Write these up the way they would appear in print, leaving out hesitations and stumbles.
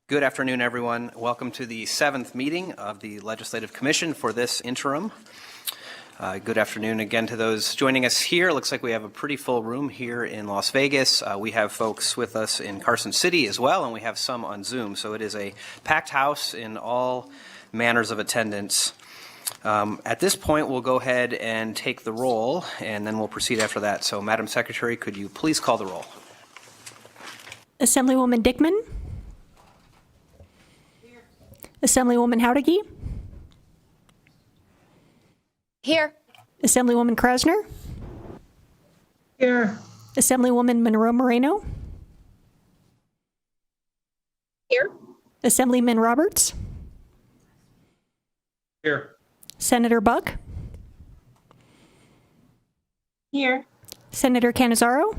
Good afternoon, everyone. Welcome to the 7th meeting of the Legislative Commission for this interim. Good afternoon again to those joining us here. It looks like we have a pretty full room here in Las Vegas. We have folks with us in Carson City as well, and we have some on Zoom. So it is a packed house in all manners of attendance. At this point, we'll go ahead and take the roll, and then we'll proceed after that. So, Madam Secretary, could you please call the roll? Assemblywoman Dickman. Here. Assemblywoman Housekeeping. Here. Assemblywoman Krasner. Here. Assemblywoman Monroe Moreno. Here. Assemblyman Roberts. Here. Senator Buck. Here. Senator Cannizzaro.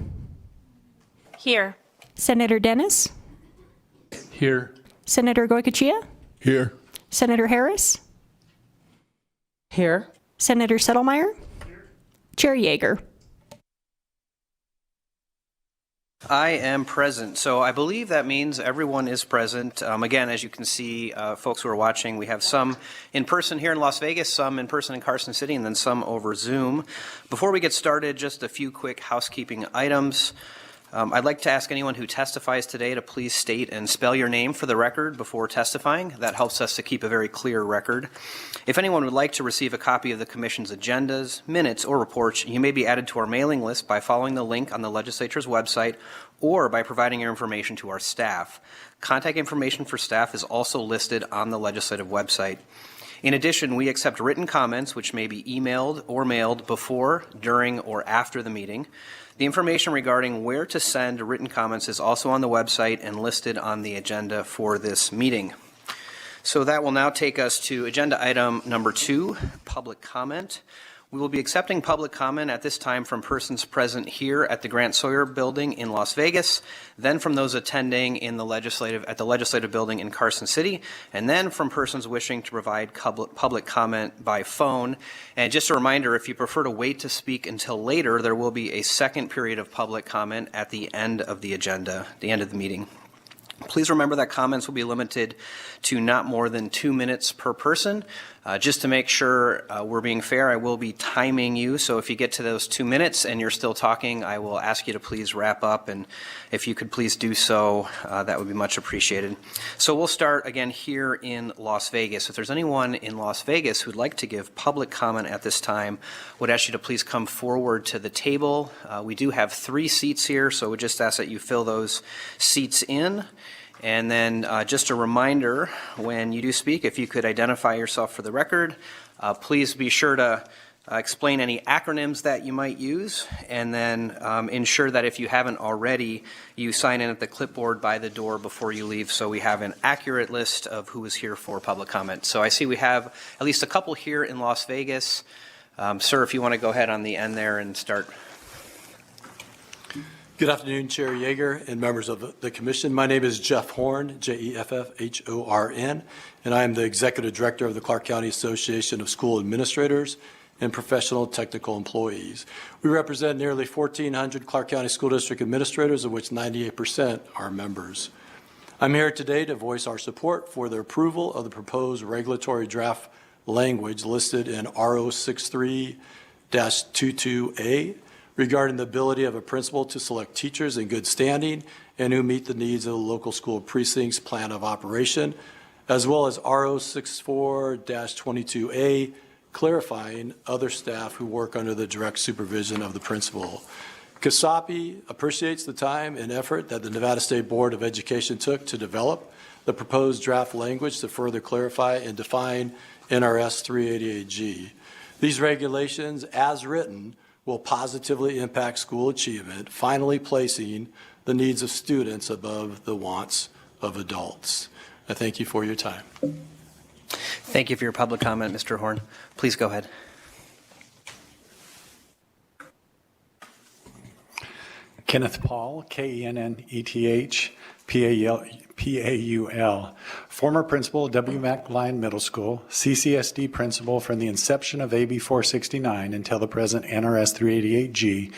Here. Senator Dennis. Here. Senator Goycochea. Here. Senator Harris. Here. Senator Settlemyre. Chair Yeager. I am present, so I believe that means everyone is present. Again, as you can see, folks who are watching, we have some in person here in Las Vegas, some in person in Carson City, and then some over Zoom. Before we get started, just a few quick housekeeping items. I'd like to ask anyone who testifies today to please state and spell your name for the record before testifying. That helps us to keep a very clear record. If anyone would like to receive a copy of the Commission's agendas, minutes, or reports, you may be added to our mailing list by following the link on the Legislature's website or by providing your information to our staff. Contact information for staff is also listed on the Legislative website. In addition, we accept written comments which may be emailed or mailed before, during, or after the meeting. The information regarding where to send written comments is also on the website and listed on the agenda for this meeting. So that will now take us to agenda item number 2, public comment. We will be accepting public comment at this time from persons present here at the Grant Sawyer Building in Las Vegas, then from those attending at the Legislative Building in Carson City, and then from persons wishing to provide public comment by phone. And just a reminder, if you prefer to wait to speak until later, there will be a second period of public comment at the end of the agenda, the end of the meeting. Please remember that comments will be limited to not more than 2 minutes per person. Just to make sure we're being fair, I will be timing you. So if you get to those 2 minutes and you're still talking, I will ask you to please wrap up. And if you could please do so, that would be much appreciated. So we'll start again here in Las Vegas. If there's anyone in Las Vegas who'd like to give public comment at this time, I would ask you to please come forward to the table. We do have 3 seats here, so we just ask that you fill those seats in. And then just a reminder, when you do speak, if you could identify yourself for the record, please be sure to explain any acronyms that you might use, and then ensure that if you haven't already, you sign in at the clipboard by the door before you leave so we have an accurate list of who is here for public comment. So I see we have at least a couple here in Las Vegas. Sir, if you want to go ahead on the end there and start. Good afternoon, Chair Yeager and members of the Commission. My name is Jeff Horn, Jeffhorn, and I am the Executive Director of the Clark County Association of School Administrators and Professional Technical Employees. We represent nearly 1,400 Clark County School District administrators, of which 98% are members. I'm here today to voice our support for the approval of the proposed regulatory draft language listed in RO 63-22A, regarding the ability of a principal to select teachers in good standing and who meet the needs of the local school precinct's plan of operation, as well as RO 64-22A, clarifying other staff who work under the direct supervision of the principal. CASAPI appreciates the time and effort that the Nevada State Board of Education took to develop the proposed draft language to further clarify and define NRS 388G. These regulations, as written, will positively impact school achievement, finally placing the needs of students above the wants of adults. I thank you for your time. Thank you for your public comment, Mr. Horn. Please go ahead. Kenneth Paul, Kenneth, PAUL, former principal W. McLean Middle School, CCSD principal from the inception of AB 469 until the present NRS 388G,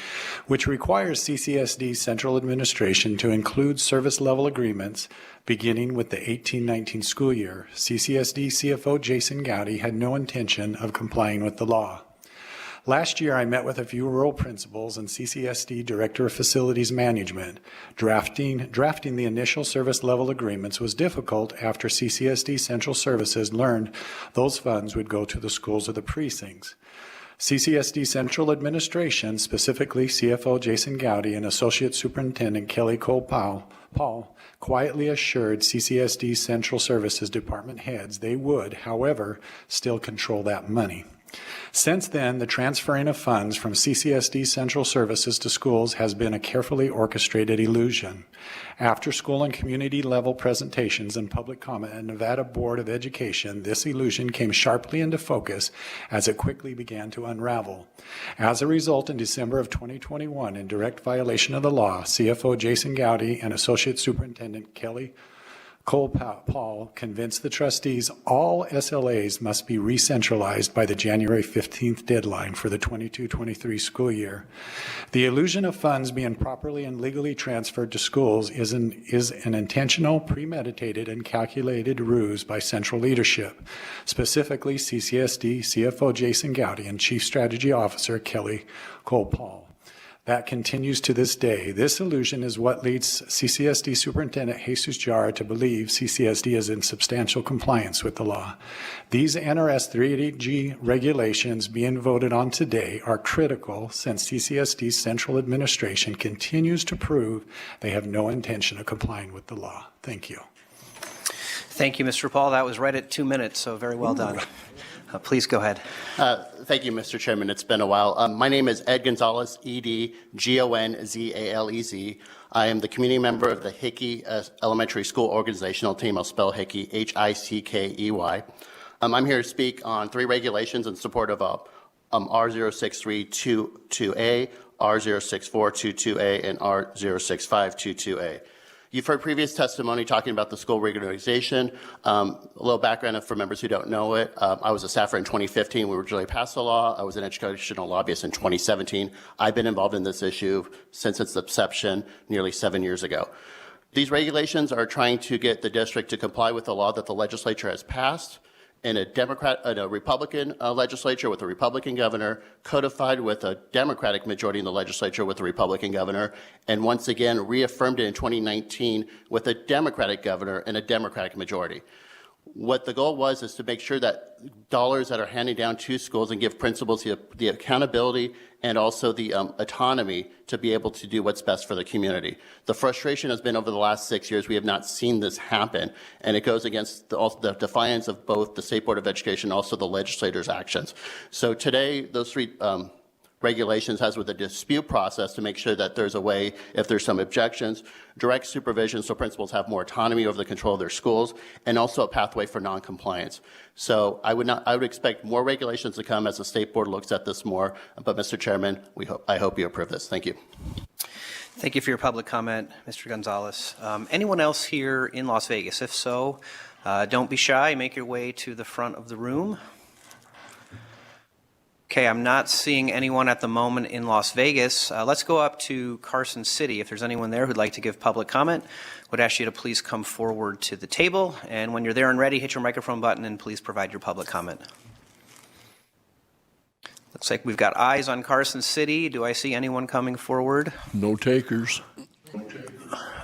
which requires CCSD central administration to include service level agreements beginning with the 1819 school year. CCSD CFO Jason Gowdy had no intention of complying with the law. Last year, I met with a few rural principals and CCSD Director of Facilities Management. Drafting the initial service level agreements was difficult after CCSD Central Services learned those funds would go to the schools of the precincts. CCSD Central Administration, specifically CFO Jason Gowdy and Associate Superintendent Kelly Cole-Paul, quietly assured CCSD Central Services Department heads they would, however, still control that money. Since then, the transferring of funds from CCSD Central Services to schools has been a carefully orchestrated illusion. After school and community level presentations and public comment at Nevada Board of Education, this illusion came sharply into focus as it quickly began to unravel. As a result, in December of 2021, in direct violation of the law, CFO Jason Gowdy and Associate Superintendent Kelly Cole-Paul convinced the trustees all SLAs must be re-centralized by the January 15th deadline for the 22-23 school year. The illusion of funds being properly and legally transferred to schools is an intentional, premeditated, and calculated ruse by central leadership, specifically CCSD CFO Jason Gowdy and Chief Strategy Officer Kelly Cole-Paul. That continues to this day. This illusion is what leads CCSD Superintendent Jesus Jara to believe CCSD is in substantial compliance with the law. These NRS 388G regulations being voted on today are critical since CCSD's central administration continues to prove they have no intention of complying with the law. Thank you. Thank you, Mr. Paul. That was right at 2 minutes, so very well done. Please go ahead. Thank you, Mr. Chairman. It's been a while. My name is Ed Gonzalez, E-D-G-O-N-Z-A-L-E-Z. I am the community member of the Hickey Elementary School Organizational Team. I'll spell Hickey, H-I-C-K-E-Y. I'm here to speak on 3 regulations in support of R063222A, R064222A, and R065222A. You've heard previous testimony talking about the school reorganization. A little background for members who don't know it. I was a staffer in 2015. We originally passed the law. I was an educational lobbyist in 2017. I've been involved in this issue since its inception nearly 7 years ago. These regulations are trying to get the district to comply with the law that the legislature has passed in a Republican legislature with a Republican governor, codified with a Democratic majority in the legislature with a Republican governor, and once again reaffirmed it in 2019 with a Democratic governor and a Democratic majority. What the goal was is to make sure that dollars that are handed down to schools and give principals the accountability and also the autonomy to be able to do what's best for the community. The frustration has been over the last 6 years, we have not seen this happen, and it goes against the defiance of both the State Board of Education and also the legislators' actions. So today, those 3 regulations has with a dispute process to make sure that there's a way, if there's some objections, direct supervision so principals have more autonomy over the control of their schools, and also a pathway for non-compliance. So I would expect more regulations to come as the State Board looks at this more. But Mr. Chairman, I hope you approve this. Thank you. Thank you for your public comment, Mr. Gonzalez. Anyone else here in Las Vegas? If so, don't be shy. Make your way to the front of the room. Okay, I'm not seeing anyone at the moment in Las Vegas. Let's go up to Carson City. If there's anyone there who'd like to give public comment, would ask you to please come forward to the table. And when you're there and ready, hit your microphone button and please provide your public comment. Looks like we've got eyes on Carson City. Do I see anyone coming forward? No takers.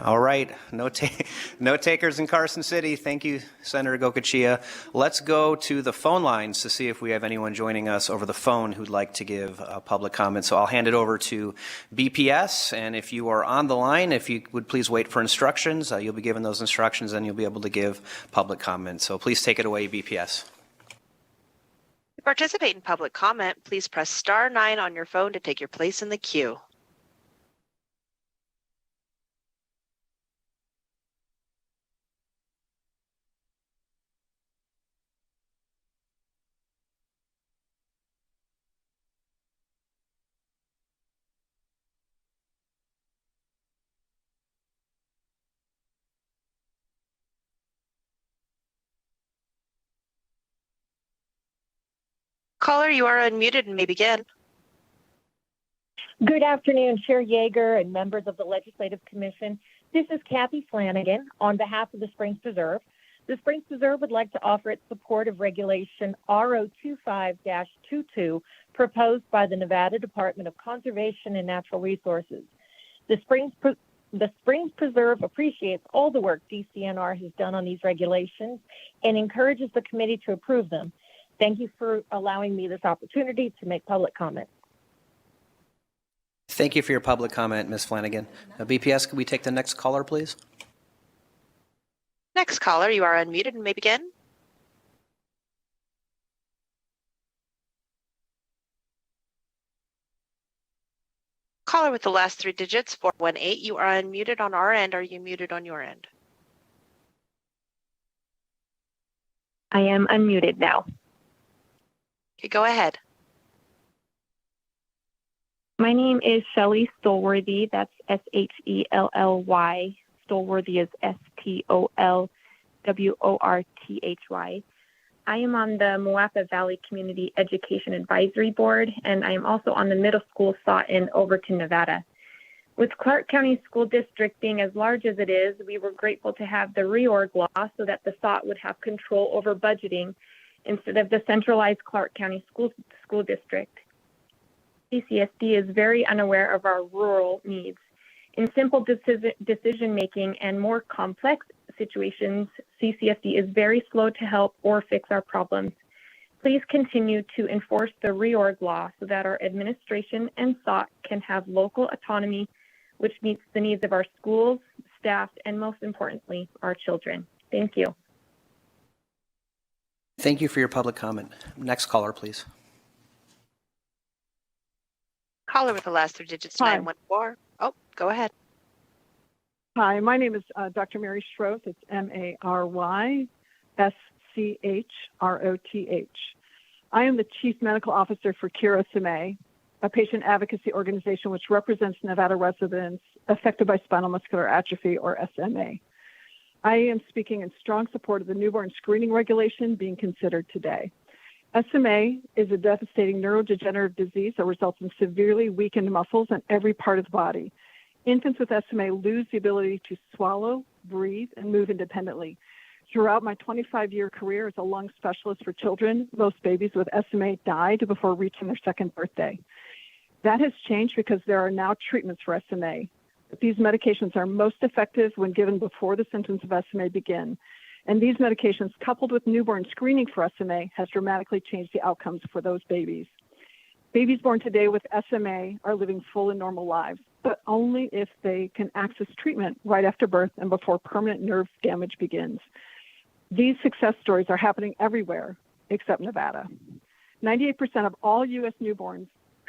All right, no takers in Carson City. Thank you, Senator Goicoechea. Let's go to the phone lines to see if we have anyone joining us over the phone who'd like to give a public comment. So I'll hand it over to BPS, and if you are on the line, if you would please wait for instructions, you'll be given those instructions and you'll be able to give public comment. So please take it away, BPS. To participate in public comment, please press *9 on your phone to take your place in the queue. Caller, you are unmuted and may begin. Good afternoon, Chair Yeager and members of the Legislative Commission. This is Kathy Flanagan on behalf of the Springs Preserve. The Springs Preserve would like to offer its support of Regulation RO25-22 proposed by the Nevada Department of Conservation and Natural Resources. The Springs Preserve appreciates all the work DCNR has done on these regulations and encourages the committee to approve them. Thank you for allowing me this opportunity to make public comment. Thank you for your public comment, Ms. Flanagan. BPS, can we take the next caller, please? Next caller, you are unmuted and may begin. Caller with the last 3 digits, 418, you are unmuted on our end. Are you muted on your end? I am unmuted now. Okay, go ahead. My name is Shelley Stolworthy. That's Shelly. Stolworthy is Stolworthy. I am on the Moapa Valley Community Education Advisory Board, and I am also on the middle school SOT in Overton, Nevada. With Clark County School District being as large as it is, we were grateful to have the reorg law so that the SOT would have control over budgeting instead of the centralized Clark County School District. CCSD is very unaware of our rural needs. In simple decision-making and more complex situations, CCSD is very slow to help or fix our problems. Please continue to enforce the reorg law so that our administration and SOT can have local autonomy, which meets the needs of our schools, staff, and most importantly, our children. Thank you. Thank you for your public comment. Next caller, please. Caller with the last 3 digits, Hi. 914. Oh, go ahead. Hi, my name is Dr. Mary Schroth. It's MarySchroth. I am the Chief Medical Officer for Cure SMA, a patient advocacy organization which represents Nevada residents affected by spinal muscular atrophy, or SMA. I am speaking in strong support of the newborn screening regulation being considered today. SMA is a devastating neurodegenerative disease that results in severely weakened muscles in every part of the body. Infants with SMA lose the ability to swallow, breathe, and move independently. Throughout my 25-year career as a lung specialist for children, most babies with SMA died before reaching their 2nd birthday. That has changed because there are now treatments for SMA. But these medications are most effective when given before the symptoms of SMA begin. And these medications, coupled with newborn screening for SMA, has dramatically changed the outcomes for those babies. Babies born today with SMA are living full and normal lives, but only if they can access treatment right after birth and before permanent nerve damage begins. These success stories are happening everywhere except Nevada. 98% of all U.S. newborns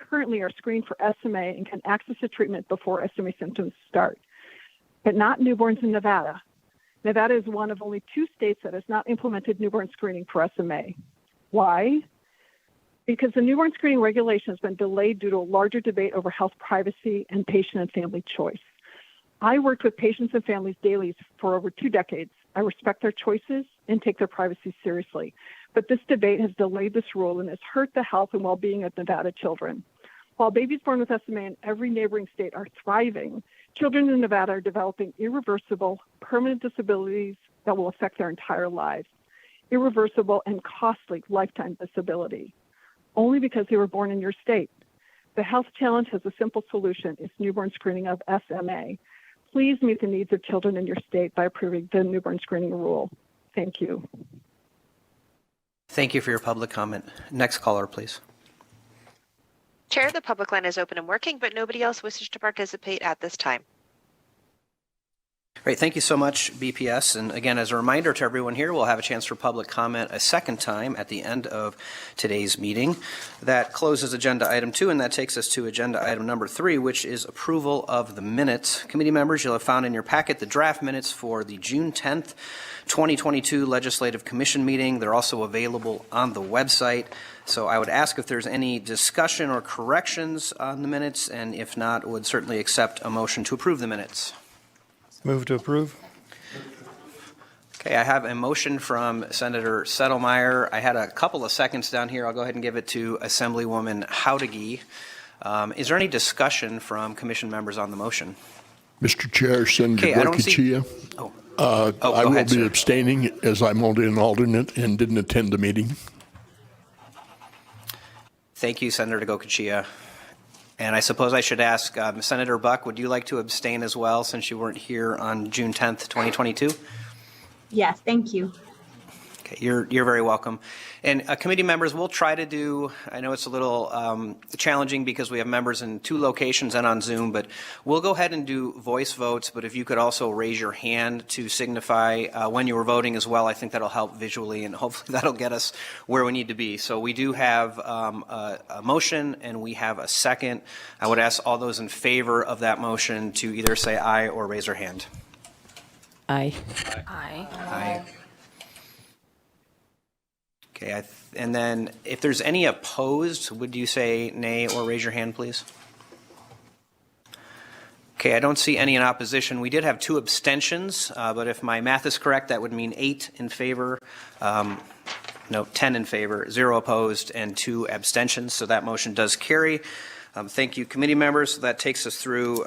currently are screened for SMA and can access the treatment before SMA symptoms start, but not newborns in Nevada. Nevada is one of only 2 states that has not implemented newborn screening for SMA. Why? Because the newborn screening regulation has been delayed due to a larger debate over health privacy and patient and family choice. I worked with patients and families daily for over 2 decades. I respect their choices and take their privacy seriously. But this debate has delayed this rule and has hurt the health and well-being of Nevada children. While babies born with SMA in every neighboring state are thriving, children in Nevada are developing irreversible, permanent disabilities that will affect their entire lives. Irreversible and costly lifetime disability, only because they were born in your state. The health challenge has a simple solution. It's newborn screening of SMA. Please meet the needs of children in your state by approving the newborn screening rule. Thank you. Thank you for your public comment. Next caller, please. Chair, the public line is open and working, but nobody else wishes to participate at this time. Great. Thank you so much, BPS. And again, as a reminder to everyone here, we'll have a chance for public comment a second time at the end of today's meeting. That closes agenda item 2, and that takes us to agenda item number 3, which is approval of the minutes. Committee members, you'll have found in your packet the draft minutes for the June 10th, 2022 Legislative Commission meeting. They're also available on the website. So I would ask if there's any discussion or corrections on the minutes, and if not, would certainly accept a motion to approve the minutes. Move to approve. Okay, I have a motion from Senator Settlemyre. I had a couple of seconds down here. I'll go ahead and give it to Assemblywoman Housekeeping. Is there any discussion from commission members on the motion? Mr. Chair, Senator Okay, I don't see- Goycochea. Oh. I Go will ahead, be sir. abstaining as I'm only an alternate and didn't attend the meeting. Thank you, Senator Goycochea. And I suppose I should ask, Senator Buck, would you like to abstain as well since you weren't here on June 10th, 2022? Yes, thank you. Okay, you're very welcome. And committee members, we'll try to do, I know it's a little challenging because we have members in 2 locations and on Zoom, but we'll go ahead and do voice votes. But if you could also raise your hand to signify when you were voting as well, I think that'll help visually and hopefully that'll get us where we need to be. So we do have a motion and we have a second. I would ask all those in favor of that motion to either say aye or raise their hand. Aye. Aye. Okay, and then if there's any opposed, would you say nay or raise your hand, please? Okay, I don't see any in opposition. We did have 2 abstentions, but if my math is correct, that would mean 8 in favor, 10 in favor, 0 opposed, and 2 abstentions. So that motion does carry. Thank you, committee members. So that takes us through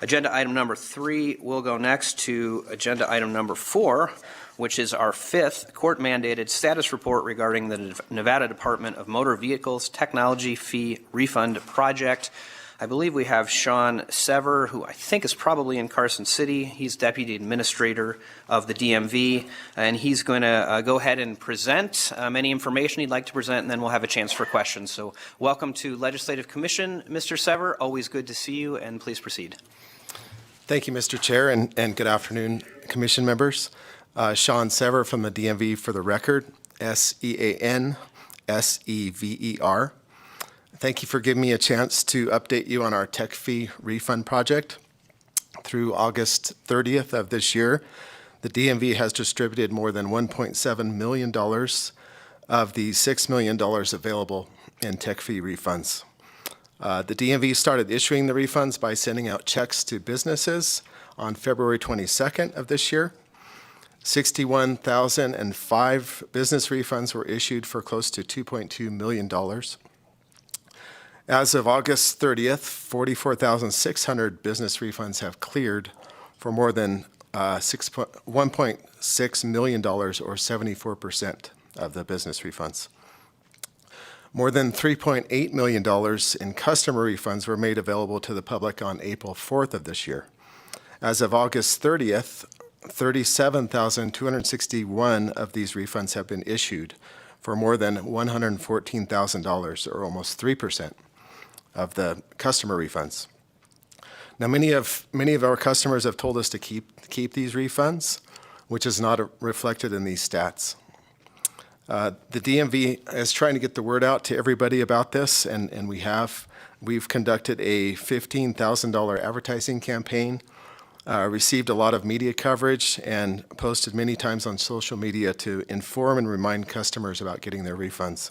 agenda item number 3. We'll go next to agenda item number 4, which is our 5th court-mandated status report regarding the Nevada Department of Motor Vehicles Technology Fee Refund Project. I believe we have Sean Sever, who I think is probably in Carson City. He's Deputy Administrator of the DMV, and he's going to go ahead and present any information he'd like to present, and then we'll have a chance for questions. So welcome to Legislative Commission, Mr. Sever. Always good to see you, and please proceed. Thank you, Mr. Chair, and good afternoon, Commission members. Sean Sever from the DMV for the record, SEANSEVER. Thank you for giving me a chance to update you on our tech fee refund project. Through August 30th of this year, the DMV has distributed more than $1.7 million of the $6 million available in tech fee refunds. The DMV started issuing the refunds by sending out checks to businesses on February 22nd of this year. 61,005 business refunds were issued for close to $2.2 million. As of August 30th, 44,600 business refunds have cleared for more than $1.6 million, or 74% of the business refunds. More than $3.8 million in customer refunds were made available to the public on April 4th of this year. As of August 30th, 37,261 of these refunds have been issued for more than $114,000, or almost 3% of the customer refunds. Now, many of our customers have told us to keep these refunds, which is not reflected in these stats. The DMV is trying to get the word out to everybody about this, and we've conducted a $15,000 advertising campaign, received a lot of media coverage, and posted many times on social media to inform and remind customers about getting their refunds.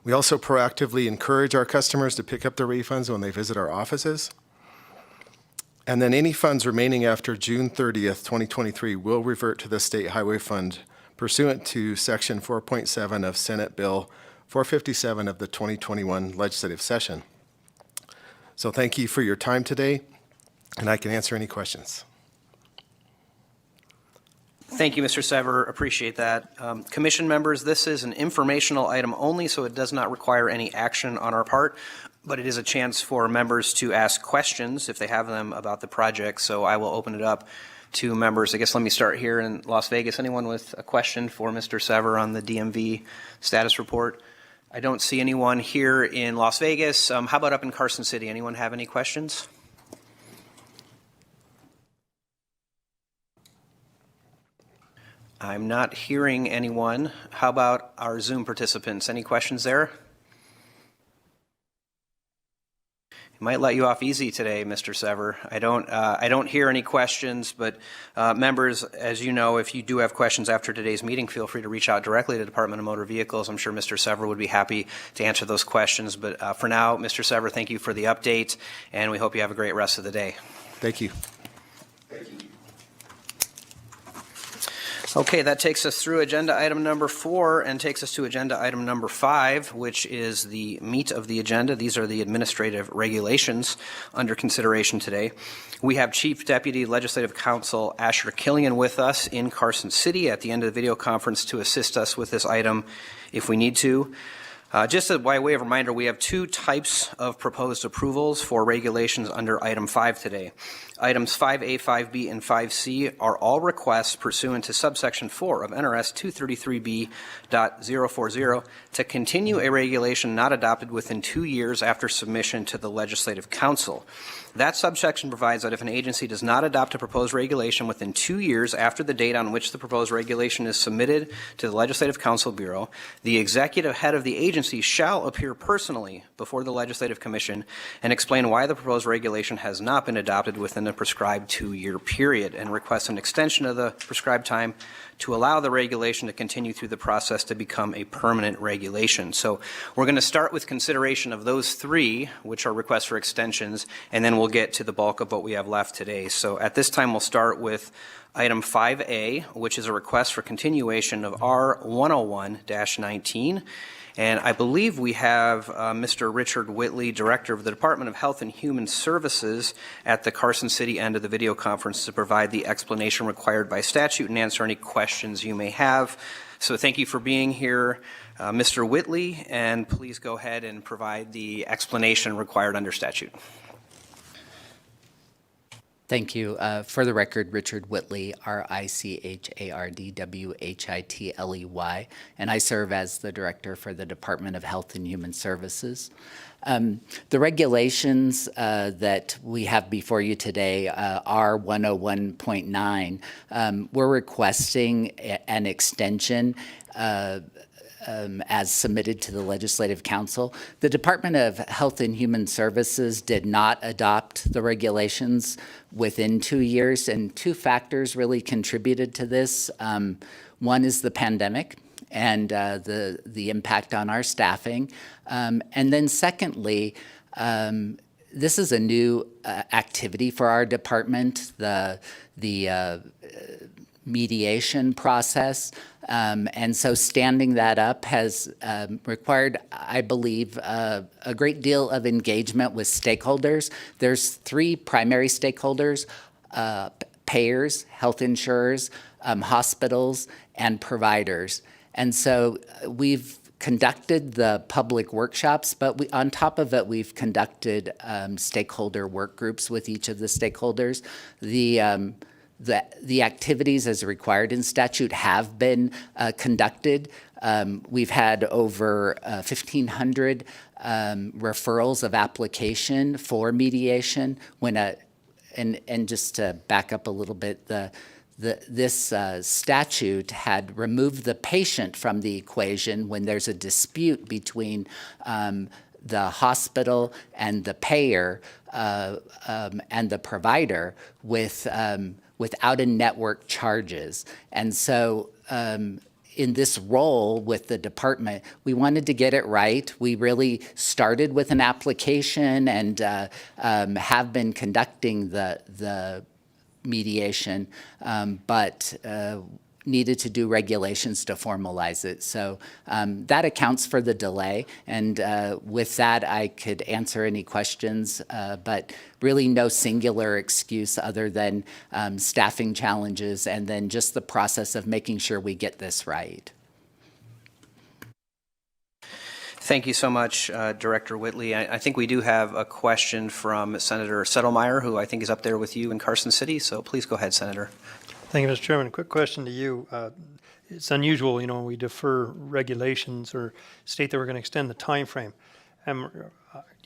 We also proactively encourage our customers to pick up their refunds when they visit our offices. And then any funds remaining after June 30th, 2023 will revert to the State Highway Fund pursuant to Section 4.7 of Senate Bill 457 of the 2021 legislative session. So thank you for your time today, and I can answer any questions. Thank you, Mr. Sever. Appreciate that. Commission members, this is an informational item only, so it does not require any action on our part, but it is a chance for members to ask questions if they have them about the project. So I will open it up to members. I guess let me start here in Las Vegas. Anyone with a question for Mr. Sever on the DMV status report? I don't see anyone here in Las Vegas. How about up in Carson City? Anyone have any questions? I'm not hearing anyone. How about our Zoom participants? Any questions there? Might let you off easy today, Mr. Sever. I don't hear any questions, but members, as you know, if you do have questions after today's meeting, feel free to reach out directly to the Department of Motor Vehicles. I'm sure Mr. Sever would be happy to answer those questions. But for now, Mr. Sever, thank you for the update, and we hope you have a great rest of the day. Thank you. Okay, that takes us through agenda item number 4 and takes us to agenda item number 5, which is the meat of the agenda. These are the administrative regulations under consideration today. We have Chief Deputy Legislative Counsel Asher Killian with us in Carson City at the end of the video conference to assist us with this item if we need to. Just by way of reminder, we have 2 types of proposed approvals for regulations under item 5 today. Items 5A, 5B, and 5C are all requests pursuant to subsection 4 of NRS 233B.040 to continue a regulation not adopted within 2 years after submission to the Legislative Council. That subsection provides that if an agency does not adopt a proposed regulation within 2 years after the date on which the proposed regulation is submitted to the Legislative Council Bureau, the executive head of the agency shall appear personally before the Legislative Commission and explain why the proposed regulation has not been adopted within the prescribed 2-year period and request an extension of the prescribed time to allow the regulation to continue through the process to become a permanent regulation. So we're going to start with consideration of those 3, which are requests for extensions, and then we'll get to the bulk of what we have left today. So at this time, we'll start with item 5A, which is a request for continuation of R101-19. And I believe we have Mr. Richard Whitley, Director of the Department of Health and Human Services at the Carson City end of the video conference to provide the explanation required by statute and answer any questions you may have. So thank you for being here, Mr. Whitley, and please go ahead and provide the explanation required under statute. Thank you. For the record, Richard Whitley, RICHARDWHITLEY, and I serve as the Director for the Department of Health and Human Services. The regulations that we have before you today, R101.9, we're requesting an extension as submitted to the Legislative Council. The Department of Health and Human Services did not adopt the regulations within 2 years, and 2 factors really contributed to this. One is the pandemic and the impact on our staffing. And then secondly, this is a new activity for our department, the mediation process. And so standing that up has required, I believe, a great deal of engagement with stakeholders. There's 3 primary stakeholders, payers, health insurers, hospitals, and providers. And so we've conducted the public workshops, but on top of it, we've conducted stakeholder work groups with each of the stakeholders. The activities as required in statute have been conducted. We've had over 1,500 referrals of application for mediation. And just to back up a little bit, this statute had removed the patient from the equation when there's a dispute between the hospital and the payer and the provider with out-of-network charges. And so in this role with the department, we wanted to get it right. We really started with an application and have been conducting the mediation, but needed to do regulations to formalize it. So that accounts for the delay. And with that, I could answer any questions, but really no singular excuse other than staffing challenges and then just the process of making sure we get this right. Thank you so much, Director Whitley. I think we do have a question from Senator Settlemyre, who I think is up there with you in Carson City. So please go ahead, Senator. Thank you, Mr. Chairman. A quick question to you. It's unusual, when we defer regulations or state that we're going to extend the time frame. Do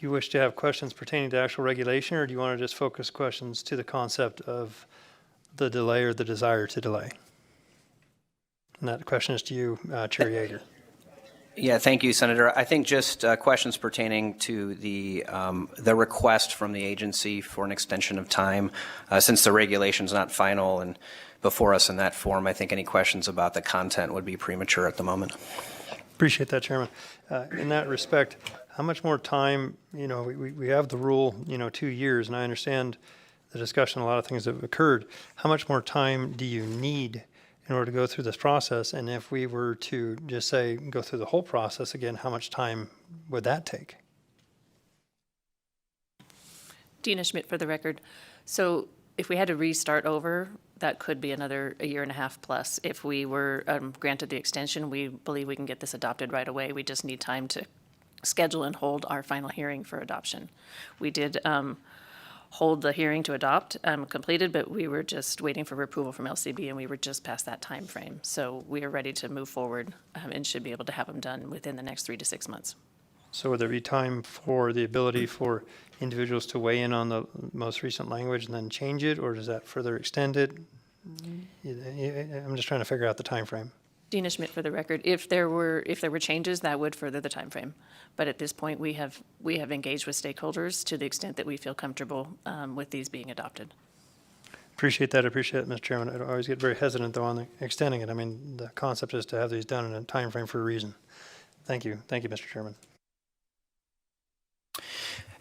you wish to have questions pertaining to actual regulation, or do you want to just focus questions to the concept of the delay or the desire to delay? And that question is to you, Chair Yeager. Yeah, thank you, Senator. I think just questions pertaining to the request from the agency for an extension of time, since the regulation's not final and before us in that form. I think any questions about the content would be premature at the moment. Appreciate that, Chairman. In that respect, how much more time, we have the rule, 2 years, and I understand the discussion, a lot of things have occurred. How much more time do you need in order to go through this process? And if we were to just say, go through the whole process again, how much time would that take? Dina Schmidt for the record. So if we had to restart over, that could be another a year and a half plus. If we were granted the extension, we believe we can get this adopted right away. We just need time to schedule and hold our final hearing for adoption. We did hold the hearing to adopt completed, but we were just waiting for approval from LCB, and we were just past that time frame. So we are ready to move forward and should be able to have them done within the next 3 to 6 months. So would there be time for the ability for individuals to weigh in on the most recent language and then change it, or does that further extend it? I'm just trying to figure out the time frame. Dina Schmidt for the record. If there were changes, that would further the time frame. But at this point, we have engaged with stakeholders to the extent that we feel comfortable with these being adopted. Appreciate that. I appreciate it, Mr. Chairman. I always get very hesitant, though, on extending it. I mean, the concept is to have these done in a time frame for a reason. Thank you. Thank you, Mr. Chairman.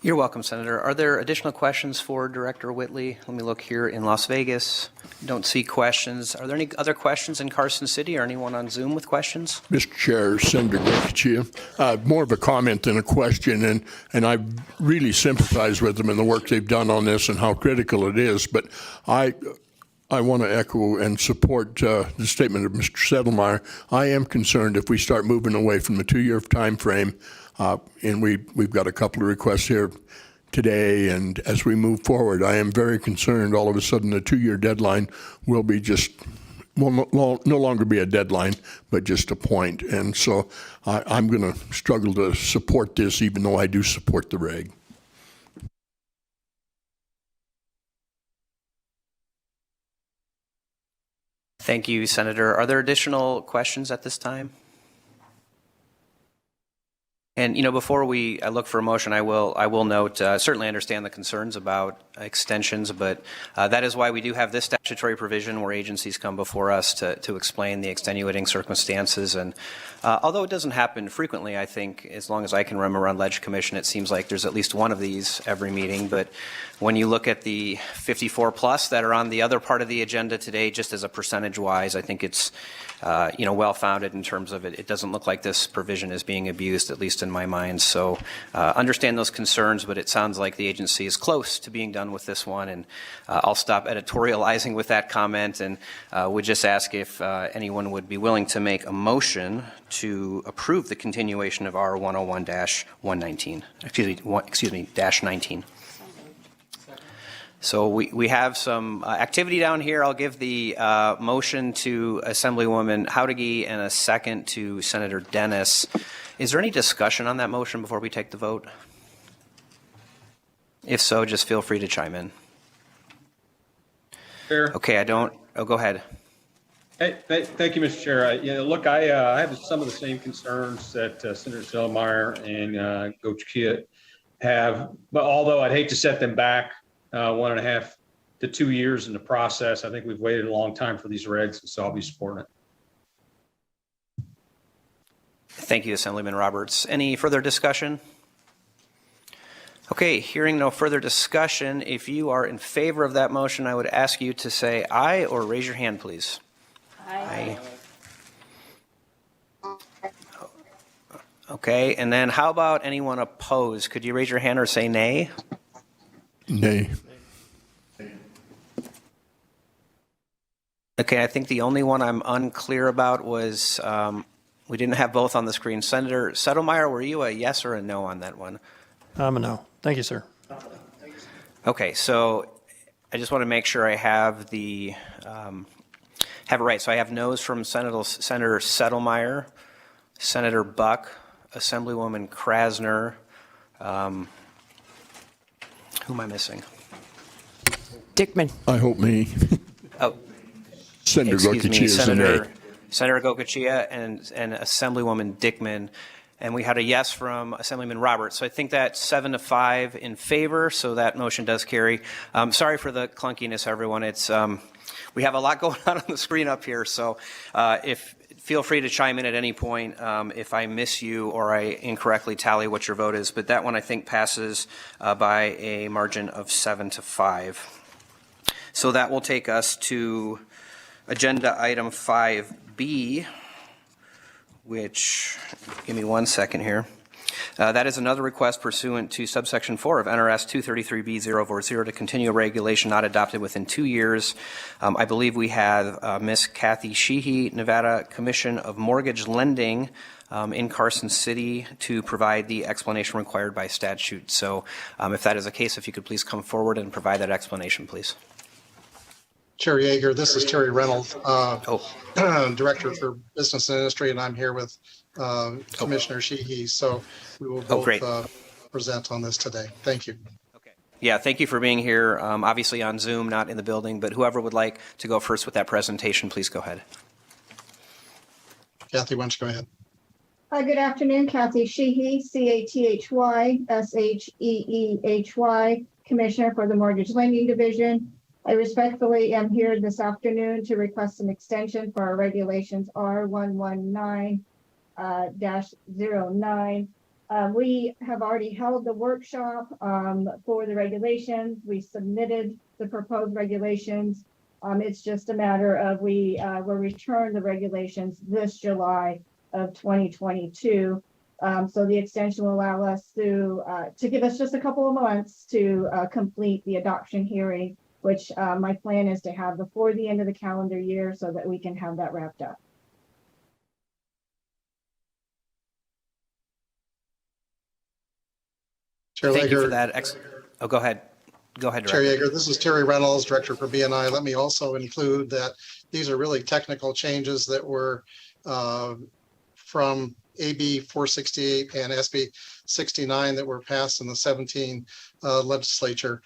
You're welcome, Senator. Are there additional questions for Director Whitley? Let me look here in Las Vegas. Don't see questions. Are there any other questions in Carson City or anyone on Zoom with questions? Mr. Chair, Senator Goicoechea, more of a comment than a question, and I really sympathize with them and the work they've done on this and how critical it is. But I want to echo and support the statement of Mr. Settlemyer. I am concerned if we start moving away from the 2-year time frame, and we've got a couple of requests here today, and as we move forward, I am very concerned all of a sudden the 2-year deadline will no longer be a deadline, but just a point. And so I'm going to struggle to support this, even though I do support the reg. Thank you, Senator. Are there additional questions at this time? And, before I look for a motion, I will note, certainly understand the concerns about extensions, but that is why we do have this statutory provision where agencies come before us to explain the extenuating circumstances. And although it doesn't happen frequently, I think as long as I can remember on Leg Commission, it seems like there's at least one of these every meeting. But when you look at the 54 plus that are on the other part of the agenda today, just as a percentage wise, I think it's well-founded in terms of it. It doesn't look like this provision is being abused, at least in my mind. So understand those concerns, but it sounds like the agency is close to being done with this one. And I'll stop editorializing with that comment and would just ask if anyone would be willing to make a motion to approve the continuation of R101-119, excuse me, dash 19. So we have some activity down here. I'll give the motion to Assemblywoman Housekeeping and a second to Senator Dennis. Is there any discussion on that motion before we take the vote? If so, just feel free to chime in. Chair. Okay, go ahead. Hey, thank you, Mr. Chair. I have some of the same concerns that Senator Settlemyer and Goicoechea have, but although I'd hate to set them back 1.5 to 2 years in the process, I think we've waited a long time for these regs, so I'll be supporting it. Thank you, Assemblyman Roberts. Any further discussion? Okay, hearing no further discussion, if you are in favor of that motion, I would ask you to say aye or raise your hand, please. Aye. Okay, and then how about anyone opposed? Could you raise your hand or say nay? Nay. Okay, I think the only one I'm unclear about was we didn't have both on the screen. Senator Settlemyer, were you a yes or a no on that one? I'm a no. Thank you, sir. Okay, so I just want to make sure I have it right. So I have no's from Senator Settlemyer, Senator Buck, Assemblywoman Krasner. Who am I missing? Dickman. I hope me. Oh, Senator Goicoechea is a nay. Senator Goicoechea and Assemblywoman Dickman. And we had a yes from Assemblyman Roberts. So I think that's 7-5 in favor. So that motion does carry. Sorry for the clunkiness, everyone. It's we have a lot going on the screen up here. So feel free to chime in at any point if I miss you or I incorrectly tally what your vote is. But that one I think passes by a margin of 7-5. So that will take us to agenda item 5B, which, give me 1 second here. That is another request pursuant to subsection 4 of NRS 233B040 to continue a regulation not adopted within 2 years. I believe we have Ms. Kathy Sheehy, Nevada Commission of Mortgage Lending in Carson City, to provide the explanation required by statute. So if that is the case, if you could please come forward and provide that explanation, please. Chair Yeager, this is Terry Reynolds, Director for Business and Industry, and I'm here with Commissioner Sheehy. So we will both present on this today. Thank you. Yeah, thank you for being here. Obviously on Zoom, not in the building, but whoever would like to go first with that presentation, please go ahead. Kathy, why don't you go ahead? Good afternoon, Kathy Sheehy, CATHY, Commissioner for the Mortgage Lending Division. I respectfully am here this afternoon to request an extension for our regulations R119-09. We have already held the workshop for the regulations. We submitted the proposed regulations. It's just a matter of we will return the regulations this July of 2022. So the extension will allow us to give us just a couple of months to complete the adoption hearing, which my plan is to have before the end of the calendar year so that we can have that wrapped up. Chair Thank you Yeager, for that. Go ahead. Go ahead, Chair Director. Yeager, this is Terry Reynolds, Director for BNI. Let me also include that these are really technical changes that were from AB 468 and SB 69 that were passed in the 17 legislature.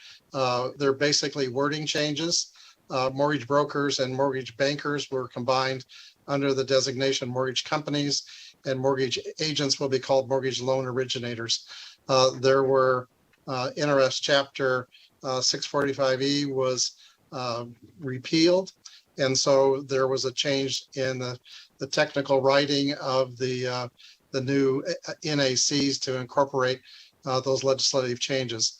They're basically wording changes. Mortgage brokers and mortgage bankers were combined under the designation mortgage companies, and mortgage agents will be called mortgage loan originators. There were NRS Chapter 645E was repealed, and so there was a change in the technical writing of the new NACs to incorporate those legislative changes.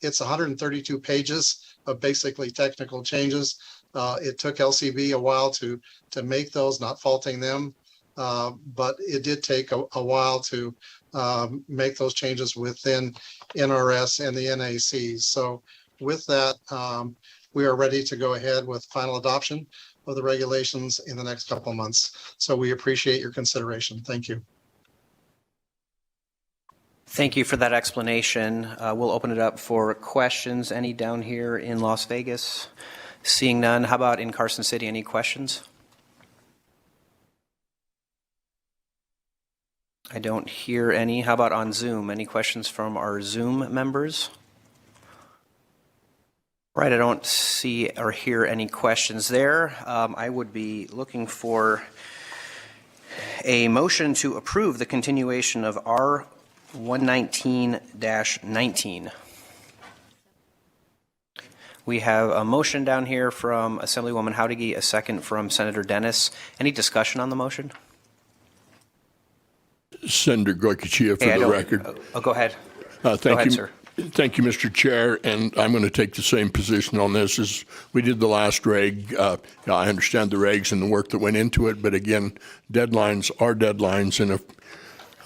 It's 132 pages of basically technical changes. It took LCB a while to make those, not faulting them, but it did take a while to make those changes within NRS and the NACs. So with that, we are ready to go ahead with final adoption of the regulations in the next couple of months. So we appreciate your consideration. Thank you. Thank you for that explanation. We'll open it up for questions. Any down here in Las Vegas? Seeing none. How about in Carson City? Any questions? I don't hear any. How about on Zoom? Any questions from our Zoom members? Right, I don't see or hear any questions there. I would be looking for a motion to approve the continuation of R119-19. We have a motion down here from Assemblywoman Housekeeping, a second from Senator Dennis. Any discussion on the motion? Senator Goycochea for the record. Go ahead. Thank Go ahead, you, sir. Thank you, Mr. Chair, and I'm going to take the same position on this as we did the last reg. I understand the regs and the work that went into it, but again, deadlines are deadlines, and if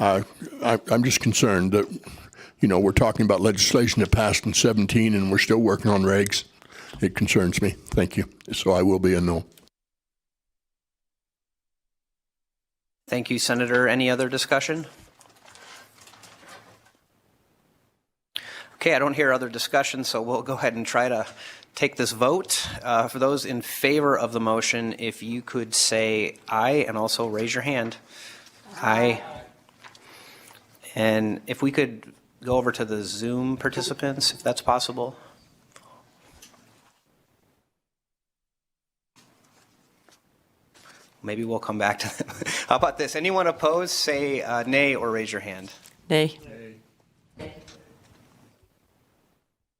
I'm just concerned that, we're talking about legislation that passed in 17 and we're still working on regs. It concerns me. Thank you. So I will be a no. Thank you, Senator. Any other discussion? Okay, I don't hear other discussion, so we'll go ahead and try to take this vote. For those in favor of the motion, if you could say aye and also raise your hand. Aye. And if we could go over to the Zoom participants, if that's possible. Maybe we'll come back to them. How about this? Anyone opposed, say nay or raise your hand. Nay.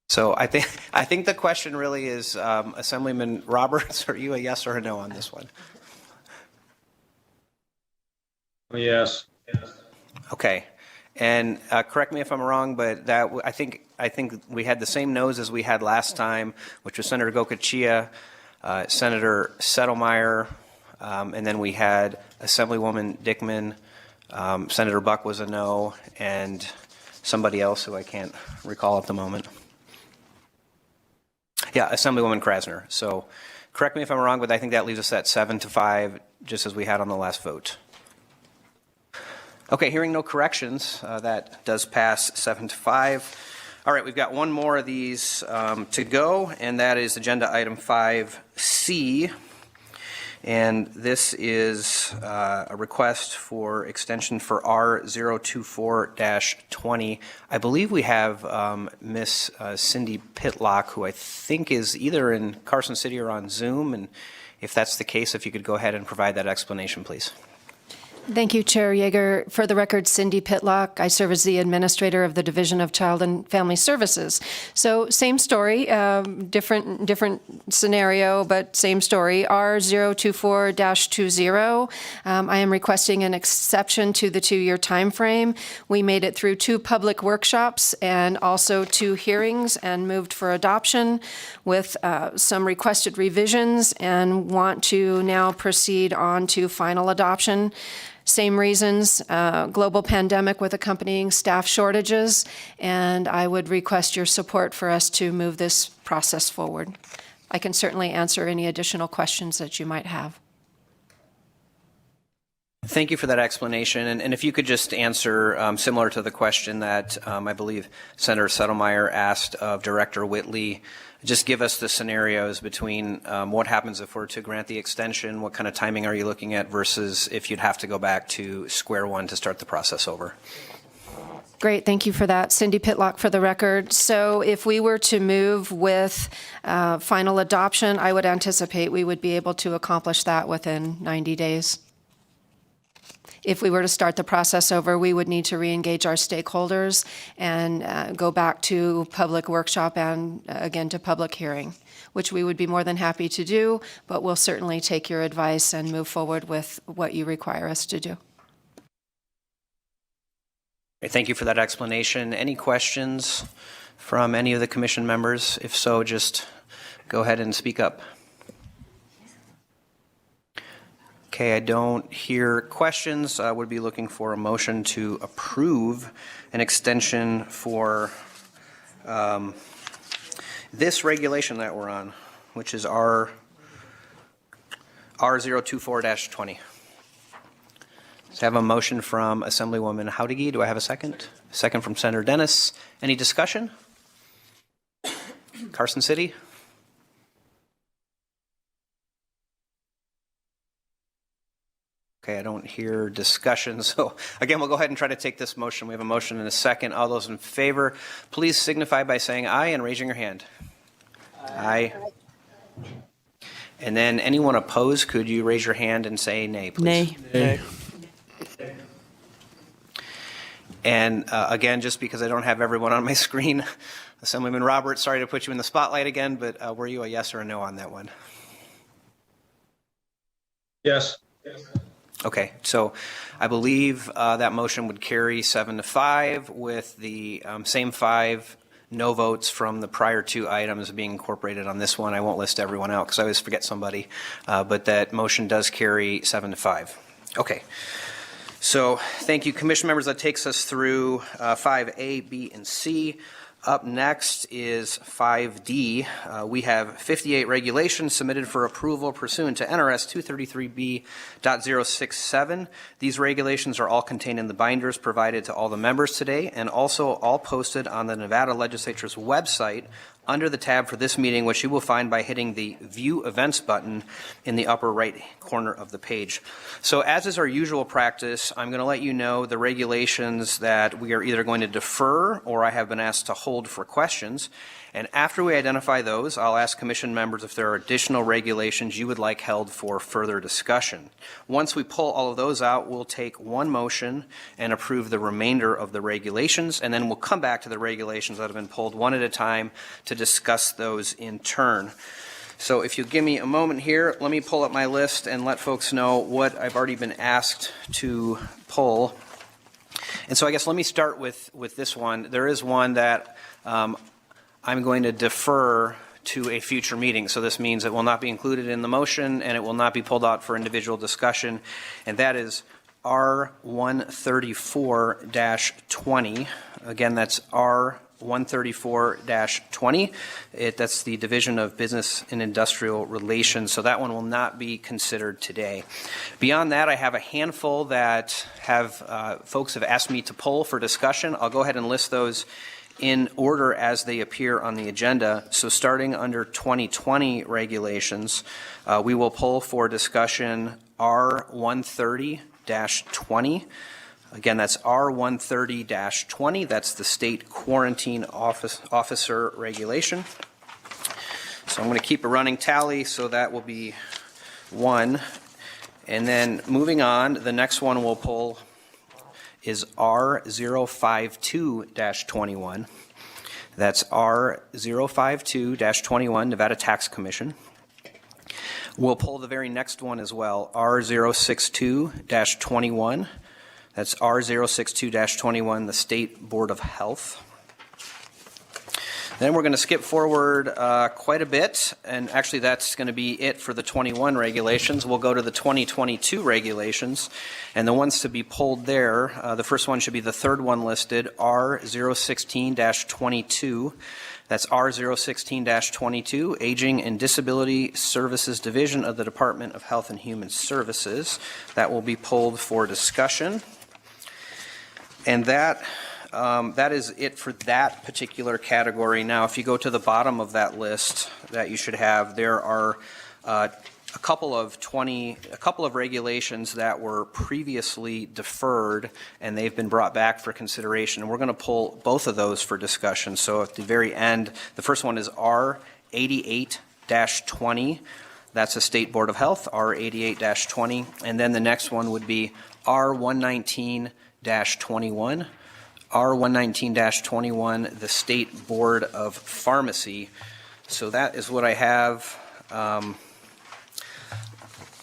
So I think the question really is, Assemblyman Roberts, are you a yes or a no on this one? Yes. Okay. And correct me if I'm wrong, but I think we had the same no's as we had last time, which was Senator Goycochea, Senator Settlemeyer, and then we had Assemblywoman Dickman. Senator Buck was a no, and somebody else who I can't recall at the moment. Yeah, Assemblywoman Krasner. So correct me if I'm wrong, but I think that leaves us at 7-5, just as we had on the last vote. Okay, hearing no corrections, that does pass 7-5. All right, we've got one more of these to go, and that is agenda item 5C. And this is a request for extension for R024-20. I believe we have Miss Cindy Pitlock, who I think is either in Carson City or on Zoom. And if that's the case, if you could go ahead and provide that explanation, please. Thank you, Chair Yeager. For the record, Cindy Pitlock. I serve as the administrator of the Division of Child and Family Services. So same story, different scenario, but same story. R024-20. I am requesting an exception to the 2-year time frame. We made it through 2 public workshops and also 2 hearings and moved for adoption with some requested revisions and want to now proceed on to final adoption. Same reasons, global pandemic with accompanying staff shortages, and I would request your support for us to move this process forward. I can certainly answer any additional questions that you might have. Thank you for that explanation. And if you could just answer similar to the question that I believe Senator Settlemeyer asked of Director Whitley, just give us the scenarios between what happens if we're to grant the extension, what kind of timing are you looking at versus if you'd have to go back to square one to start the process over. Great, thank you for that. Cindy Pitlock for the record. So if we were to move with final adoption, I would anticipate we would be able to accomplish that within 90 days. If we were to start the process over, we would need to re-engage our stakeholders and go back to public workshop and again to public hearing, which we would be more than happy to do, but we'll certainly take your advice and move forward with what you require us to do. Thank you for that explanation. Any questions from any of the commission members? If so, just go ahead and speak up. Okay, I don't hear questions. I would be looking for a motion to approve an extension for this regulation that we're on, which is R024-20. So I have a motion from Assemblywoman Housekeeping. Do I have a second? Second from Senator Dennis. Any discussion? Carson City? Okay, I don't hear discussion. So again, we'll go ahead and try to take this motion. We have a motion and a second. All those in favor, please signify by saying aye and raising your hand. Aye. And then anyone opposed, could you raise your hand and say nay, please? Nay. And again, just because I don't have everyone on my screen, Assemblyman Roberts, sorry to put you in the spotlight again, but were you a yes or a no on that one? Yes. Okay, so I believe that motion would carry 7-5 with the same 5 no votes from the prior 2 items being incorporated on this one. I won't list everyone out because I always forget somebody, but that motion does carry 7-5. Okay, so thank you, commission members. That takes us through 5A, B, and C. Up next is 5D. We have 58 regulations submitted for approval pursuant to NRS 233B.067. These regulations are all contained in the binders provided to all the members today and also all posted on the Nevada Legislature's website under the tab for this meeting, which you will find by hitting the View Events button in the upper right corner of the page. So as is our usual practice, I'm going to let you know the regulations that we are either going to defer or I have been asked to hold for questions. And after we identify those, I'll ask commission members if there are additional regulations you would like held for further discussion. Once we pull all of those out, we'll take one motion and approve the remainder of the regulations, and then we'll come back to the regulations that have been pulled one at a time to discuss those in turn. So if you give me a moment here, let me pull up my list and let folks know what I've already been asked to pull. And so I guess let me start with this one. There is one that I'm going to defer to a future meeting. So this means it will not be included in the motion, and it will not be pulled out for individual discussion, and that is R134-20. Again, that's R134-20. That's the Division of Business and Industrial Relations, so that one will not be considered today. Beyond that, I have a handful that folks have asked me to pull for discussion. I'll go ahead and list those in order as they appear on the agenda. So starting under 2020 regulations, we will pull for discussion R130-20. Again, that's R130-20. That's the state quarantine officer regulation. So I'm going to keep a running tally, so that will be 1. And then moving on, the next one we'll pull is R052-21. That's R052-21, Nevada Tax Commission. We'll pull the very next one as well, R062-21. That's R062-21, the State Board of Health. Then we're going to skip forward quite a bit, and actually that's going to be it for the 21 regulations. We'll go to the 2022 regulations, and the ones to be pulled there, the first one should be the third one listed, R016-22. That's R016-22, Aging and Disability Services Division of the Department of Health and Human Services. That will be pulled for discussion. And that is it for that particular category. Now, if you go to the bottom of that list that you should have, there are a couple of regulations that were previously deferred, and they've been brought back for consideration. And we're going to pull both of those for discussion. So at the very end, the first one is R88-20. That's the State Board of Health, R88-20. And then the next one would be R119-21. R119-21, the State Board of Pharmacy. So that is what I have.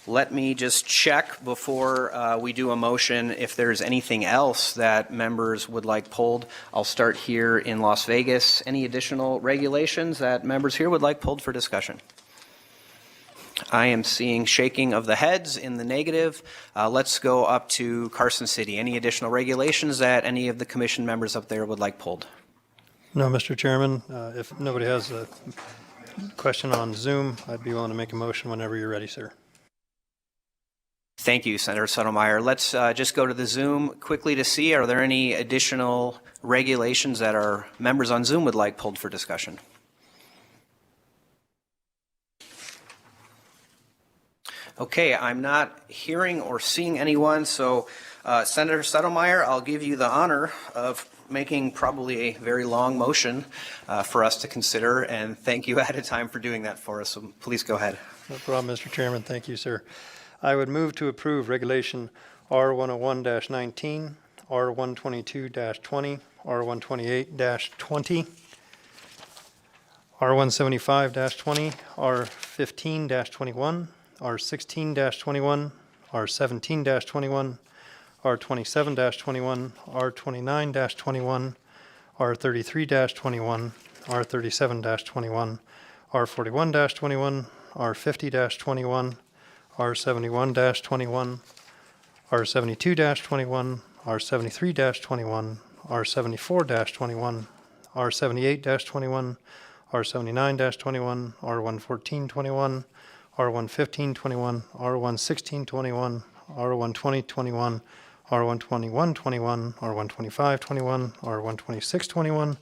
Let me just check before we do a motion if there's anything else that members would like pulled. I'll start here in Las Vegas. Any additional regulations that members here would like pulled for discussion? I am seeing shaking of the heads in the negative. Let's go up to Carson City. Any additional regulations that any of the commission members up there would like pulled? No, Mr. Chairman. If nobody has a question on Zoom, I'd be willing to make a motion whenever you're ready, sir. Thank you, Senator Sotomayor. Let's just go to the Zoom quickly to see, are there any additional regulations that our members on Zoom would like pulled for discussion? Okay, I'm not hearing or seeing anyone, so Senator Sotomayor, I'll give you the honor of making probably a very long motion for us to consider, and thank you ahead of time for doing that for us, so please go ahead. No problem, Mr. Chairman. Thank you, sir. I would move to approve Regulation R101-19, R122-20, R128-20, R175-20, R15-21, R16-21, R17-21, R27-21, R29-21, R33-21, R37-21, R41-21, R50-21, R71-21, R72-21, R73-21, R74-21, R78-21, R79-21, R114-21, R115-21, R116-21, R120-21, R121-21, R125-21, R126-21,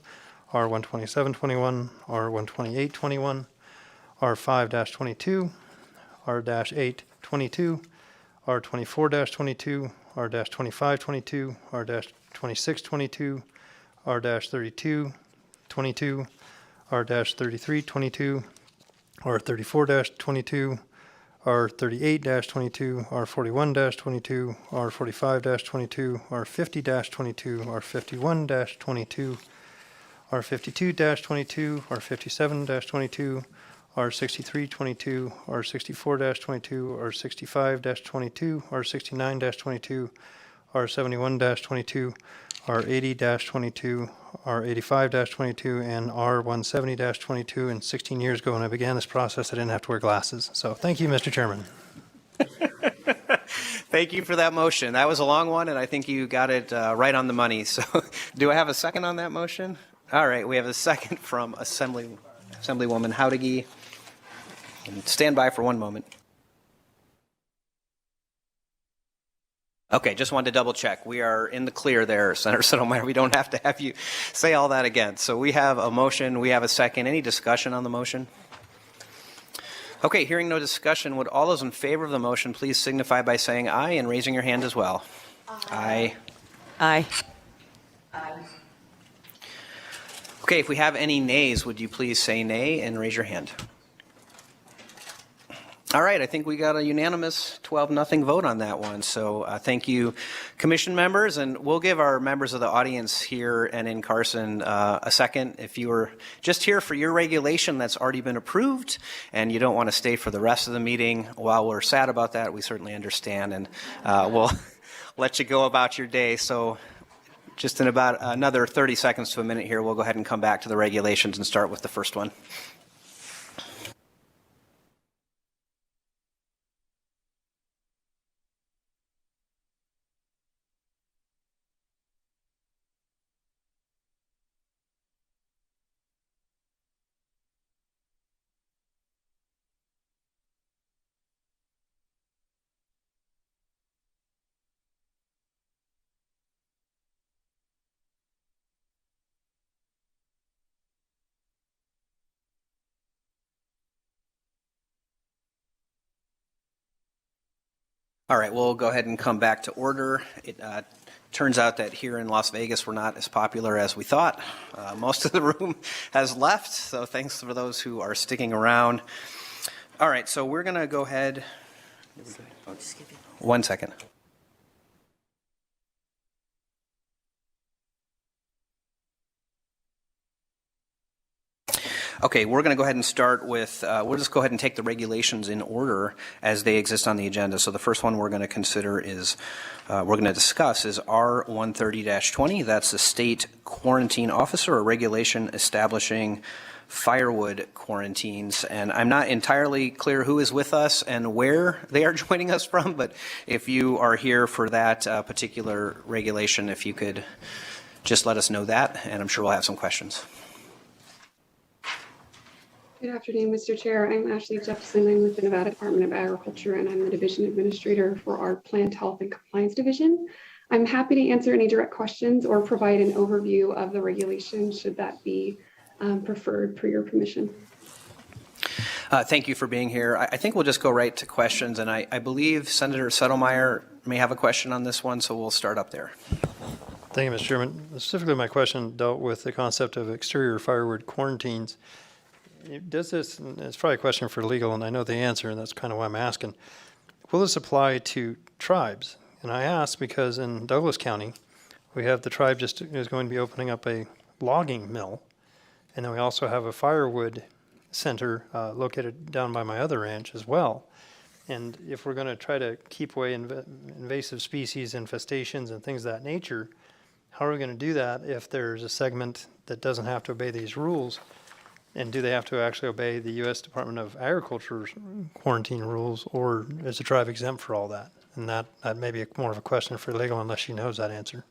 R127-21, R128-21, R5-22, R-8-22, R24-22, R-25-22, R-26-22, R-32-22, R-33-22, R34-22, R38-22, R41-22, R45-22, R50-22, R51-22, R52-22, R57-22, R63-22, R64-22, R65-22, R69-22, R71-22, R80-22, R85-22, and R170-22. And 16 years ago when I began this process, I didn't have to wear glasses. So thank you, Mr. Chairman. Thank you for that motion. That was a long one, and I think you got it right on the money. So do I have a second on that motion? All right, we have a second from Assemblywoman Housekeeping. Stand by for one moment. Okay, just wanted to double check. We are in the clear there, Senator Sotomayor. We don't have to have you say all that again. So we have a motion, we have a second. Any discussion on the motion? Okay, hearing no discussion, would all those in favor of the motion please signify by saying aye and raising your hand as well? Aye. Aye. Okay, if we have any nays, would you please say nay and raise your hand? All right, I think we got a unanimous 12-0 vote on that one. So thank you, commission members, and we'll give our members of the audience here and in Carson a second. If you were just here for your regulation that's already been approved and you don't want to stay for the rest of the meeting, while we're sad about that, we certainly understand, and we'll let you go about your day. So just in about another 30 seconds to a minute here, we'll go ahead and come back to the regulations and start with the first one. All right, we'll go ahead and come back to order. It turns out that here in Las Vegas, we're not as popular as we thought. Most of the room has left, so thanks for those who are sticking around. All right, so we're going to go ahead. One second. Okay, we're going to go ahead and start with, we'll just go ahead and take the regulations in order as they exist on the agenda. So the first one we're going to consider is, we're going to discuss is R130-20. That's the state quarantine officer, a regulation establishing firewood quarantines. And I'm not entirely clear who is with us and where they are joining us from, but if you are here for that particular regulation, if you could just let us know that, and I'm sure we'll have some questions. Good afternoon, Mr. Chair. I'm Ashley Jepson. I'm with the Nevada Department of Agriculture, and I'm the Division Administrator for our Plant Health and Compliance Division. I'm happy to answer any direct questions or provide an overview of the regulation, should that be preferred per your permission. Thank you for being here. I think we'll just go right to questions, and I believe Senator Sotomayor may have a question on this one, so we'll start up there. Thank you, Mr. Chairman. Specifically, my question dealt with the concept of exterior firewood quarantines. Does this, and it's probably a question for legal, and I know the answer, and that's kind of why I'm asking, will this apply to tribes? And I ask because in Douglas County, we have the tribe just is going to be opening up a logging mill, and then we also have a firewood center located down by my other ranch as well. And if we're going to try to keep away invasive species, infestations, and things of that nature, how are we going to do that if there's a segment that doesn't have to obey these rules? And do they have to actually obey the U.S. Department of Agriculture's quarantine rules, or is the tribe exempt for all that? And that may be more of a question for legal unless she knows that answer.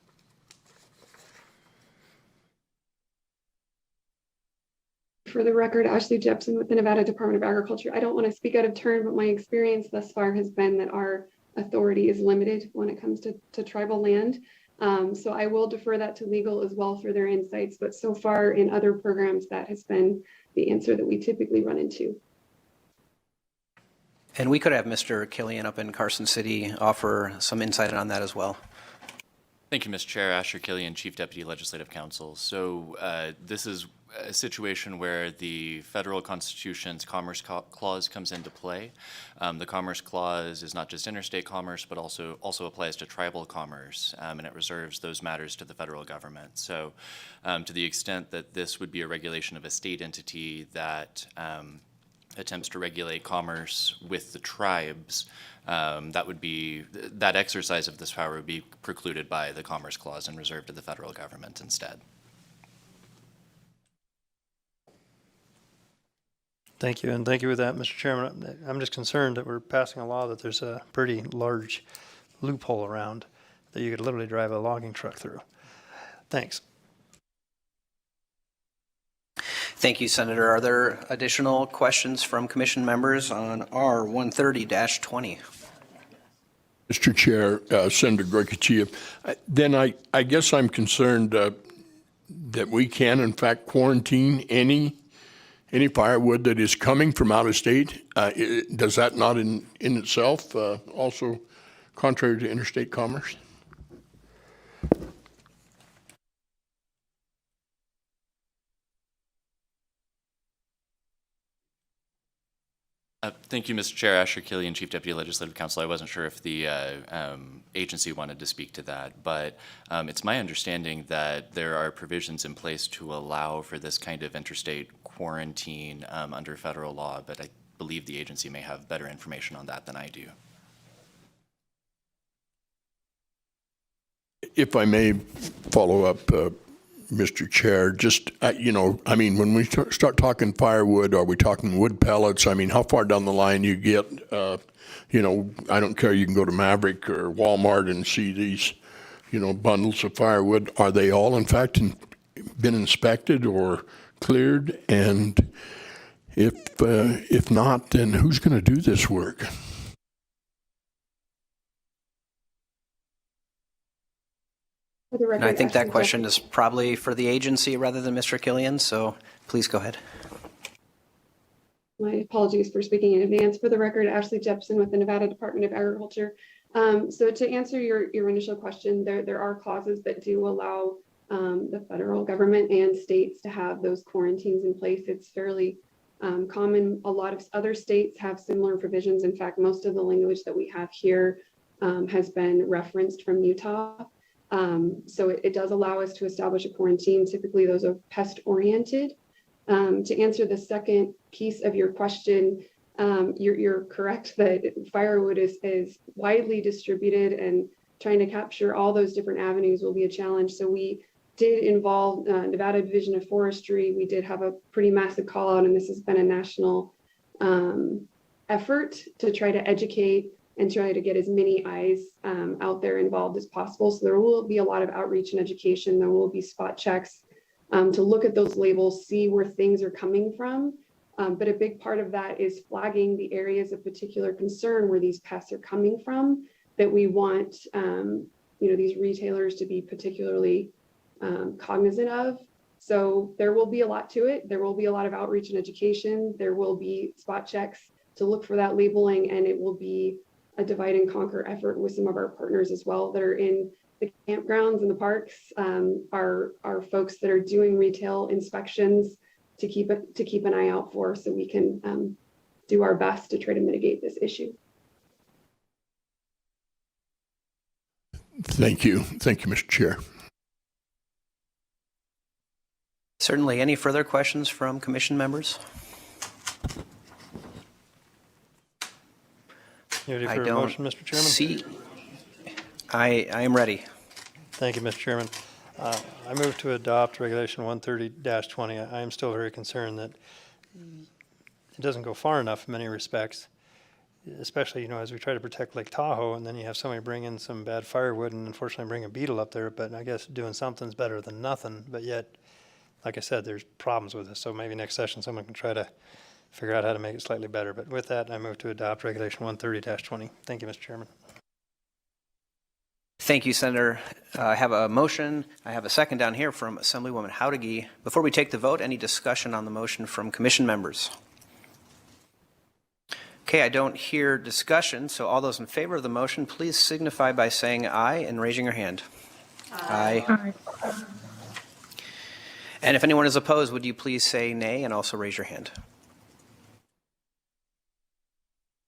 For the record, Ashley Jepson with the Nevada Department of Agriculture. I don't want to speak out of turn, but my experience thus far has been that our authority is limited when it comes to tribal land. So I will defer that to legal as well for their insights, but so far in other programs, that has been the answer that we typically run into. And we could have Mr. Killian up in Carson City offer some insight on that as well. Thank you, Mr. Chair. Asher Killian, Chief Deputy Legislative Counsel. So this is a situation where the federal constitution's Commerce Clause comes into play. The Commerce Clause is not just interstate commerce, but also applies to tribal commerce, and it reserves those matters to the federal government. So to the extent that this would be a regulation of a state entity that attempts to regulate commerce with the tribes, that exercise of this power would be precluded by the Commerce Clause and reserved to the federal government instead. Thank you, and thank you with that, Mr. Chairman. I'm just concerned that we're passing a law that there's a pretty large loophole around that you could literally drive a logging truck through. Thanks. Thank you, Senator. Are there additional questions from commission members on R 130-20? Mr. Chair, Senator Goykochiev, then I guess I'm concerned that we can, in fact, quarantine any firewood that is coming from out of state. Does that not in itself also contrary to interstate commerce? Thank you, Mr. Chair. Asher Killian, Chief Deputy Legislative Counsel. I wasn't sure if the agency wanted to speak to that, but it's my understanding that there are provisions in place to allow for this kind of interstate quarantine under federal law, but I believe the agency may have better information on that than I do. If I may follow up, Mr. Chair, just, I mean, when we start talking firewood, are we talking wood pellets? I mean, how far down the line you get, I don't care, you can go to Maverick or Walmart and see these, bundles of firewood. Are they all, in fact, been inspected or cleared? And if not, then who's going to do this work? And I think that question is probably for the agency rather than Mr. Killian, so please go ahead. My apologies for speaking in advance. For the record, Ashley Jepson with the Nevada Department of Agriculture. So to answer your initial question, there are clauses that do allow the federal government and states to have those quarantines in place. It's fairly common. A lot of other states have similar provisions. In fact, most of the language that we have here has been referenced from Utah. So it does allow us to establish a quarantine. Typically, those are pest-oriented. To answer the second piece of your question, you're correct that firewood is widely distributed, and trying to capture all those different avenues will be a challenge. So we did involve Nevada Division of Forestry. We did have a pretty massive call out, and this has been a national effort to try to educate and try to get as many eyes out there involved as possible. So there will be a lot of outreach and education. There will be spot checks to look at those labels, see where things are coming from. But a big part of that is flagging the areas of particular concern where these pests are coming from, that we want these retailers to be particularly cognizant of. So there will be a lot to it. There will be a lot of outreach and education. There will be spot checks to look for that labeling, and it will be a divide and conquer effort with some of our partners as well that are in the campgrounds and the parks, are folks that are doing retail inspections to keep an eye out for, so we can do our best to try to mitigate this issue. Thank you, Mr. Chair. Certainly. Any further questions from commission members? You ready for a motion, Mr. Chairman? I am ready. Thank you, Mr. Chairman. I move to adopt Regulation 130-20. I am still very concerned that it doesn't go far enough in many respects, especially, as we try to protect Lake Tahoe, and then you have somebody bring in some bad firewood and unfortunately bring a beetle up there. But I guess doing something's better than nothing. But yet, like I said, there's problems with this. So maybe next session someone can try to figure out how to make it slightly better. But with that, I move to adopt Regulation 130-20. Thank you, Mr. Chairman. Thank you, Senator. I have a motion. I have a second down here from Assemblywoman Housekeeping. Before we take the vote, any discussion on the motion from commission members? Okay, I don't hear discussion, so all those in favor of the motion, please signify by saying aye and raising your hand. Aye. And if anyone is opposed, would you please say nay and also raise your hand?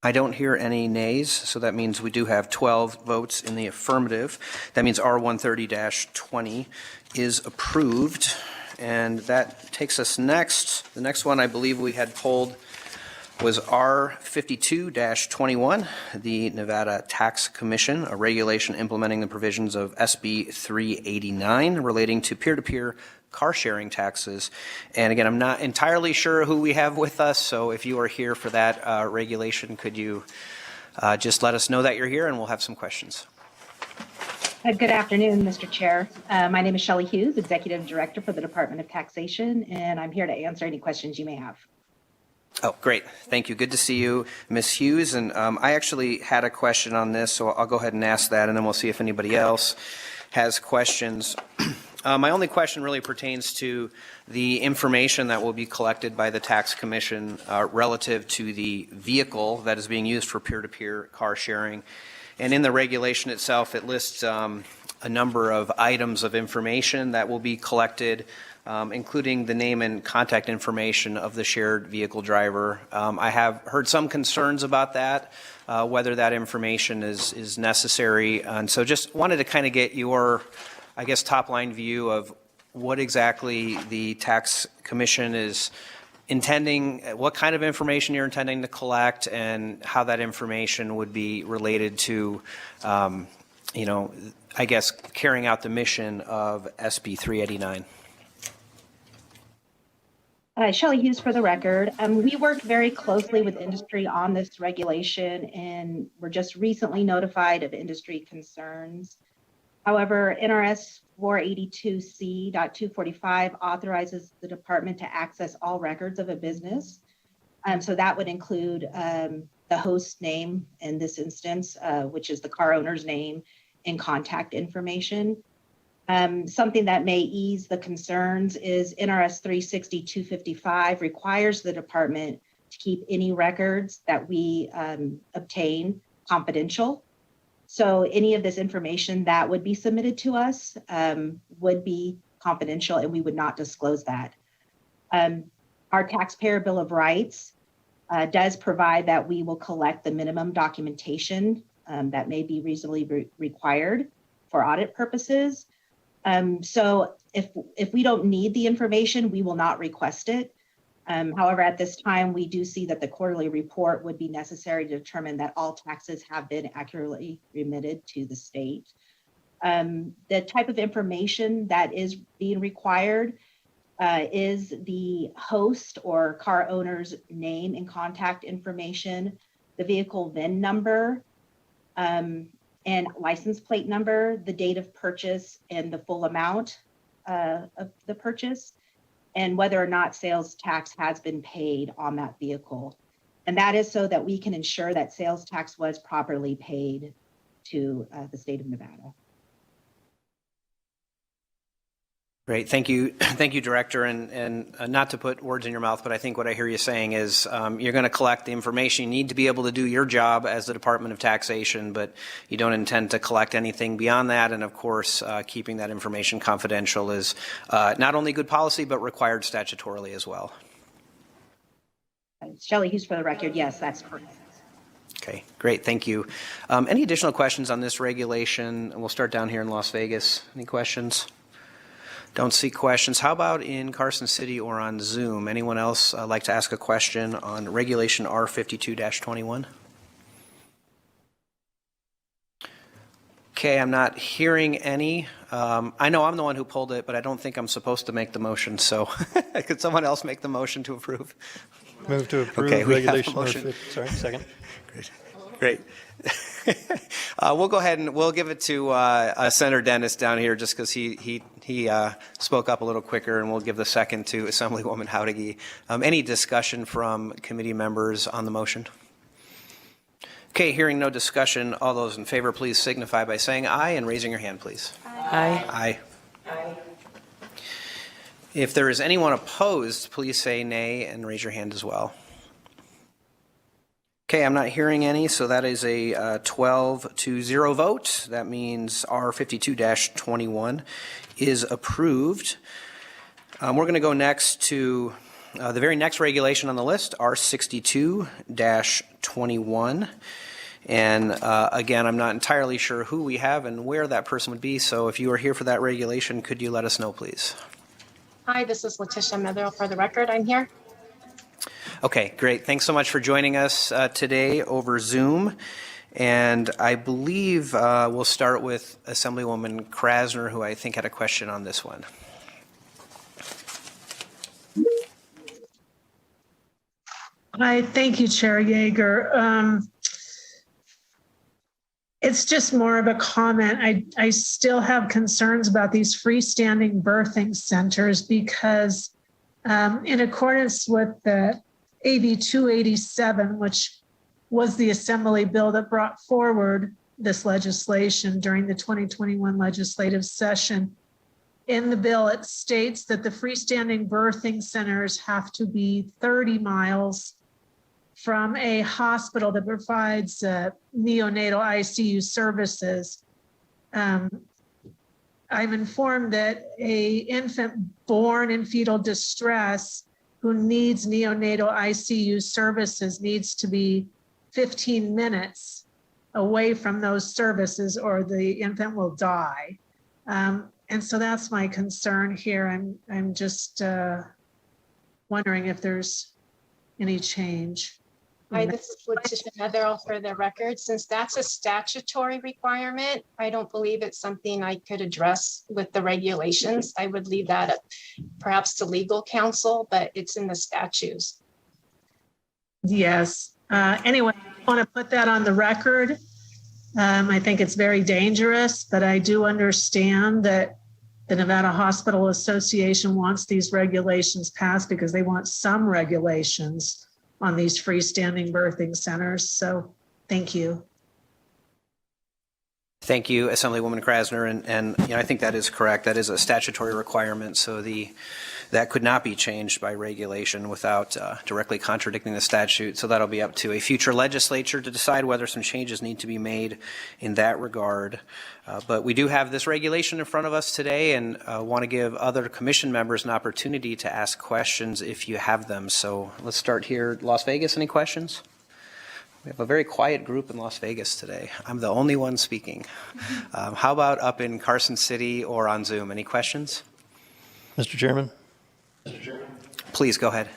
I don't hear any nays, so that means we do have 12 votes in the affirmative. That means R130-20 is approved. And that takes us next. The next one I believe we had pulled was R52-21, the Nevada Tax Commission, a regulation implementing the provisions of SB 389 relating to peer-to-peer car sharing taxes. And again, I'm not entirely sure who we have with us, so if you are here for that regulation, could you just let us know that you're here and we'll have some questions. Good afternoon, Mr. Chair. My name is Shelley Hughes, Executive Director for the Department of Taxation, and I'm here to answer any questions you may have. Oh, great. Thank you. Good to see you, Ms. Hughes. And I actually had a question on this, so I'll go ahead and ask that, and then we'll see if anybody else has questions. My only question really pertains to the information that will be collected by the Tax Commission relative to the vehicle that is being used for peer-to-peer car sharing. And in the regulation itself, it lists a number of items of information that will be collected, including the name and contact information of the shared vehicle driver. I have heard some concerns about that, whether that information is necessary. And so just wanted to kind of get your, I guess, top-line view of what exactly the Tax Commission is intending, what kind of information you're intending to collect, and how that information would be related to, you know, I guess, carrying out the mission of SB 389. Shelley Hughes for the record. We work very closely with industry on this regulation, and we're just recently notified of industry concerns. However, NRS 482C.245 authorizes the department to access all records of a business. So that would include the host name in this instance, which is the car owner's name, and contact information. Something that may ease the concerns is NRS 360.255 requires the department to keep any records that we obtain confidential. So any of this information that would be submitted to us would be confidential, and we would not disclose that. Our Taxpayer Bill of Rights does provide that we will collect the minimum documentation that may be reasonably required for audit purposes. So if we don't need the information, we will not request it. However, at this time, we do see that the quarterly report would be necessary to determine that all taxes have been accurately remitted to the state. The type of information that is being required is the host or car owner's name and contact information, the vehicle VIN number, and license plate number, the date of purchase, and the full amount of the purchase, and whether or not sales tax has been paid on that vehicle. And that is so that we can ensure that sales tax was properly paid to the state of Nevada. Great, thank you. Thank you, Director. And not to put words in your mouth, but I think what I hear you saying is you're going to collect the information you need to be able to do your job as the Department of Taxation, but you don't intend to collect anything beyond that. And of course, keeping that information confidential is not only good policy, but required statutorily as well. Shelley Hughes for the record, yes, that's correct. Okay, great, thank you. Any additional questions on this regulation? And we'll start down here in Las Vegas. Any questions? Don't see questions. How about in Carson City or on Zoom? Anyone else like to ask a question on Regulation R52-21? Okay, I'm not hearing any. I know I'm the one who pulled it, but I don't think I'm supposed to make the motion, so could someone else make the motion to approve? Move to approve Okay, regulation. motion. Second. Great. We'll go ahead and we'll give it to Senator Dennis down here just because he spoke up a little quicker, and we'll give the second to Assemblywoman Housekeeping. Any discussion from committee members on the motion? Okay, hearing no discussion, all those in favor, please signify by saying aye and raising your hand, please. Aye. Aye. If there is anyone opposed, please say nay and raise your hand as well. Okay, I'm not hearing any, so that is a 12-0 vote. That means R52-21 is approved. We're going to go next to the very next regulation on the list, R62-21. And again, I'm not entirely sure who we have and where that person would be, so if you are here for that regulation, could you let us know, please? Hi, this is Letitia Mitherell for the record. I'm here. Okay, great. Thanks so much for joining us today over Zoom. And I believe we'll start with Assemblywoman Krasner, who I think had a question on this one. Hi, thank you, Chair Yeager. It's just more of a comment. I still have concerns about these freestanding birthing centers because in accordance with the AB 287, which was the Assembly bill that brought forward this legislation during the 2021 legislative session, in the bill, it states that the freestanding birthing centers have to be 30 miles from a hospital that provides neonatal ICU services. I'm informed that an infant born in fetal distress who needs neonatal ICU services needs to be 15 minutes away from those services or the infant will die. And so that's my concern here. I'm just wondering if there's any change. Hi, this is Letitia Netherall for the record. Since that's a statutory requirement, I don't believe it's something I could address with the regulations. I would leave that up perhaps to legal counsel, but it's in the statutes. Yes. Anyway, I want to put that on the record. I think it's very dangerous, but I do understand that the Nevada Hospital Association wants these regulations passed because they want some regulations on these freestanding birthing centers. So thank you. Thank you, Assemblywoman Krasner, and you know, I think that is correct. That is a statutory requirement, so that could not be changed by regulation without directly contradicting the statute. So that'll be up to a future legislature to decide whether some changes need to be made in that regard. But we do have this regulation in front of us today, and want to give other commission members an opportunity to ask questions if you have them. So let's start here. Las Vegas, any questions? We have a very quiet group in Las Vegas today. I'm the only one speaking. How about up in Carson City or on Zoom? Any questions? Mr. Chairman? Please go ahead.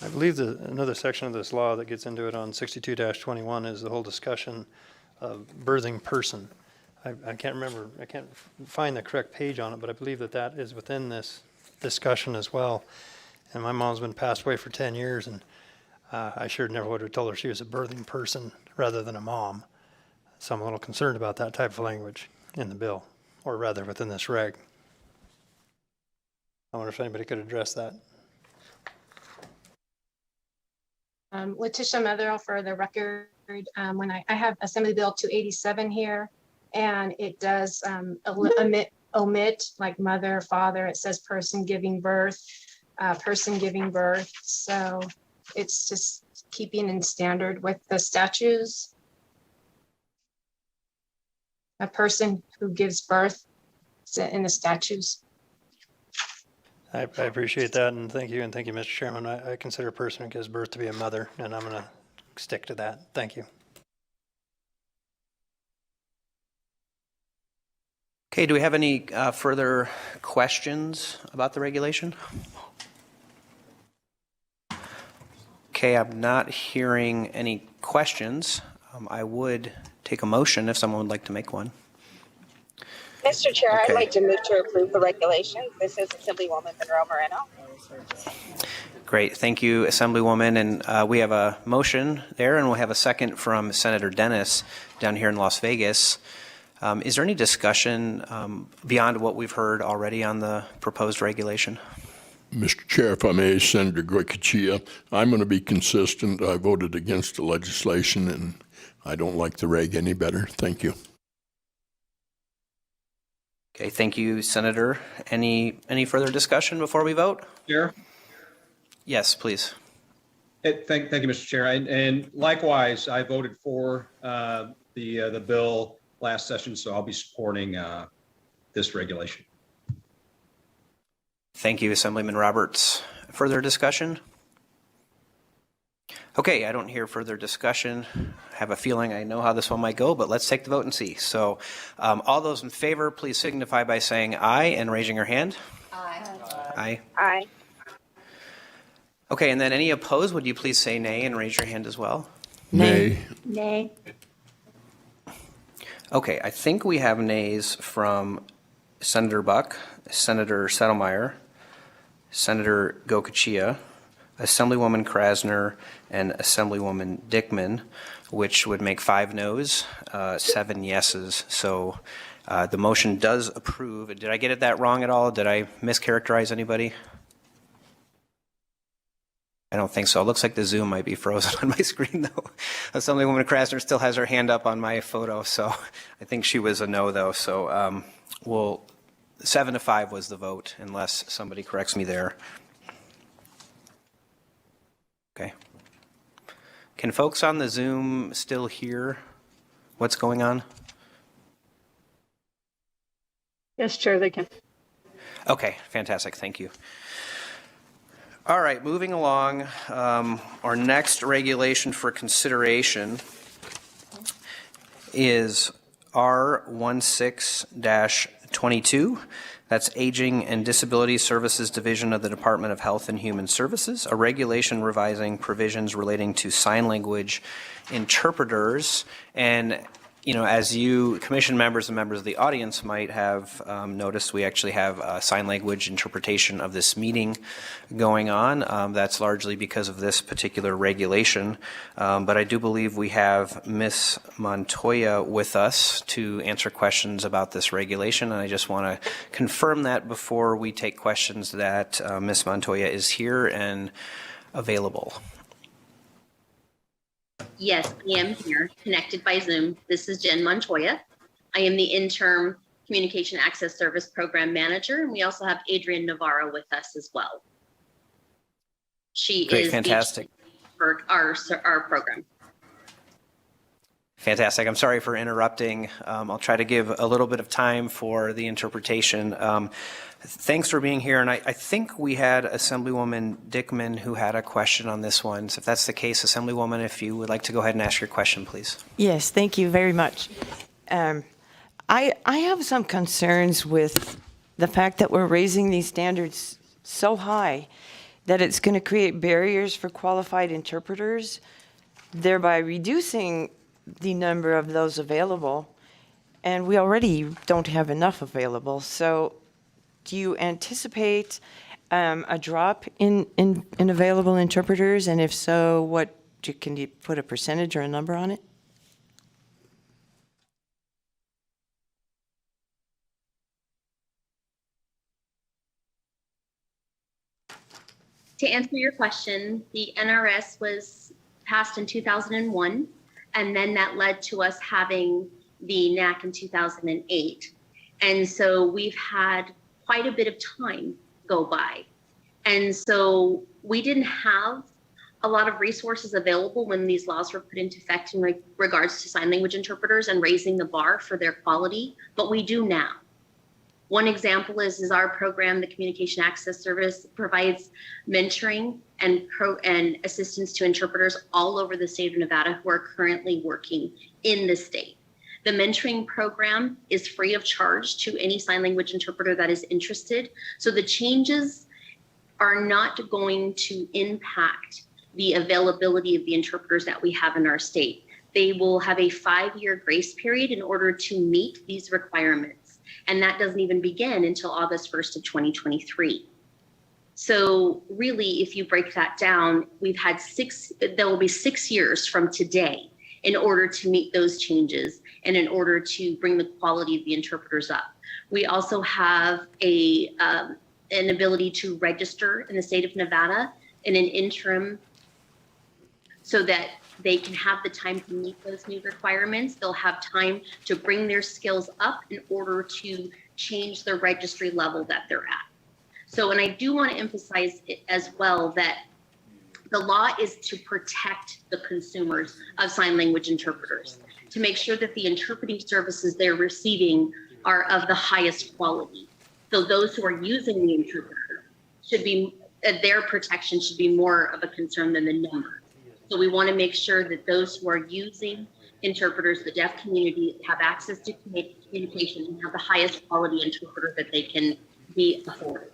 I believe that another section of this law that gets into it on 62-21 is the whole discussion of birthing person. I can't remember, I can't find the correct page on it, but I believe that that is within this discussion as well. And my mom's been passed away for 10 years, and I sure never would have told her she was a birthing person rather than a mom. So I'm a little concerned about that type of language in the bill, or rather within this reg. I wonder if anybody could address that. Letitia Netherall for the record. When I have Assembly Bill 287 here, and it does omit like mother, father. It says person giving birth. So it's just keeping in standard with the statutes. A person who gives birth is in the statutes. I appreciate that, and thank you, Mr. Chairman. I consider a person who gives birth to be a mother, and I'm going to stick to that. Thank you. Okay, do we have any further questions about the regulation? Okay, I'm not hearing any questions. I would take a motion if someone would like to make one. Mr. Chair, Okay. I'd like to move to approve the regulations. This is Assemblywoman Monroe Moreno. Great, thank you, Assemblywoman. And we have a motion there, and we'll have a second from Senator Dennis down here in Las Vegas. Is there any discussion beyond what we've heard already on the proposed regulation? Mr. Chair, if I may, Senator Goycochea, I'm going to be consistent. I voted against the legislation, and I don't like the reg any better. Thank you. Okay, thank you, Senator. Any further discussion before we vote? Chair? Yes, please. Thank you, Mr. Chair. And likewise, I voted for the bill last session, so I'll be supporting this regulation. Thank you, Assemblyman Roberts. Further discussion? Okay, I don't hear further discussion. I have a feeling I know how this one might go, but let's take the vote and see. So all those in favor, please signify by saying aye and raising your hand. Aye. Aye. Aye. Okay, and then any opposed, would you please say nay and raise your hand as well? Nay. Nay. Okay, I think we have nays from Senator Buck, Senator Settlemeyer, Senator Gokachia, Assemblywoman Krasner, and Assemblywoman Dickman, which would make 5 noes, 7 yeses. So the motion does approve. Did I get it that wrong at all? Did I mischaracterize anybody? I don't think so. It looks like the Zoom might be frozen on my screen, though. Assemblywoman Krasner still has her hand up on my photo, so I think she was a no, though. So we'll 7-5 was the vote, unless somebody corrects me there. Okay. Can folks on the Zoom still hear what's going on? Yes, Chair, they can. Okay, fantastic. Thank you. All right, moving along, our next regulation for consideration is R16-22. That's Aging and Disability Services Division of the Department of Health and Human Services, a regulation revising provisions relating to sign language interpreters. And you know, as you commission members and members of the audience might have noticed, we actually have a sign language interpretation of this meeting going on. That's largely because of this particular regulation. But I do believe we have Ms. Montoya with us to answer questions about this regulation. And I just want to confirm that before we take questions that Ms. Montoya is here and available. Yes, I am here, connected by Zoom. This is Jen Montoya. I am the Interim Communication Access Service Program Manager, and we also have Adrian Navarro with us as well. She Great, is fantastic. For our program. Fantastic. I'm sorry for interrupting. I'll try to give a little bit of time for the interpretation. Thanks for being here. And I think we had Assemblywoman Dickman who had a question on this one. So if that's the case, Assemblywoman, if you would like to go ahead and ask your question, please. Yes, thank you very much. I have some concerns with the fact that we're raising these standards so high that it's going to create barriers for qualified interpreters, thereby reducing the number of those available. And we already don't have enough available. So do you anticipate a drop in available interpreters? And if so, can you put a percentage or a number on it? To answer your question, the NRS was passed in 2001, and then that led to us having the NAC in 2008. And so we've had quite a bit of time go by. And so we didn't have a lot of resources available when these laws were put into effect in regards to sign language interpreters and raising the bar for their quality, but we do now. One example is our program, the Communication Access Service, provides mentoring and assistance to interpreters all over the state of Nevada who are currently working in the state. The mentoring program is free of charge to any sign language interpreter that is interested. So the changes are not going to impact the availability of the interpreters that we have in our state. They will have a 5-year grace period in order to meet these requirements. And that doesn't even begin until August 1st of 2023. So really, if you break that down, there will be 6 years from today in order to meet those changes and in order to bring the quality of the interpreters up. We also have an ability to register in the state of Nevada in an interim so that they can have the time to meet those new requirements. They'll have time to bring their skills up in order to change the registry level that they're at. So, and I do want to emphasize it as well that the law is to protect the consumers of sign language interpreters, to make sure that the interpreting services they're receiving are of the highest quality. So those who are using the interpreter should be, their protection should be more of a concern than the number. So we want to make sure that those who are using interpreters, the deaf community, have access to communication and have the highest quality interpreter that they can be afforded.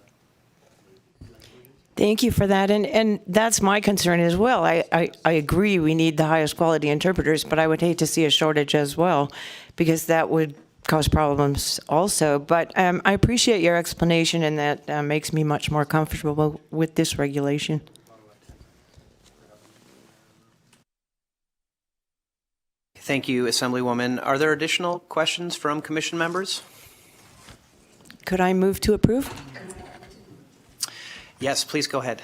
Thank you for that. And that's my concern as well. I agree we need the highest quality interpreters, but I would hate to see a shortage as well, because that would cause problems also. But I appreciate your explanation, and that makes me much more comfortable with this regulation. Thank you, Assemblywoman. Are there additional questions from commission members? Could I move to approve? Yes, please go ahead.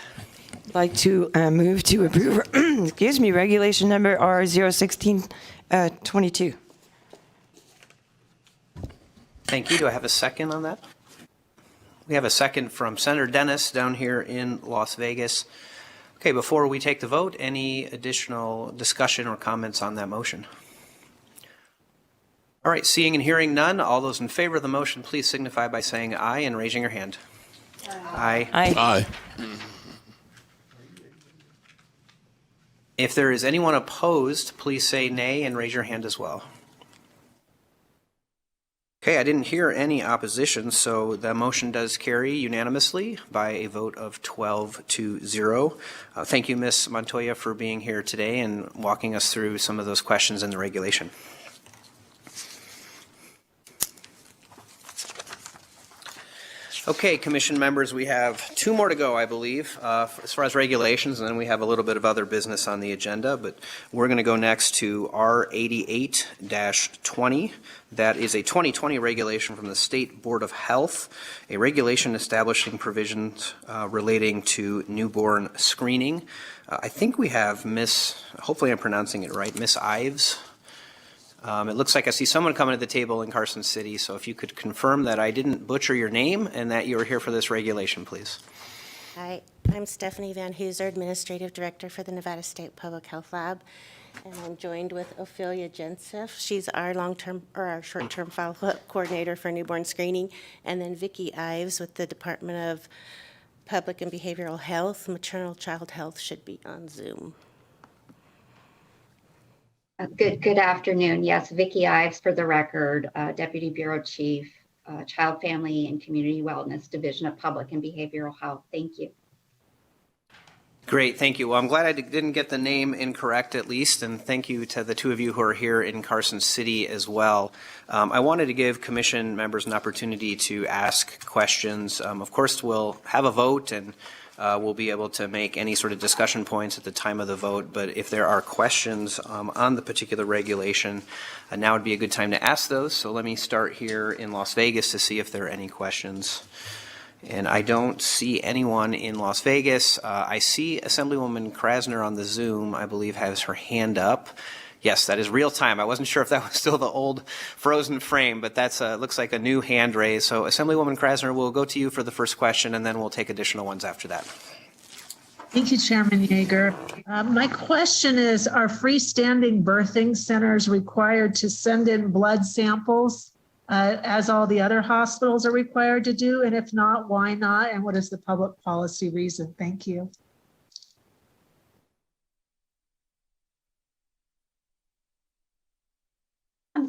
I'd like to move to approve, excuse me, regulation number R01622. Thank you. Do I have a second on that? We have a second from Senator Dennis down here in Las Vegas. Okay, before we take the vote, any additional discussion or comments on that motion? All right, seeing and hearing none, all those in favor of the motion, please signify by saying aye and raising your hand. Aye. Aye. If there is anyone opposed, please say nay and raise your hand as well. Okay, I didn't hear any opposition, so the motion does carry unanimously by a vote of 12-0. Thank you, Ms. Montoya, for being here today and walking us through some of those questions in the regulation. Okay, commission members, we have two more to go, I believe, as far as regulations, and then we have a little bit of other business on the agenda, but we're going to go next to R88-20. That is a 2020 regulation from the State Board of Health, a regulation establishing provisions relating to newborn screening. I think we have hopefully I'm pronouncing it right, Miss Ives. It looks like I see someone coming to the table in Carson City, so if you could confirm that I didn't butcher your name and that you are here for this regulation, please. Hi, I'm Stephanie Van Hooser, Administrative Director for the Nevada State Public Health Lab, and I'm joined with Ophelia Jenseth. She's our our short-term follow-up coordinator for newborn screening, and then Vicki Ives with the Department of Public and Behavioral Health. Maternal child health should be on Zoom. Good afternoon. Yes, Vicki Ives for the record, Deputy Bureau Chief, Child, Family, and Community Wellness Division of Public and Behavioral Health. Thank you. Great, thank you. Well, I'm glad I didn't get the name incorrect at least, and thank you to the two of you who are here in Carson City as well. I wanted to give commission members an opportunity to ask questions. Of course, we'll have a vote, and we'll be able to make any sort of discussion points at the time of the vote, but if there are questions on the particular regulation, now would be a good time to ask those. So let me start here in Las Vegas to see if there are any questions. And I don't see anyone in Las Vegas. I see Assemblywoman Krasner on the Zoom, I believe, has her hand up. Yes, that is real time. I wasn't sure if that was still the old frozen frame, but that's looks like a new hand raise. So Assemblywoman Krasner, we'll go to you for the first question, and then we'll take additional ones after that. Thank you, Chairman Yeager. My question is, are freestanding birthing centers required to send in blood samples as all the other hospitals are required to do? And if not, why not? And what is the public policy reason? Thank you.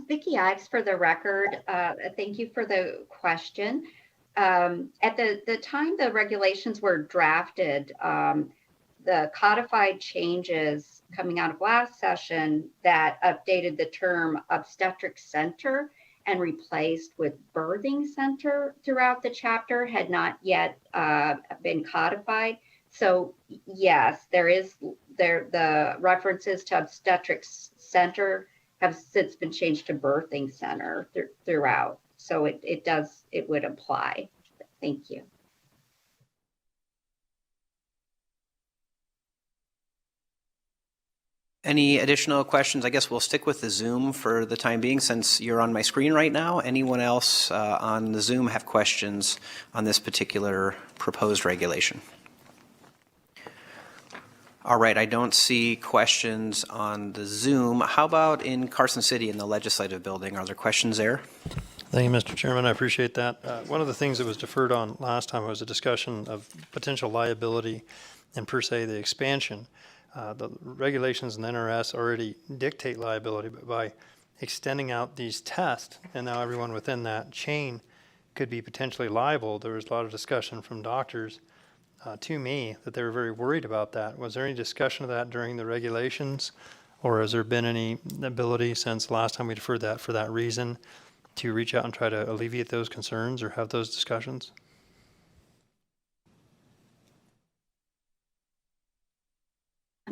Vicki Ives for the record. Thank you for the question. At the time the regulations were drafted, the codified changes coming out of last session that updated the term obstetric center and replaced with birthing center throughout the chapter had not yet been codified. So yes, the references to obstetric center have since been changed to birthing center throughout. So it would apply. Thank you. Any additional questions? I guess we'll stick with the Zoom for the time being since you're on my screen right now. Anyone else on the Zoom have questions on this particular proposed regulation? All right, I don't see questions on the Zoom. How about in Carson City in the legislative building? Are there questions there? Thank you, Mr. Chairman. I appreciate that. One of the things that was deferred on last time was a discussion of potential liability and per se the expansion. The regulations in the NRS already dictate liability, but by extending out these tests, and now everyone within that chain could be potentially liable, there was a lot of discussion from doctors to me that they were very worried about that. Was there any discussion of that during the regulations? Or has there been any ability since last time we deferred that for that reason to reach out and try to alleviate those concerns or have those discussions?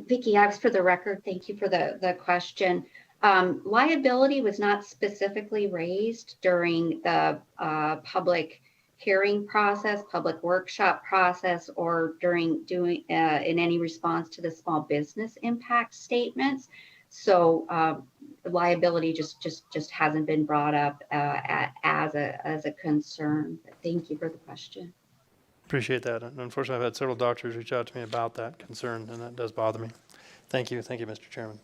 Vicki Ives, for the record, thank you for the question. Liability was not specifically raised during the public hearing process, public workshop process, or during in any response to the small business impact statements. So liability just hasn't been brought up as a concern. But thank you for the question. Appreciate that. And unfortunately, I've had several doctors reach out to me about that concern, and that does bother me. Thank you. Thank you, Mr. Chairman.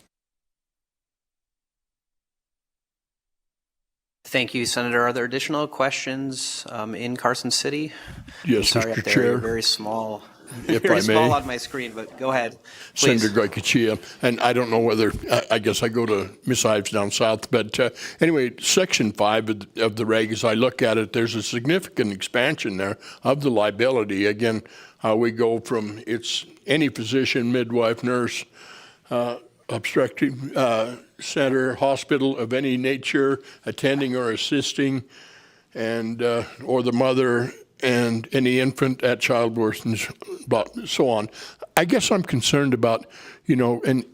Thank you, Senator. Are there additional questions in Carson City? Yes, Sorry, Mr. up there, Chair. you're very small. If very I small may. on my screen, but go ahead, please. Senator Goycochea, and I don't know whether, I guess I go to Miss Ives down south, but anyway, Section 5 of the reg, as I look at it, there's a significant expansion there of the liability. Again, we go from it's any physician, midwife, nurse, obstetric center, hospital of any nature, attending or assisting, and or the mother and any infant at childbirth and so on. I guess I'm concerned about, and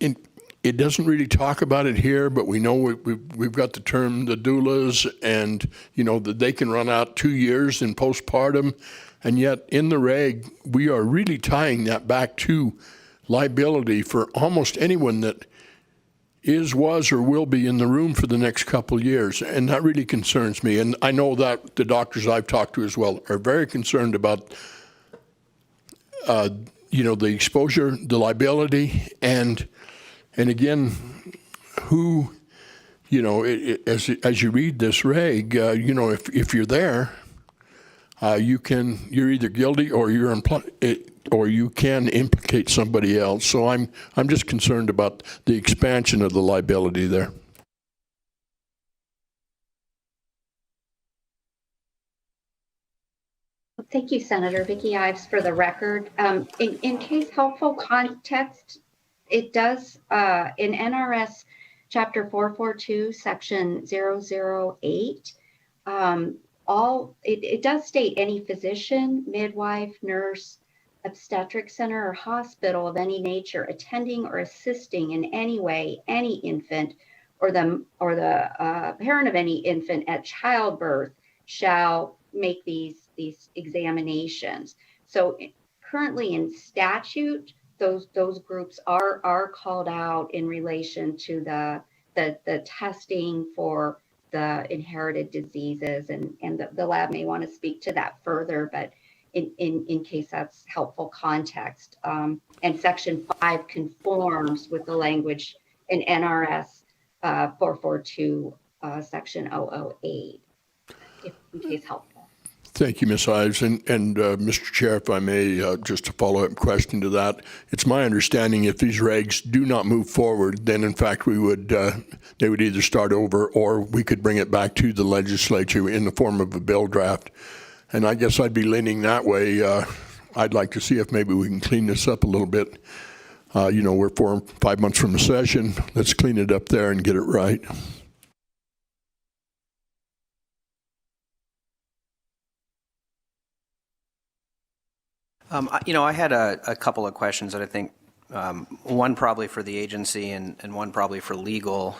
it doesn't really talk about it here, but we know we've got the term the doulas, and that they can run out 2 years in postpartum, and yet in the reg we are really tying that back to liability for almost anyone that is, was, or will be in the room for the next couple years. And that really concerns me. And I know that the doctors I've talked to as well are very concerned about, the exposure, the liability, and again, who, as you read this reg, if you're there, you're either guilty or or you can implicate somebody else. So I'm just concerned about the expansion of the liability there. Thank you, Senator. Vicki Ives, for the record. In case helpful context, it does in NRS Chapter 442, Section 008. It does state any physician, midwife, nurse, obstetric center, or hospital of any nature attending or assisting in any way any infant or the parent of any infant at childbirth shall make these examinations. So currently in statute, those groups are called out in relation to the testing for the inherited diseases, and the lab may want to speak to that further, but in case that's helpful context. And Section 5 conforms with the language in NRS 442, Section 008, in case helpful. Thank you, Ms. Ives. And Mr. Chair, if I may, just a follow-up question to that. It's my understanding if these regs do not move forward, then in fact they would either start over or we could bring it back to the legislature in the form of a bill draft. And I guess I'd be leaning that way. I'd like to see if maybe we can clean this up a little bit. We're 4 or 5 months from a session. Let's clean it up there and get it right. I had a couple of questions that I think, one probably for the agency and one probably for legal.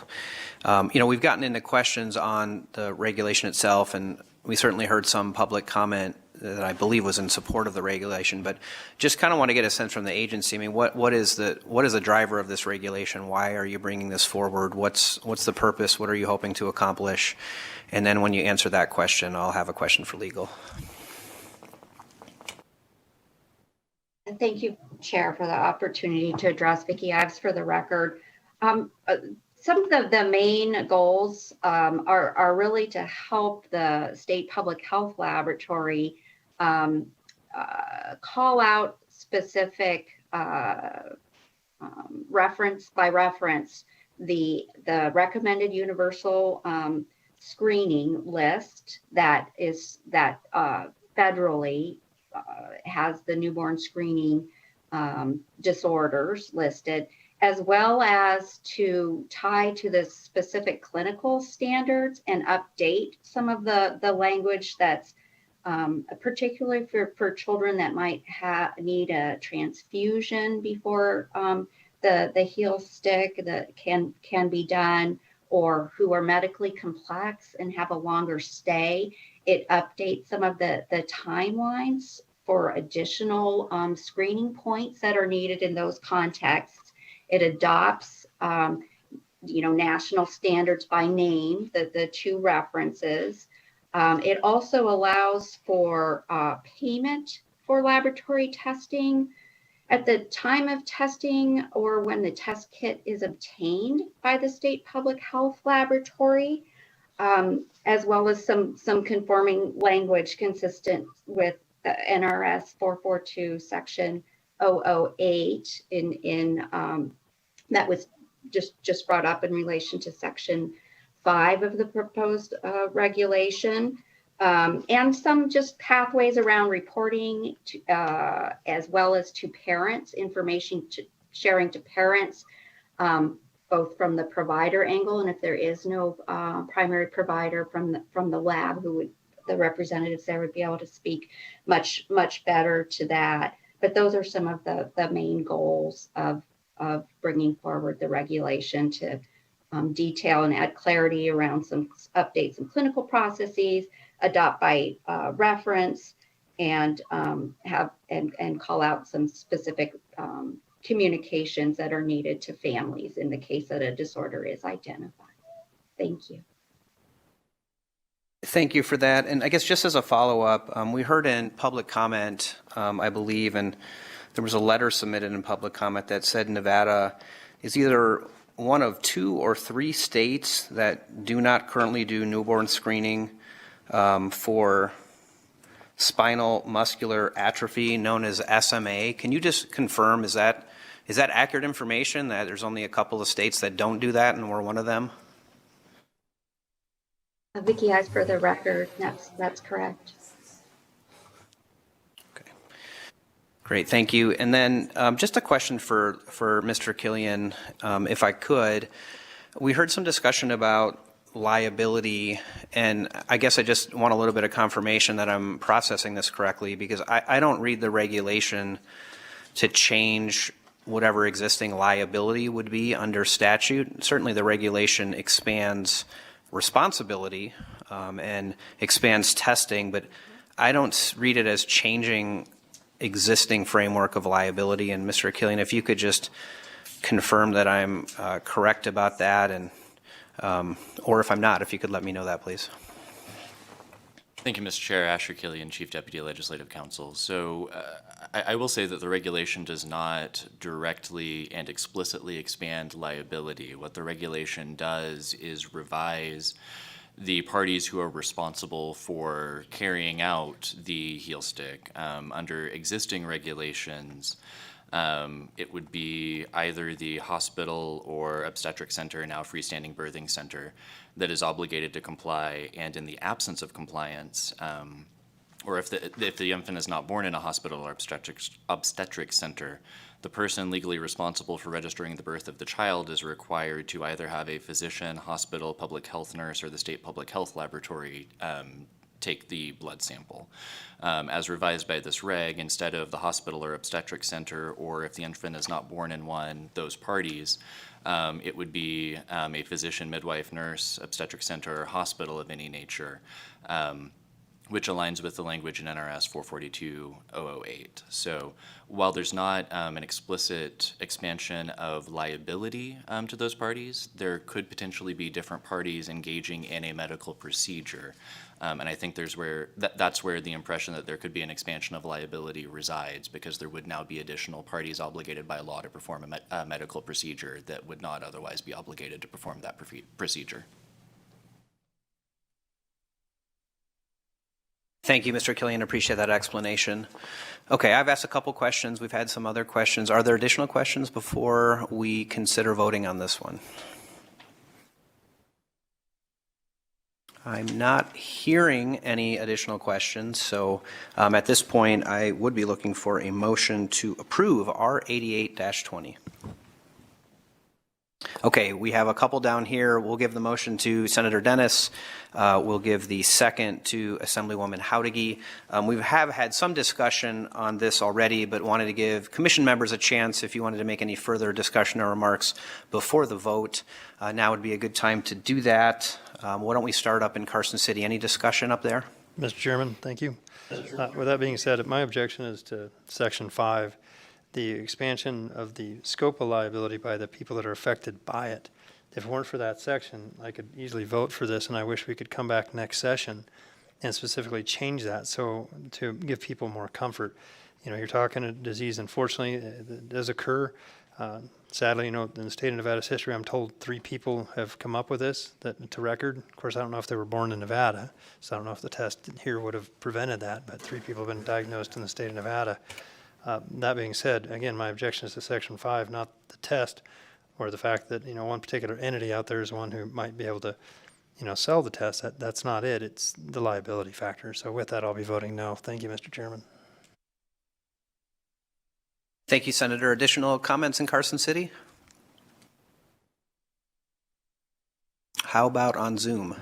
We've gotten into questions on the regulation itself, and we certainly heard some public comment that I believe was in support of the regulation, but just kind of want to get a sense from the agency. I mean, what is the driver of this regulation? Why are you bringing this forward? What's the purpose? What are you hoping to accomplish? And then when you answer that question, I'll have a question for legal. Thank you, Chair, for the opportunity to address. Vicki Ives, for the record. Some of the main goals are really to help the State Public Health Laboratory call out specific reference by reference the recommended universal screening list that federally has the newborn screening disorders listed, as well as to tie to the specific clinical standards and update some of the language that's particularly for children that might need a transfusion before the heel stick that can be done, or who are medically complex and have a longer stay. It updates some of the timelines for additional screening points that are needed in those contexts. It adopts national standards by name, the two references. It also allows for payment for laboratory testing at the time of testing or when the test kit is obtained by the state public health laboratory, as well as some conforming language consistent with NRS 442 section 008 that was just brought up in relation to section 5 of the proposed regulation, and some just pathways around reporting to, as well as to parents, information sharing to parents, both from the provider angle, and if there is no primary provider from the lab, the representatives there would be able to speak much better to that. But those are some of the main goals of bringing forward the regulation to detail and add clarity around some updates in clinical processes, adopt by reference, and call out some specific communications that are needed to families in the case that a disorder is identified. Thank you. Thank you for that. And I guess just as a follow-up, we heard in public comment, I believe, and there was a letter submitted in public comment that said Nevada is either one of 2 or 3 states that do not currently do newborn screening for spinal muscular atrophy, known as SMA. Can you just confirm, is that accurate information, that there's only a couple of states that don't do that and we're one of them? Vicki has for the record, that's correct. Okay, great, thank you. And then just a question for Mr. Killian, if I could. We heard some discussion about liability, and I guess I just want a little bit of confirmation that I'm processing this correctly, because I don't read the regulation to change whatever existing liability would be under statute. Certainly the regulation expands responsibility and expands testing, but I don't read it as changing existing framework of liability. And Mr. Killian, if you could just confirm that I'm correct about that, and or if I'm not, if you could let me know that, please. Thank you, Mr. Chair. Asher Killian, Chief Deputy Legislative Counsel. So I will say that the regulation does not directly and explicitly expand liability. What the regulation does is revise the parties who are responsible for carrying out the heel stick. Under existing regulations, it would be either the hospital or obstetric center, now freestanding birthing center, that is obligated to comply, and in the absence of compliance, or if the infant is not born in a hospital or obstetric center, the person legally responsible for registering the birth of the child is required to either have a physician, hospital, public health nurse, or the state public health laboratory take the blood sample. As revised by this reg, instead of the hospital or obstetric center, or if the infant is not born in those parties, it would be a physician, midwife, nurse, obstetric center, or hospital of any nature, which aligns with the language in NRS 442-008. So while there's not an explicit expansion of liability to those parties, there could potentially be different parties engaging in a medical procedure. And I think that's where the impression that there could be an expansion of liability resides, because there would now be additional parties obligated by law to perform a medical procedure that would not otherwise be obligated to perform that procedure. Thank you, Mr. Killian. Appreciate that explanation. Okay, I've asked a couple questions. We've had some other questions. Are there additional questions before we consider voting on this one? I'm not hearing any additional questions, so at this point, I would be looking for a motion to approve R88-20. Okay, we have a couple down here. We'll give the motion to Senator Dennis. We'll give the second to Assemblywoman Housekeeping. We have had some discussion on this already, but wanted to give commission members a chance if you wanted to make any further discussion or remarks before the vote. Now would be a good time to do that. Why don't we start up in Carson City? Any discussion up there? Mr. Chairman, thank you. With that being said, my objection is to Section 5, the expansion of the scope of liability by the people that are affected by it. If it weren't for that section, I could easily vote for this, and I wish we could come back next session and specifically change that so to give people more comfort. You know, you're talking a disease, unfortunately, it does occur. Sadly, you know, in the state of Nevada's history, I'm told 3 people have come up with this to record. Of course, I don't know if they were born in Nevada, so I don't know if the test here would have prevented that, but 3 people have been diagnosed in the state of Nevada. That being said, again, my objection is to Section 5, not the test, or the fact that, you know, one particular entity out there is one who might be able to, you know, sell the test. That's not it. It's the liability factor. So with that, I'll be voting no. Thank you, Mr. Chairman. Thank you, Senator. Additional comments in Carson City? How about on Zoom?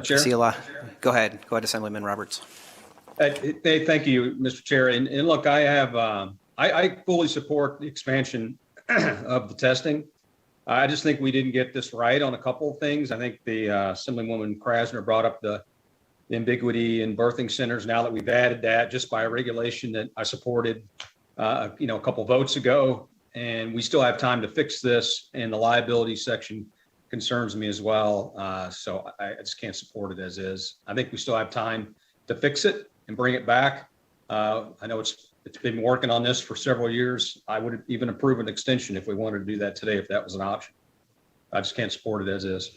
Chair? See a lot. Go ahead, Assemblyman Roberts. Hey, thank you, Mr. Chair. And look, I have I fully support the expansion of the testing. I just think we didn't get this right on a couple of things. I think the Assemblywoman Krasner brought up the ambiguity in birthing centers. Now that we've added that just by a regulation that I supported, you know, a couple votes ago, and we still have time to fix this. And the liability section concerns me as well. So I just can't support it as is. I think we still have time to fix it and bring it back. I know it's been working on this for several years. I would even approve an extension if we wanted to do that today, if that was an option. I just can't support it as is.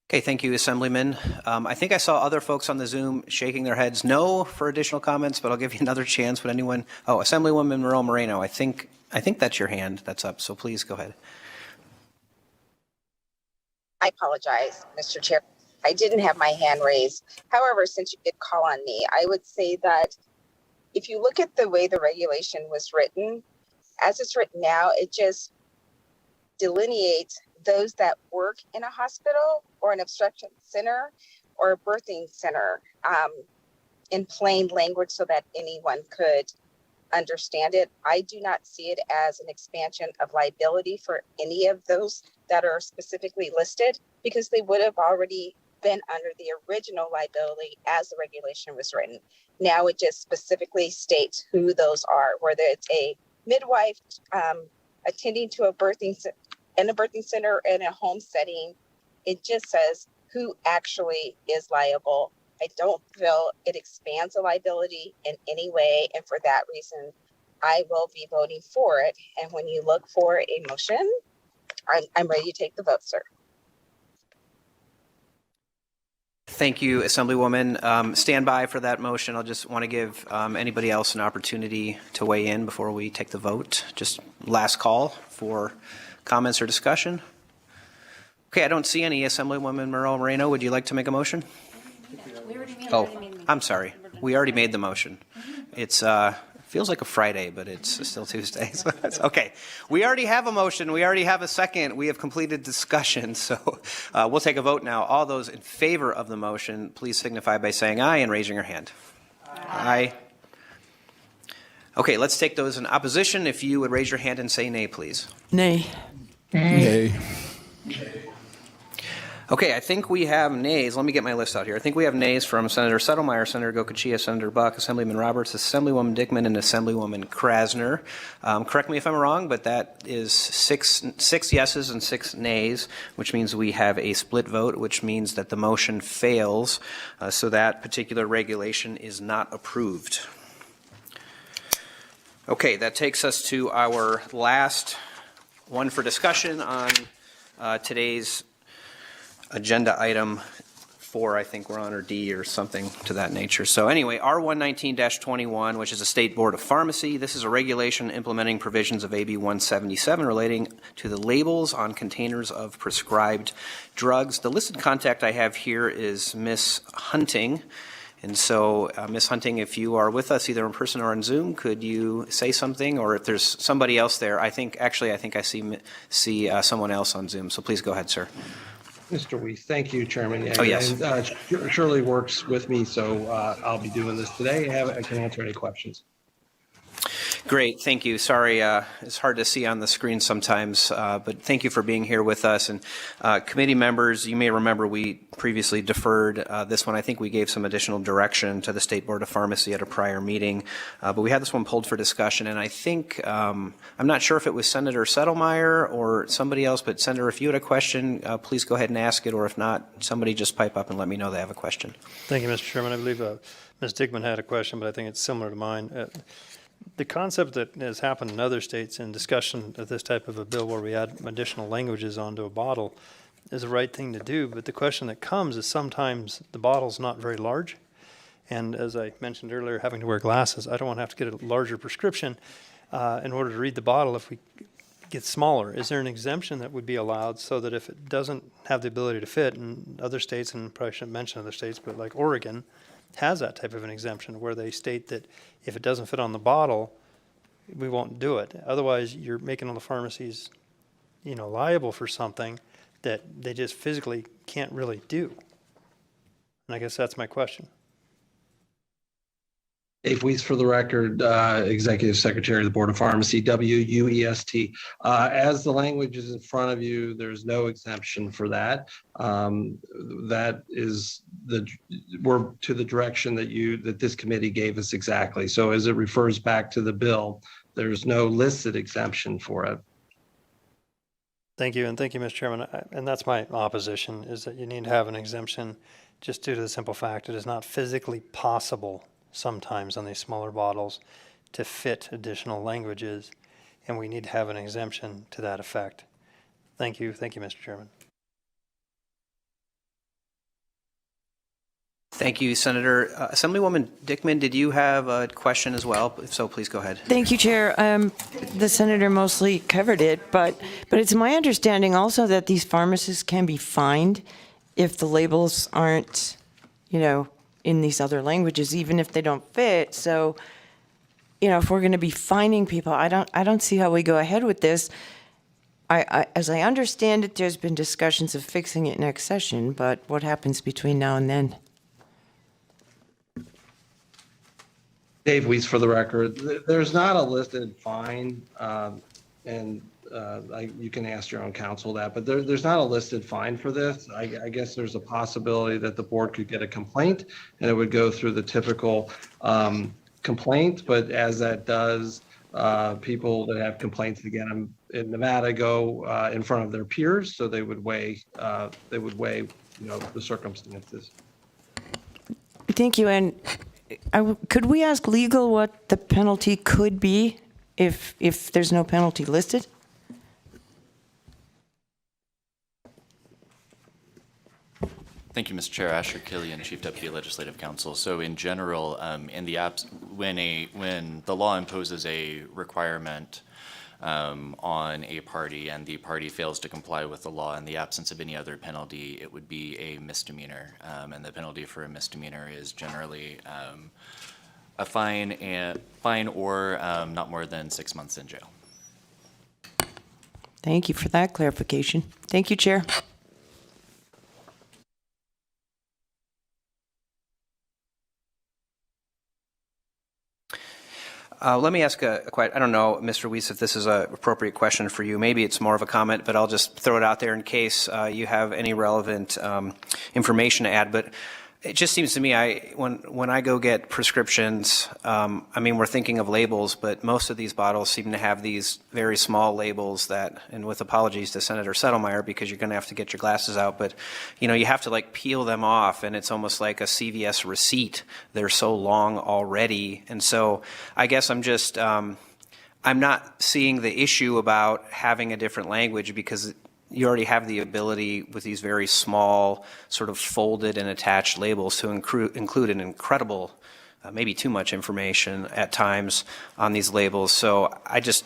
Okay, thank you, Assemblyman. I think I saw other folks on the Zoom shaking their heads no for additional comments, but I'll give you another chance. Would anyone? Oh, Assemblywoman Moreno, I think that's your hand that's up, so please go ahead. I apologize, Mr. Chair. I didn't have my hand raised. However, since you did call on me, I would say that if you look at the way the regulation was written, as it's written now, it just delineates those that work in a hospital or an obstetric center or a birthing center in plain language so that anyone could understand it. I do not see it as an expansion of liability for any of those that are specifically listed, because they would have already been under the original liability as the regulation was written. Now it just specifically states who those are, whether it's a midwife attending to a birthing center or in a home setting. It just says who actually is liable. I don't feel it expands the liability in any way, and for that reason, I will be voting for it. And when you look for a motion, I'm ready to take the vote, sir. Thank you, Assemblywoman. Stand by for that motion. I'll just want to give anybody else an opportunity to weigh in before we take the vote. Just last call for comments or discussion. Okay, I don't see any. Assemblywoman Moreno, would you like to make a motion? I'm sorry. We already made the motion. It's feels like a Friday, but it's still Tuesday. So that's okay. We already have a motion. We already have a second. We have completed discussion. So we'll take a vote now. All those in favor of the motion, please signify by saying aye and raising your hand. Aye. Okay, let's take those in opposition. If you would raise your hand and say nay, please. Nay. Nay. Okay, I think we have nays. Let me get my list out here. I think we have nays from Senator Settlemyre, Senator Gokachia, Senator Buck, Assemblyman Roberts, Assemblywoman Dickman, and Assemblywoman Krasner. Correct me if I'm wrong, but that is six yeses and 6 nays, which means we have a split vote, which means that the motion fails, so that particular regulation is not approved. Okay, that takes us to our last one for discussion on today's agenda item 4, I think we're on, or D or something to that nature. So anyway, R119-21, which is a State Board of Pharmacy. This is a regulation implementing provisions of AB 177 relating to the labels on containers of prescribed drugs. The listed contact I have here is Miss Hunting. And so, Ms. Hunting, if you are with us either in person or on Zoom, could you say something? Or if there's somebody else there, I think I see someone else on Zoom. So please go ahead, sir. Mr. Weiss, thank you, Chairman. Oh, yes. And, Shirley works with me, so I'll be doing this today. I can answer any questions. Great, thank you. Sorry, it's hard to see on the screen sometimes, but thank you for being here with us. And committee members, you may remember we previously deferred this one. I think we gave some additional direction to the State Board of Pharmacy at a prior meeting, but we had this one pulled for discussion. And I think, I'm not sure if it was Senator Settlemyre or somebody else, but Senator, if you had a question, please go ahead and ask it, or if not, somebody just pipe up and let me know they have a question. Thank you, Mr. Chairman. I believe Ms. Dickman had a question, but I think it's similar to mine. The concept that has happened in other states in discussion of this type of a bill where we add additional languages onto a bottle is the right thing to do. But the question that comes is sometimes the bottle's not very large. And as I mentioned earlier, having to wear glasses, I don't want to have to get a larger prescription in order to read the bottle if we get smaller. Is there an exemption that would be allowed so that if it doesn't have the ability to fit in other states, and probably shouldn't mention other states, but like Oregon has that type of an exemption where they state that if it doesn't fit on the bottle, we won't do it. Otherwise, you're making all the pharmacies, liable for something that they just physically can't really do. And I guess that's my question. Dave Weiss, for the record, Executive Secretary of the Board of Pharmacy, WUEST. As the language is in front of you, there's no exemption for that. That is we're to the direction that this committee gave us exactly. So as it refers back to the bill, there's no listed exemption for it. Thank you, and thank you, Mr. Chairman. And that's my opposition, is that you need to have an exemption just due to the simple fact it is not physically possible sometimes on these smaller bottles to fit additional languages, and we need to have an exemption to that effect. Thank you, Mr. Chairman. Thank you, Senator. Assemblywoman Dickman, did you have a question as well? If so, please go ahead. Thank you, Chair. The senator mostly covered it, but it's my understanding also that these pharmacists can be fined if the labels aren't, in these other languages, even if they don't fit. So, if we're going to be fining people, I don't see how we go ahead with this. As I understand it, there's been discussions of fixing it next session, but what happens between now and then? Dave Weiss, for the record, there's not a listed fine, and you can ask your own counsel that, but there's not a listed fine for this. I guess there's a possibility that the board could get a complaint and it would go through the typical complaint, but as that does, people that have complaints again in Nevada go in front of their peers, so they would weigh the circumstances. Thank you. And could we ask legal what the penalty could be if there's no penalty listed? Thank you, Mr. Chair. Asher Killian, Chief Deputy Legislative Counsel. So in general, in the when the law imposes a requirement on a party and the party fails to comply with the law in the absence of any other penalty, it would be a misdemeanor. And the penalty for a misdemeanor is generally a fine or not more than 6 months in jail. Thank you for that clarification. Thank you, Chair. Let me ask I don't know, Mr. Weiss, if this is an appropriate question for you. Maybe it's more of a comment, but I'll just throw it out there in case you have any relevant information to add. But it just seems to me, when I go get prescriptions, we're thinking of labels, but most of these bottles seem to have these very small labels that, and with apologies to Senator Settlemyre, because you're going to have to get your glasses out, but you have to peel them off, and it's almost like a CVS receipt. They're so long already, and so I guess I'm just I'm not seeing the issue about having a different language, because you already have the ability with these very small, sort of folded and attached labels to include an incredible, maybe too much information at times on these labels. So I just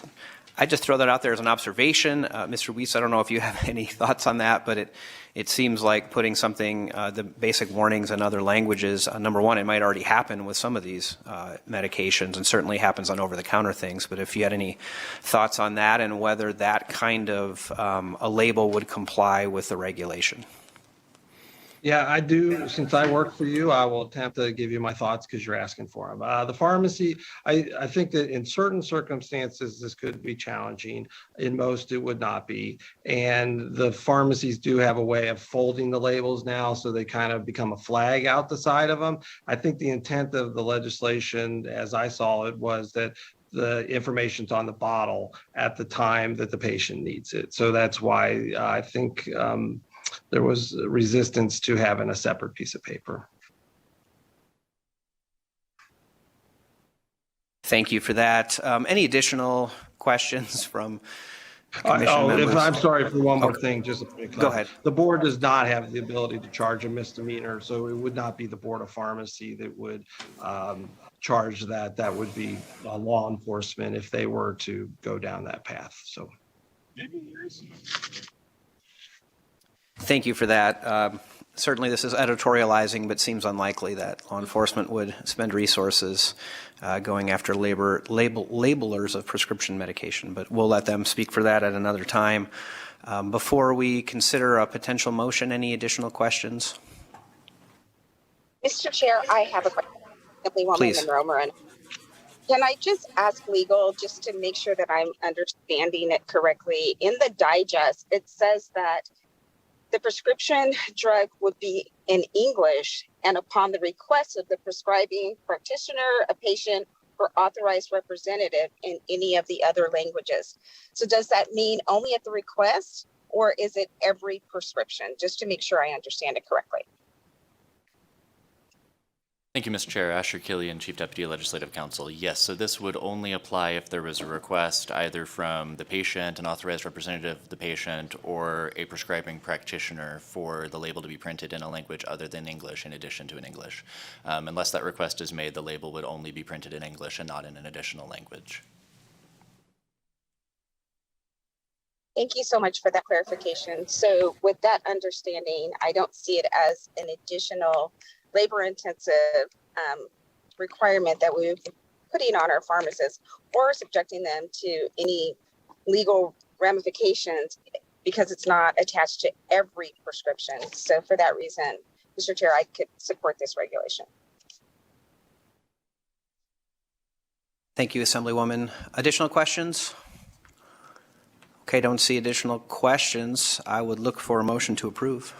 throw that out there as an observation. Mr. Weiss, I don't know if you have any thoughts on that, but it seems like putting something, the basic warnings in other languages, number one, it might already happen with some of these medications and certainly happens on over-the-counter things. But if you had any thoughts on that and whether that kind of a label would comply with the regulation. Yeah, I do. Since I work for you, I will attempt to give you my thoughts because you're asking for them. The pharmacy, I think that in certain circumstances, this could be challenging. In most, it would not be. And the pharmacies do have a way of folding the labels now, so they kind of become a flag out the side of them. I think the intent of the legislation, as I saw it, was that the information's on the bottle at the time that the patient needs it. So that's why I think there was resistance to having a separate piece of paper. Thank you for that. Any additional questions from commission members? I'm sorry for one more thing. Just go ahead. The board does not have the ability to charge a misdemeanor, so it would not be the Board of Pharmacy that would charge that. That would be law enforcement if they were to go down that path. So. Thank you for that. Certainly this is editorializing, but seems unlikely that law enforcement would spend resources going after labelers of prescription medication, but we'll let them speak for that at another time. Before we consider a potential motion, any additional questions? Mr. Chair, I have a question. Please. Can I just ask legal, just to make sure that I'm understanding it correctly? In the digest, it says that the prescription drug would be in English, and upon the request of the prescribing practitioner, a patient, or authorized representative in any of the other languages. So does that mean only at the request, or is it every prescription? Just to make sure I understand it correctly. Thank you, Mr. Chair. Asher Killian, Chief Deputy Legislative Counsel. Yes, so this would only apply if there was a request either from the patient, an authorized representative of the patient, or a prescribing practitioner for the label to be printed in a language other than English in addition to in English. Unless that request is made, the label would only be printed in English and not in an additional language. Thank you so much for that clarification. So with that understanding, I don't see it as an additional labor-intensive requirement that we're putting on our pharmacists or subjecting them to any legal ramifications because it's not attached to every prescription. So for that reason, Mr. Chair, I could support this regulation. Thank you, Assemblywoman. Additional questions? Okay, don't see additional questions. I would look for a motion to approve.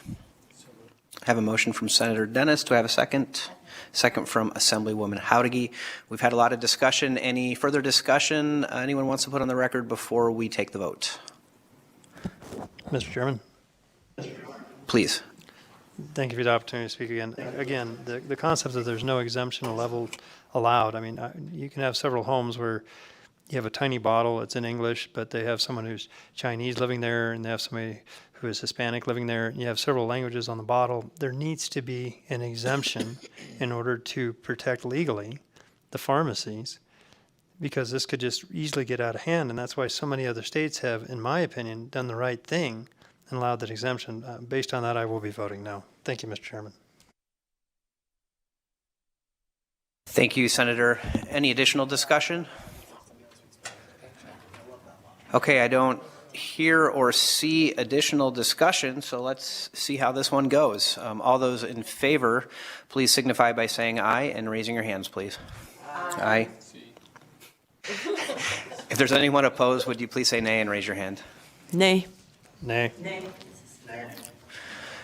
I have a motion from Senator Dennis. Do I have a second? Second from Assemblywoman Housekeeping. We've had a lot of discussion. Any further discussion anyone wants to put on the record before we take the vote? Mr. Chairman. Please. Thank you for the opportunity to speak again. Again, the concept that there's no exemption level allowed. I mean, you can have several homes where you have a tiny bottle, it's in English, but they have someone who's Chinese living there and they have somebody who is Hispanic living there, and you have several languages on the bottle. There needs to be an exemption in order to protect legally the pharmacies, because this could just easily get out of hand, and that's why so many other states have, in my opinion, done the right thing and allowed that exemption. Based on that, I will be voting no. Thank you, Mr. Chairman. Thank you, Senator. Any additional discussion? Okay, I don't hear or see additional discussion, so let's see how this one goes. All those in favor, please signify by saying aye and raising your hands, please. Aye. If there's anyone opposed, would you please say nay and raise your hand? Nay. Nay. Nay.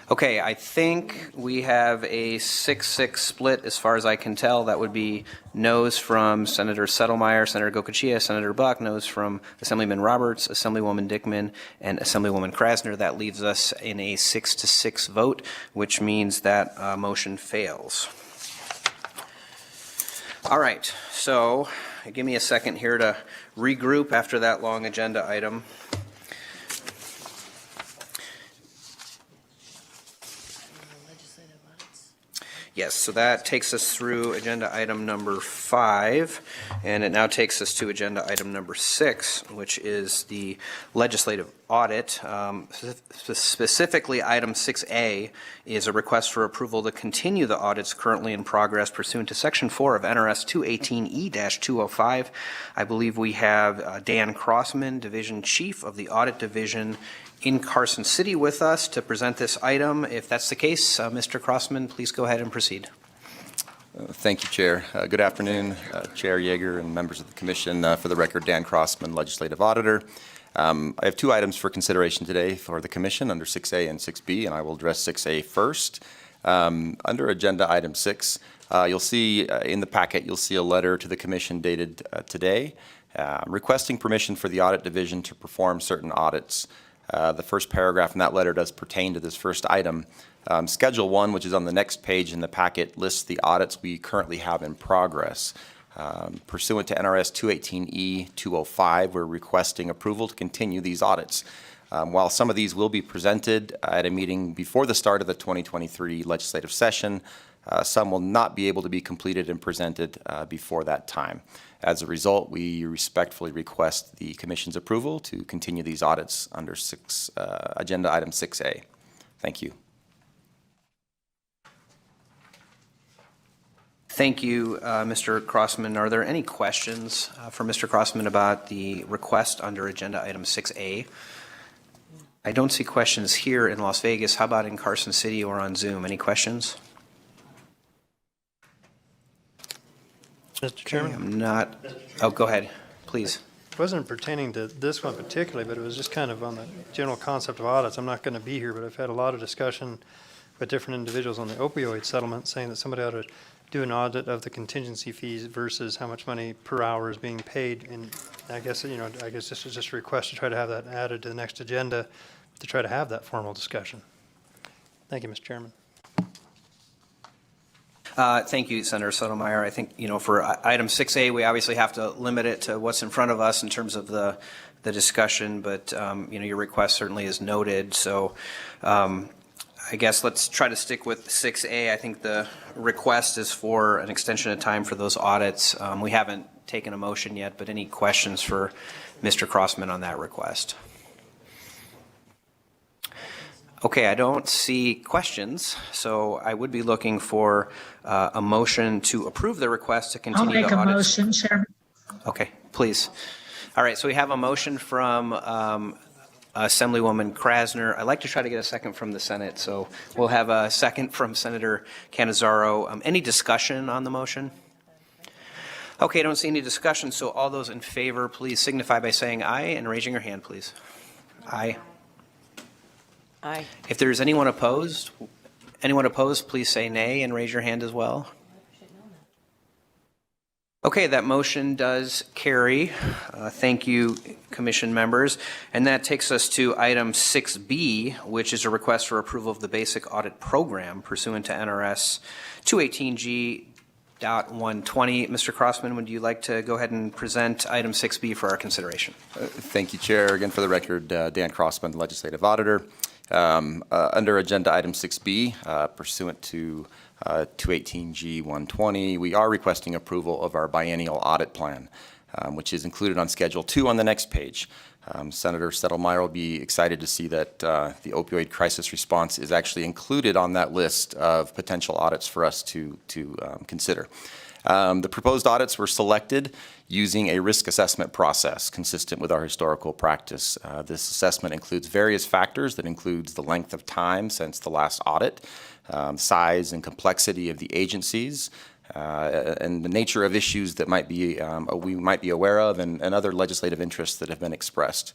Okay, I think we have a 6-6 split as far as I can tell. That would be noes from Senator Settlemyre, Senator Gokachia, Senator Buck, noes from Assemblyman Roberts, Assemblywoman Dickman, and Assemblywoman Krasner. That leaves us in a 6-6 vote, which means that motion fails. All right, so give me a second here to regroup after that long agenda item. Yes, so that takes us through agenda item number 5, and it now takes us to agenda item number 6, which is the legislative audit. Specifically, item 6A is a request for approval to continue the audits currently in progress pursuant to Section 4 of NRS 218E-205. I believe we have Dan Crossman, Division Chief of the Audit Division in Carson City with us to present this item. If that's the case, Mr. Crossman, please go ahead and proceed. Thank you, Chair. Good afternoon, Chair Yeager and members of the Commission. For the record, Dan Crossman, Legislative Auditor. I have 2 items for consideration today for the Commission under 6A and 6B, and I will address 6A first. Under Agenda Item 6, you'll see in the packet, you'll see a letter to the Commission dated today requesting permission for the Audit Division to perform certain audits. The first paragraph in that letter does pertain to this first item. Schedule 1, which is on the next page in the packet, lists the audits we currently have in progress. Pursuant to NRS 218E-205, we're requesting approval to continue these audits. While some of these will be presented at a meeting before the start of the 2023 legislative session, some will not be able to be completed and presented before that time. As a result, we respectfully request the Commission's approval to continue these audits under Agenda Item 6A. Thank you. Thank you, Mr. Crossman. Are there any questions for Mr. Crossman about the request under Agenda Item 6A? I don't see questions here in Las Vegas. How about in Carson City or on Zoom? Any questions? Mr. Chairman? I'm not. Oh, go ahead, please. It wasn't pertaining to this one particularly, but it was just kind of on the general concept of audits. I'm not going to be here, but I've had a lot of discussion with different individuals on the opioid settlement saying that somebody ought to do an audit of the contingency fees versus how much money per hour is being paid. And I guess, this is just a request to try to have that added to the next agenda to try to have that formal discussion. Thank you, Mr. Chairman. Thank you, Senator Sotomayor. I think, for item 6A, we obviously have to limit it to what's in front of us in terms of the discussion, but, your request certainly is noted. So I guess let's try to stick with 6A. I think the request is for an extension of time for those audits. We haven't taken a motion yet, but any questions for Mr. Crossman on that request? Okay, I don't see questions, so I would be looking for a motion to approve the request to continue the audits. I'll make a motion, Chairman. Okay, please. All right, so we have a motion from Assemblywoman Krasner. I'd like to try to get a second from the Senate, so we'll have a second from Senator Cannizzaro. Any discussion on the motion? Okay, I don't see any discussion, so all those in favor, please signify by saying aye and raising your hand, please. Aye. Aye. If there's anyone opposed, please say nay and raise your hand as well. Okay, that motion does carry. Thank you, Commission members. And that takes us to item 6B, which is a request for approval of the basic audit program pursuant to NRS 218G.120. Mr. Crossman, would you like to go ahead and present item 6B for our consideration? Thank you, Chair. Again, for the record, Dan Crossman, Legislative Auditor. Under Agenda Item 6B, pursuant to 218G120, we are requesting approval of our biennial audit plan, which is included on Schedule 2 on the next page. Senator Settlemyre will be excited to see that the opioid crisis response is actually included on that list of potential audits for us to consider. The proposed audits were selected using a risk assessment process consistent with our historical practice. This assessment includes various factors that includes the length of time since the last audit, size and complexity of the agencies, and the nature of issues that we might be aware of and other legislative interests that have been expressed.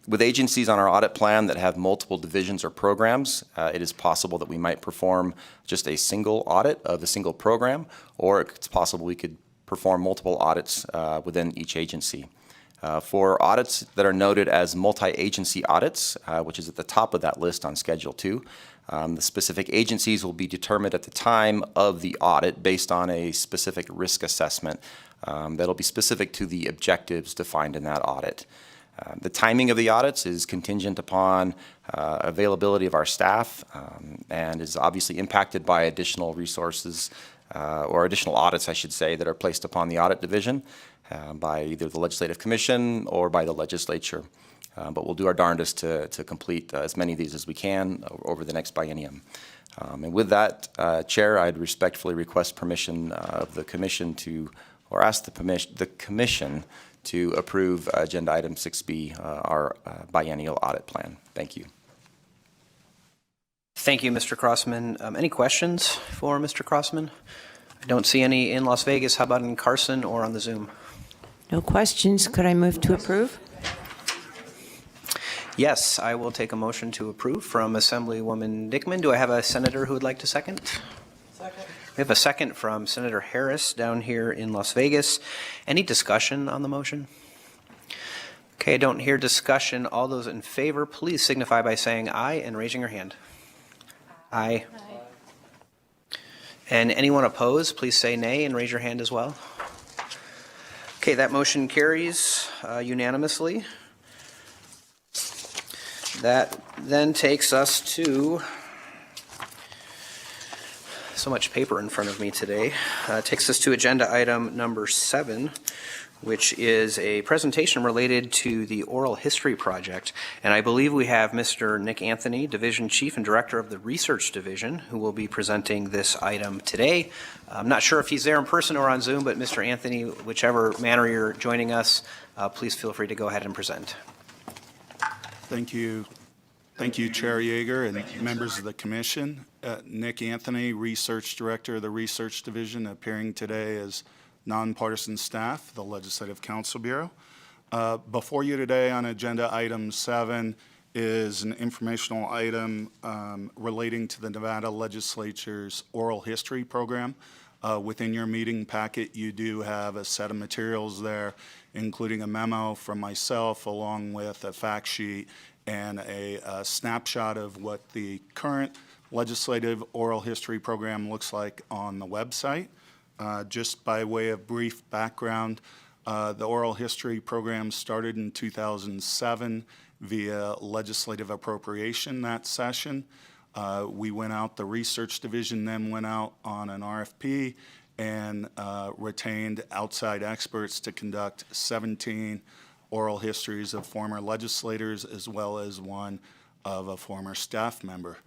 With agencies on our audit plan that have multiple divisions or programs, it is possible that we might perform just a single audit of a single program, or it's possible we could perform multiple audits within each agency. For audits that are noted as multi-agency audits, which is at the top of that list on Schedule 2, the specific agencies will be determined at the time of the audit based on a specific risk assessment that'll be specific to the objectives defined in that audit. The timing of the audits is contingent upon availability of our staff and is obviously impacted by additional resources or additional audits, I should say, that are placed upon the audit division by either the Legislative Commission or by the legislature. But we'll do our darndest to complete as many of these as we can over the next biennium. And with that, Chair, I'd respectfully request permission of the Commission to, or ask the Commission to approve Agenda Item 6B, our biennial audit plan. Thank you. Thank you, Mr. Crossman. Any questions for Mr. Crossman? I don't see any in Las Vegas. How about in Carson or on the Zoom? No questions. Could I move to approve? Yes, I will take a motion to approve from Assemblywoman Dickman. Do I have a senator who would like to second? Second. We have a second from Senator Harris down here in Las Vegas. Any discussion on the motion? Okay, I don't hear discussion. All those in favor, please signify by saying aye and raising your hand. Aye. And anyone opposed, please say nay and raise your hand as well. Okay, that motion carries unanimously. That then takes us to, so much paper in front of me today, takes us to agenda item number 7, which is a presentation related to the Oral History Project. And I believe we have Mr. Nick Anthony, Division Chief and Director of the Research Division, who will be presenting this item today. I'm not sure if he's there in person or on Zoom, but Mr. Anthony, whichever manner you're joining us, please feel free to go ahead and present. Thank you. Thank you, Chair Yeager and members of the Commission. Nick Anthony, Research Director of the Research Division, appearing today as nonpartisan staff, the Legislative Council Bureau. Before you today on Agenda Item 7 is an informational item relating to the Nevada Legislature's Oral History Program. Within your meeting packet, you do have a set of materials there, including a memo from myself along with a fact sheet and a snapshot of what the current legislative oral history program looks like on the website. Just by way of brief background, the oral history program started in 2007 via legislative appropriation that session. We went out, the research division then went out on an RFP and retained outside experts to conduct 17 oral histories of former legislators as well as one of a former staff member.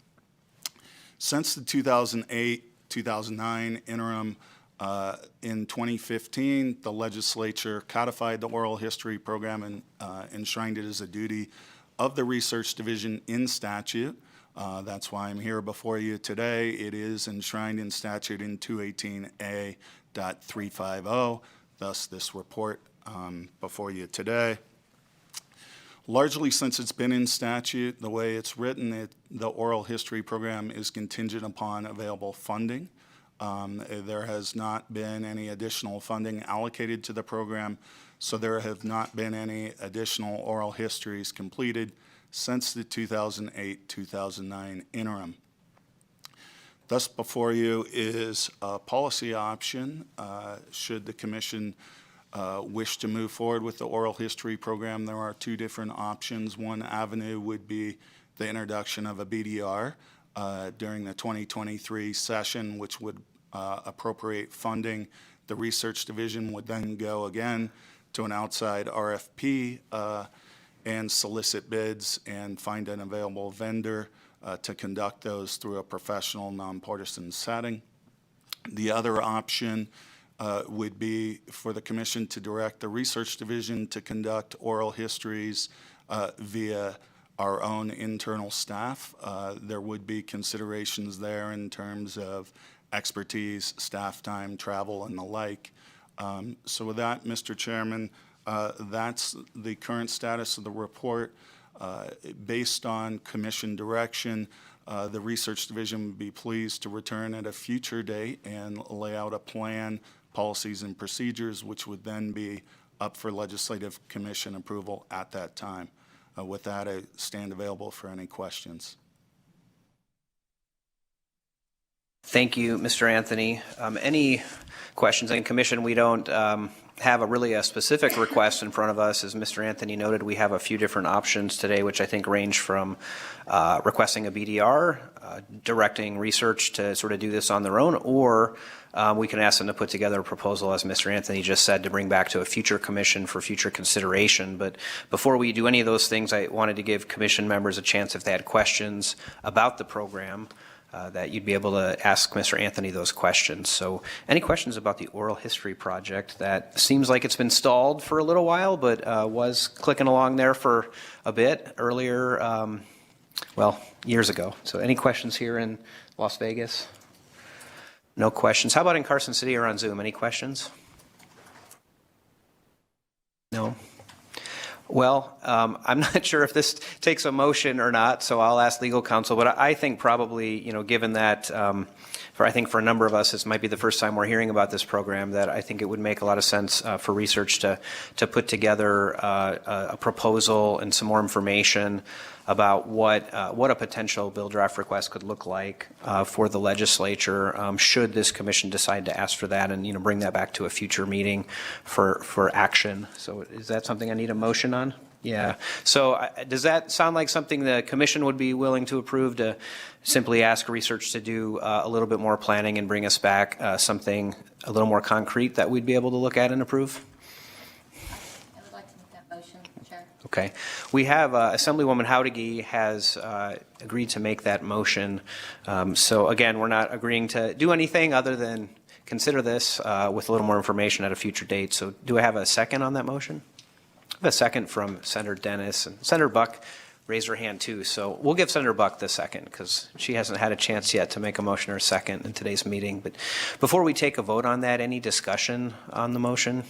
Since the 2008-2009 interim, in 2015, the legislature codified the oral history program and enshrined it as a duty of the research division in statute. That's why I'm here before you today. It is enshrined in statute in 218A.350, thus this report before you today. Largely since it's been in statute, the way it's written, the oral history program is contingent upon available funding. There has not been any additional funding allocated to the program, so there have not been any additional oral histories completed since the 2008-2009 interim. Thus before you is a policy option. Should the Commission wish to move forward with the oral history program, there are two different options. One avenue would be the introduction of a BDR during the 2023 session, which would appropriate funding. The research division would then go again to an outside RFP and solicit bids and find an available vendor to conduct those through a professional, nonpartisan setting. The other option would be for the Commission to direct the research division to conduct oral histories via our own internal staff. There would be considerations there in terms of expertise, staff time, travel, and the like. So with that, Mr. Chairman, that's the current status of the report. Based on Commission direction, the Research Division would be pleased to return at a future date and lay out a plan, policies, and procedures, which would then be up for Legislative Commission approval at that time. With that, I stand available for any questions. Thank you, Mr. Anthony. Any questions? In Commission, we don't have a specific request in front of us. As Mr. Anthony noted, we have a few different options today, which I think range from requesting a BDR, directing research to sort of do this on their own, or we can ask them to put together a proposal, as Mr. Anthony just said, to bring back to a future commission for future consideration. But before we do any of those things, I wanted to give commission members a chance, if they had questions about the program, that you'd be able to ask Mr. Anthony those questions. So any questions about the oral history project? That seems like it's been stalled for a little while, but was clicking along there for a bit earlier, years ago. So any questions here in Las Vegas? No questions. How about in Carson City or on Zoom? Any questions? No? Well, I'm not sure if this takes a motion or not, so I'll ask legal counsel. But I think probably, given that, I think for a number of us, this might be the first time we're hearing about this program, that I think it would make a lot of sense for research to put together a proposal and some more information about what a potential bill draft request could look like for the legislature, should this commission decide to ask for that, and bring that back to a future meeting for action. So is that something I need a motion on? Yeah. So does that sound like something the commission would be willing to approve, to simply ask research to do a little bit more planning and bring us back something a little more concrete that we'd be able to look at and approve? I would like to make that motion, Chair. Okay. We have Assemblywoman Housekeeping has agreed to make that motion. So again, we're not agreeing to do anything other than consider this with a little more information at a future date. So do I have a second on that motion? I have a second from Senator Dennis, and Senator Buck raised her hand too. So we'll give Senator Buck the second, because she hasn't had a chance yet to make a motion or a second in today's meeting. But before we take a vote on that, any discussion on the motion?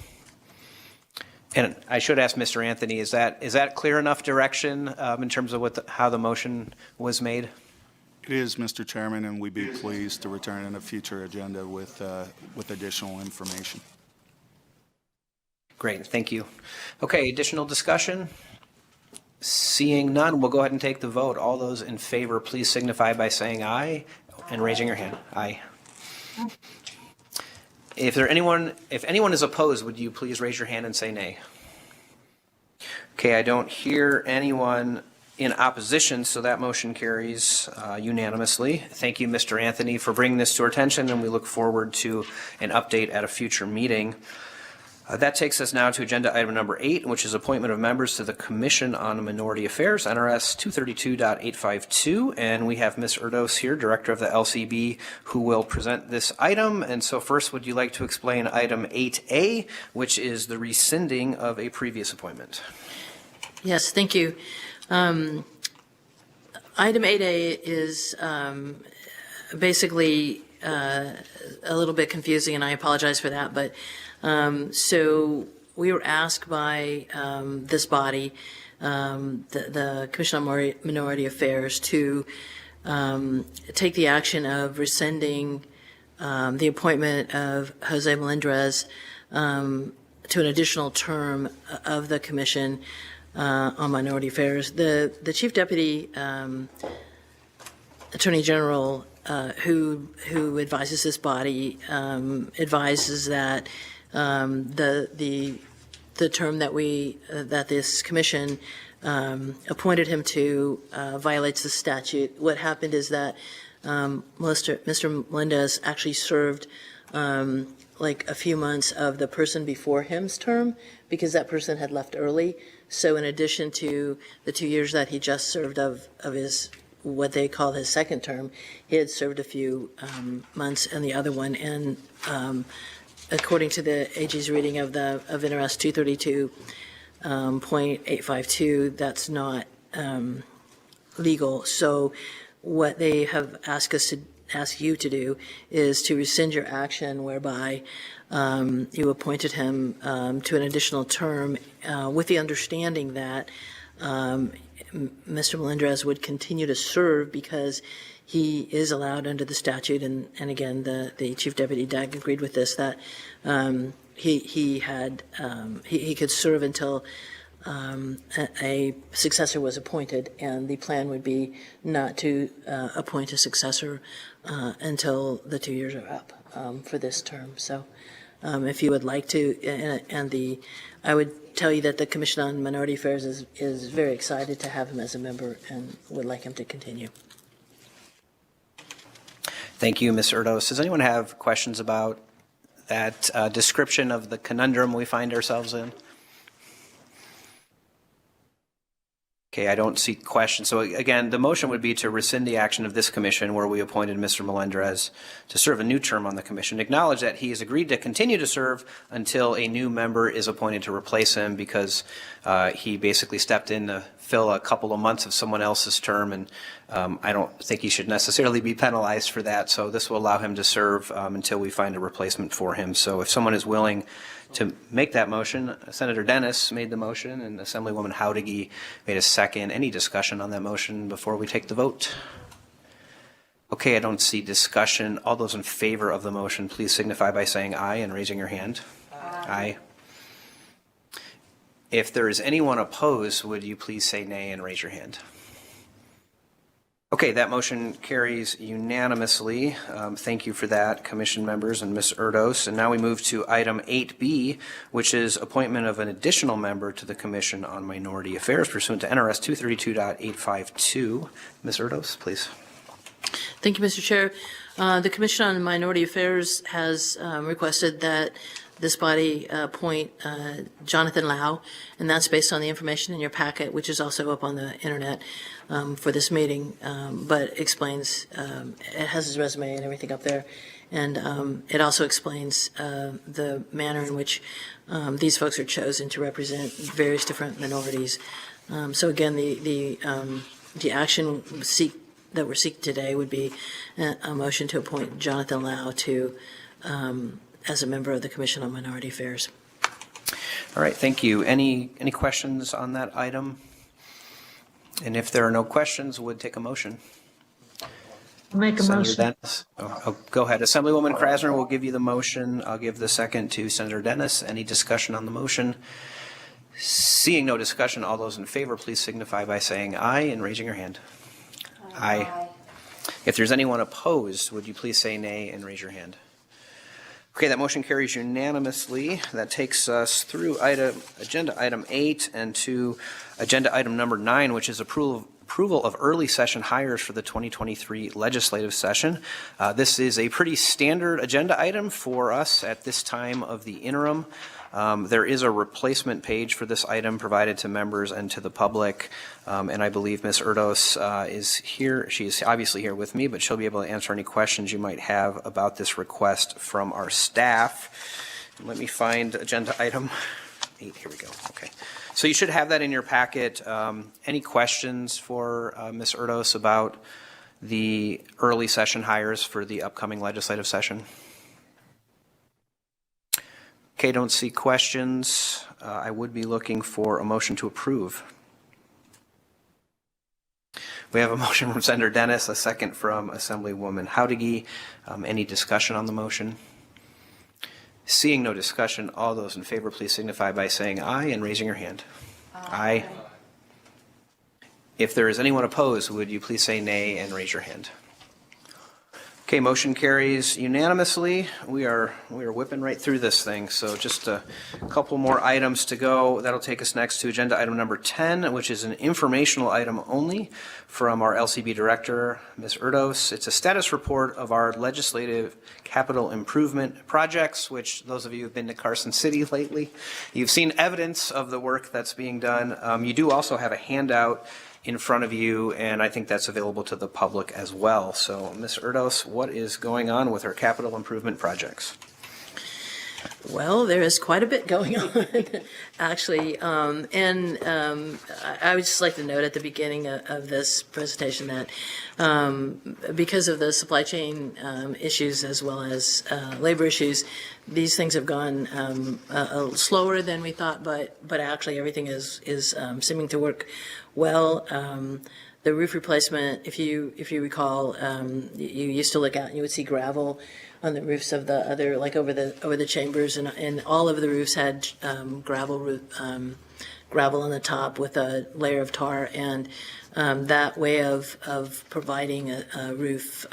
And I should ask Mr. Anthony, is that clear enough direction in terms of how the motion was made? It is, Mr. Chairman, and we'd be pleased to return in a future agenda with additional information. Great, thank you. Okay, additional discussion? Seeing none, we'll go ahead and take the vote. All those in favor, please signify by saying aye and raising your hand. Aye. If anyone is opposed, would you please raise your hand and say nay? Okay, I don't hear anyone in opposition, so that motion carries unanimously. Thank you, Mr. Anthony, for bringing this to our attention, and we look forward to an update at a future meeting. That takes us now to agenda item number 8, which is appointment of members to the Commission on Minority Affairs, NRS 232.852. And we have Ms. Erdos here, Director of the LCB, who will present this item. And so first, would you like to explain item 8A, which is the rescinding of a previous appointment? Yes, thank you. Item 8A is basically a little bit confusing, and I apologize for that, but so we were asked by this body, the Commission on Minority Affairs, to take the action of rescinding the appointment of Jose Melendrez to an additional term of the Commission on Minority Affairs. The Chief Deputy Attorney General who advises this body advises that the term that this commission appointed him to violates the statute. What happened is that Mr. Melendez actually served like a few months of the person before him's term, because that person had left early. So in addition to the 2 years that he just served of his, what they call his second term, he had served a few months in the other one. And according to the AG's reading of NRS 232.852, that's not legal. So what they have asked us to ask you to do is to rescind your action whereby you appointed him to an additional term with the understanding that Mr. Melendrez would continue to serve because he is allowed under the statute, and again, the Chief Deputy DAG agreed with this, that he could serve until a successor was appointed, and the plan would be not to appoint a successor until the 2 years are up for this term. So if you would like to. I would tell you that the Commission on Minority Affairs is very excited to have him as a member and would like him to continue. Thank you, Ms. Erdos. Does anyone have questions about that description of the conundrum we find ourselves in? Okay, I don't see questions. So again, the motion would be to rescind the action of this commission where we appointed Mr. Melendrez to serve a new term on the commission. Acknowledge that he has agreed to continue to serve until a new member is appointed to replace him because he basically stepped in to fill a couple of months of someone else's term, and I don't think he should necessarily be penalized for that. So this will allow him to serve until we find a replacement for him. So if someone is willing to make that motion, Senator Dennis made the motion and Assemblywoman Housekeeping made a second. Any discussion on that motion before we take the vote? Okay, I don't see discussion. All those in favor of the motion, please signify by saying aye and raising your hand. Aye. If there is anyone opposed, would you please say nay and raise your hand? Okay, that motion carries unanimously. Thank you for that, Commission members and Ms. Erdos. And now we move to item 8B, which is appointment of an additional member to the Commission on Minority Affairs pursuant to NRS 232.852. Ms. Erdos, please. Thank you, Mr. Chair. The Commission on Minority Affairs has requested that this body appoint Jonathan Lau, and that's based on the information in your packet, which is also up on the internet for this meeting, but explains, it has his resume and everything up there, and it also explains the manner in which these folks are chosen to represent various different minorities. So again, the action that we're seeking today would be a motion to appoint Jonathan Lau to as a member of the Commission on Minority Affairs. All right, thank you. Any questions on that item? And if there are no questions, would take a motion. I'll make a Senator motion. Dennis. Go ahead. Assemblywoman Krasner will give you the motion. I'll give the second to Senator Dennis. Any discussion on the motion? Seeing no discussion, all those in favor, please signify by saying aye and raising your hand. Aye. If there's anyone opposed, would you please say nay and raise your hand? Okay, that motion carries unanimously. That takes us through agenda item 8 and to agenda item number 9, which is approval of early session hires for the 2023 legislative session. This is a pretty standard agenda item for us at this time of the interim. There is a replacement page for this item provided to members and to the public, and I believe Ms. Erdos is here. She's obviously here with me, but she'll be able to answer any questions you might have about this request from our staff. Let me find agenda item 8. Here we go. Okay. So you should have that in your packet. Any questions for Ms. Erdos about the early session hires for the upcoming legislative session? Okay, don't see questions. I would be looking for a motion to approve. We have a motion from Senator Dennis, a second from Assemblywoman Housekeeping. Any discussion on the motion? Seeing no discussion, all those in favor, please signify by saying aye and raising your hand. Aye. If there is anyone opposed, would you please say nay and raise your hand? Okay, motion carries unanimously. We are whipping right through this thing. So just a couple more items to go. That'll take us next to agenda item number 10, which is an informational item only from our LCB director, Ms. Erdos. It's a status report of our legislative capital improvement projects, which those of you who've been to Carson City lately, you've seen evidence of the work that's being done. You do also have a handout in front of you, and I think that's available to the public as well. So, Ms. Erdos, what is going on with our capital improvement projects? Well, there is quite a bit going on, actually. I would just like to note at the beginning of this presentation that because of the supply chain issues as well as labor issues, these things have gone a little slower than we thought, but actually everything is seeming to work well. The roof replacement, if you recall, you used to look out and you would see gravel on the roofs of the other, like over the chambers, and all of the roofs had gravel on the top with a layer of tar, and that way of providing a roof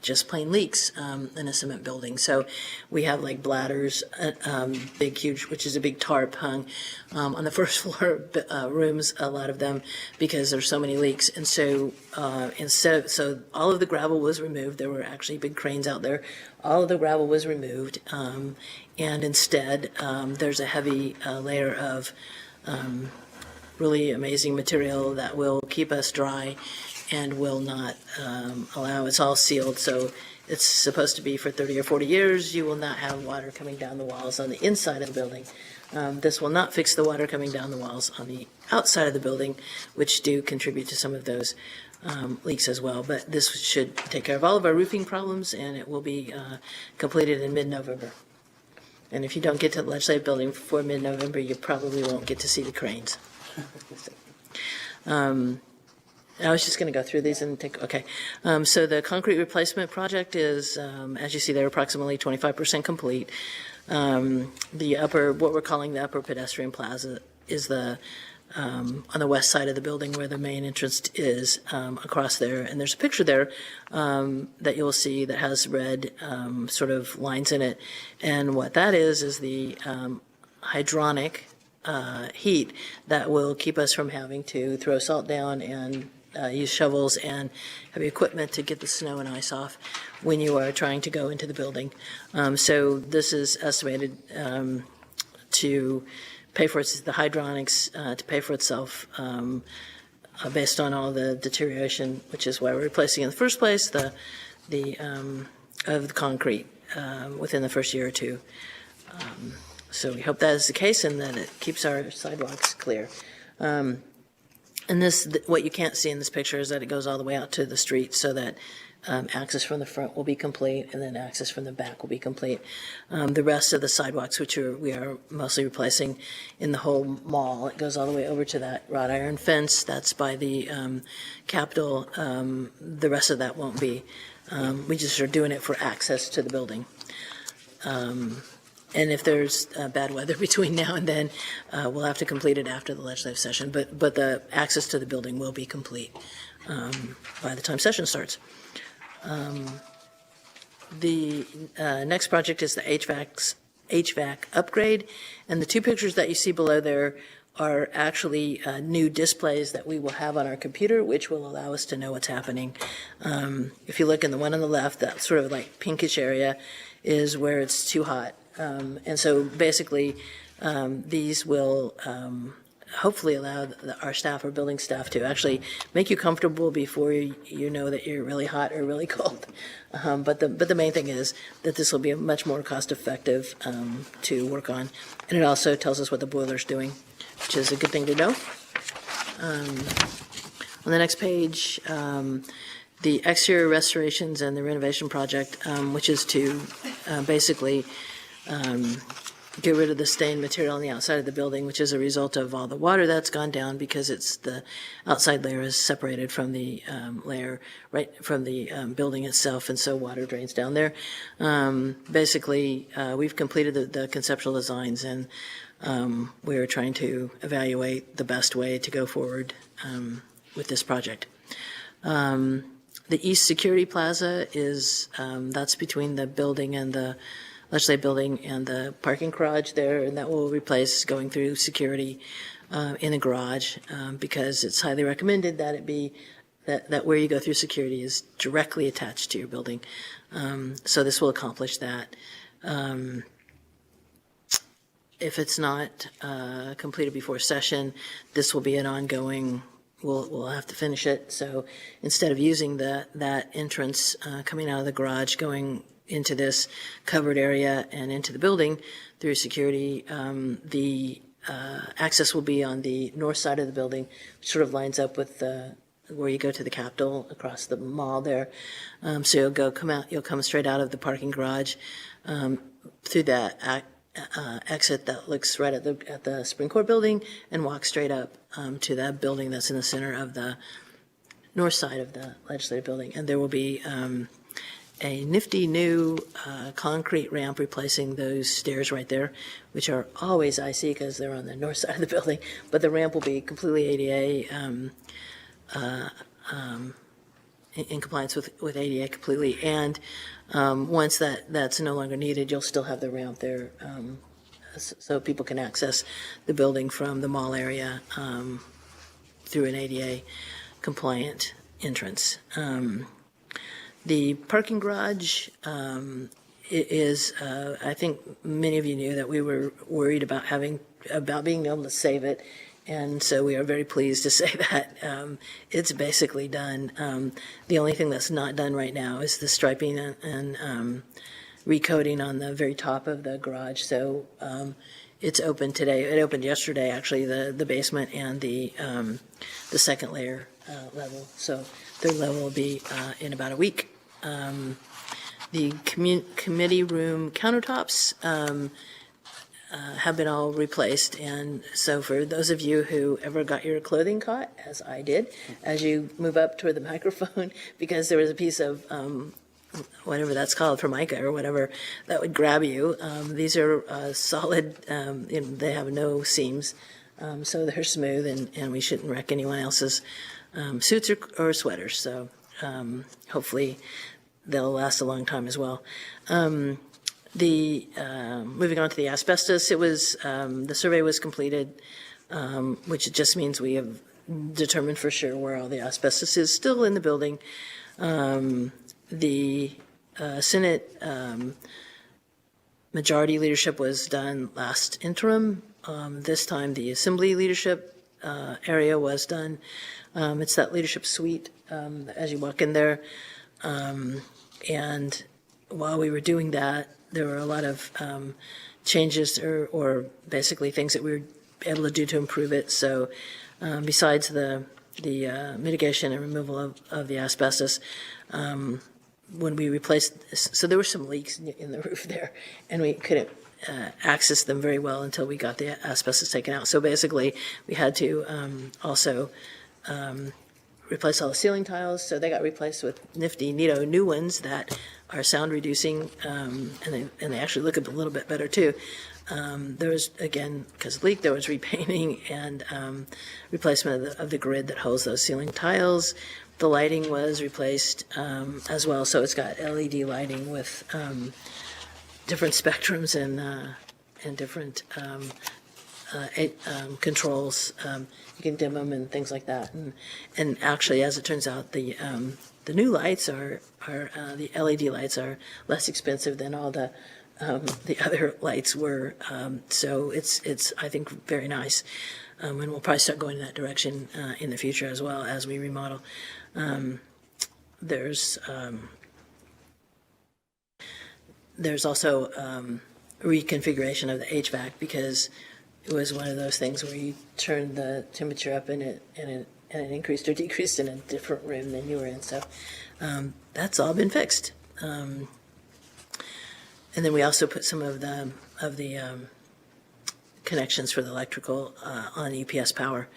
just plain leaks in a cement building. So we have like bladders, big, huge, which is a big tarp hung on the first floor rooms, a lot of them, because there's so many leaks. And so so all of the gravel was removed. There were actually big cranes out there. All of the gravel was removed. And instead, there's a heavy layer of really amazing material that will keep us dry and will not allow, it's all sealed, so it's supposed to be for 30 or 40 years. You will not have water coming down the walls on the inside of the building. This will not fix the water coming down the walls on the outside of the building, which do contribute to some of those leaks as well. But this should take care of all of our roofing problems, and it will be completed in mid-November. And if you don't get to the legislative building before mid-November, you probably won't get to see the cranes. I was just going to go through these and take, okay. So the concrete replacement project is, as you see there, approximately 25% complete. The upper, what we're calling the upper pedestrian plaza, is the on the west side of the building where the main entrance is, across there. And there's a picture there that you'll see that has red sort of lines in it. And what that is the hydronic heat that will keep us from having to throw salt down and use shovels and heavy equipment to get the snow and ice off when you are trying to go into the building. So this is estimated to pay for the hydronics to pay for itself based on all the deterioration, which is why we're replacing in the first place of the concrete within the first year or two. So we hope that is the case and that it keeps our sidewalks clear. And this, what you can't see in this picture is that it goes all the way out to the street so that access from the front will be complete and then access from the back will be complete. The rest of the sidewalks, which we are mostly replacing in the whole mall, it goes all the way over to that wrought iron fence that's by the Capitol. The rest of that won't be. We just are doing it for access to the building. And if there's bad weather between now and then, we'll have to complete it after the legislative session. But the access to the building will be complete by the time session starts. The next project is the HVAC upgrade. And the two pictures that you see below there are actually new displays that we will have on our computer, which will allow us to know what's happening. If you look in the one on the left, that sort of like pinkish area is where it's too hot. And so basically, these will hopefully allow our staff or building staff to actually make you comfortable before you know that you're really hot or really cold. But the main thing is that this will be much more cost effective to work on. And it also tells us what the boiler's doing, which is a good thing to know. On the next page, the exterior restorations and the renovation project, which is to basically get rid of the stained material on the outside of the building, which is a result of all the water that's gone down because it's the outside layer is separated from the layer right from the building itself, and so water drains down there. Basically, we've completed the conceptual designs, and we're trying to evaluate the best way to go forward with this project. The East Security Plaza is, that's between the building and the legislative building and the parking garage there, and that will replace going through security in the garage because it's highly recommended that it be that where you go through security is directly attached to your building. So this will accomplish that. If it's not completed before session, this will be an ongoing. We'll have to finish it. So instead of using that entrance coming out of the garage, going into this covered area and into the building through security, the access will be on the north side of the building, which sort of lines up with where you go to the Capitol across the mall there. So you'll come straight out of the parking garage through that exit that looks right at the Supreme Court building and walk straight up to that building that's in the center of the north side of the legislative building. And there will be a nifty new concrete ramp replacing those stairs right there, which are always icy because they're on the north side of the building. But the ramp will be completely ADA in compliance with ADA completely. And once that's no longer needed, you'll still have the ramp there, so people can access the building from the mall area through an ADA compliant entrance. The parking garage is, I think many of you knew that we were worried about being able to save it. And so we are very pleased to say that it's basically done. The only thing that's not done right now is the striping and recoding on the very top of the garage. So it's open today. It opened yesterday, actually, the basement and the second layer level. So third level will be in about a week. The committee room countertops have been all replaced. And so for those of you who ever got your clothing caught, as I did, as you move up toward the microphone, because there was a piece of whatever that's called, formica or whatever, that would grab you. These are solid, they have no seams, so they're smooth, and we shouldn't wreck anyone else's suits or sweaters. So hopefully they'll last a long time as well. Moving on to the asbestos, it was the survey was completed, which just means we have determined for sure where all the asbestos is still in the building. The Senate majority leadership was done last interim. This time the Assembly leadership area was done. It's that leadership suite as you walk in there. And while we were doing that, there were a lot of changes or basically things that we were able to do to improve it. So besides the mitigation and removal of the asbestos, when we replaced, so there were some leaks in the roof there, and we couldn't access them very well until we got the asbestos taken out. So basically, we had to also replace all the ceiling tiles. So they got replaced with nifty, neato new ones that are sound reducing, and they actually look a little bit better too. There was, again, because of the leak, there was repainting and replacement of the grid that holds those ceiling tiles. The lighting was replaced as well, so it's got LED lighting with different spectrums and different controls. You can dim them and things like that. And actually, as it turns out, the new lights are the LED lights are less expensive than all the other lights were. So it's I think very nice. And we'll probably start going in that direction in the future as well as we remodel. There's also reconfiguration of the HVAC, because it was one of those things where you turned the temperature up and it increased or decreased in a different room than you were in. So that's all been fixed. And then we also put some of the connections for the electrical on EPS power,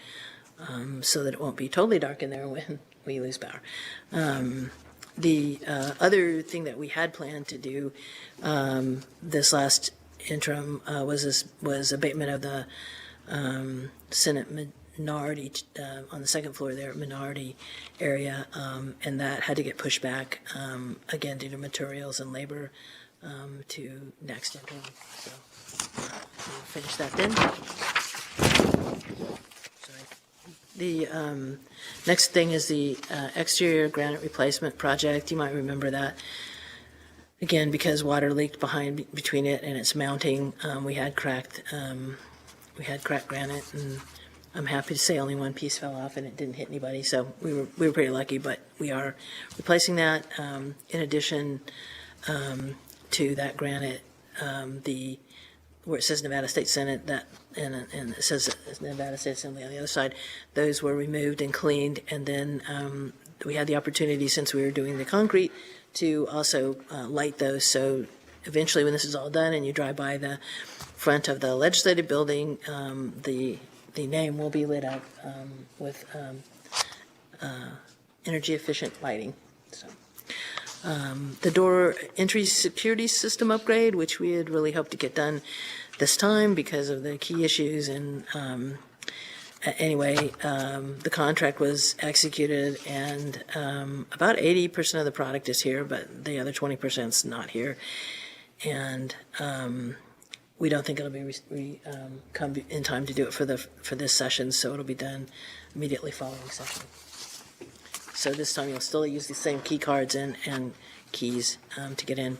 so that it won't be totally dark in there when we lose power. The other thing that we had planned to do this last interim was abatement of the Senate minority on the second floor there, minority area, and that had to get pushed back again due to materials and labor to next interim. So we'll finish that then. Sorry. The next thing is the exterior granite replacement project. You might remember that. Again, because water leaked between it and its mounting, we had cracked granite, and I'm happy to say only one piece fell off and it didn't hit anybody. So we were pretty lucky, but we are replacing that. In addition to that granite, where it says Nevada State Senate, and it says Nevada State Assembly on the other side, those were removed and cleaned, and then we had the opportunity, since we were doing the concrete, to also light those. So eventually, when this is all done and you drive by the front of the legislative building, the name will be lit up with energy efficient lighting. So the door entry security system upgrade, which we had really hoped to get done this time because of the key issues and anyway, the contract was executed, and about 80% of the product is here, but the other 20% is not here. And we don't think it'll be come in time to do it for this session, so it'll be done immediately following session. So this time you'll still use the same key cards and keys to get in.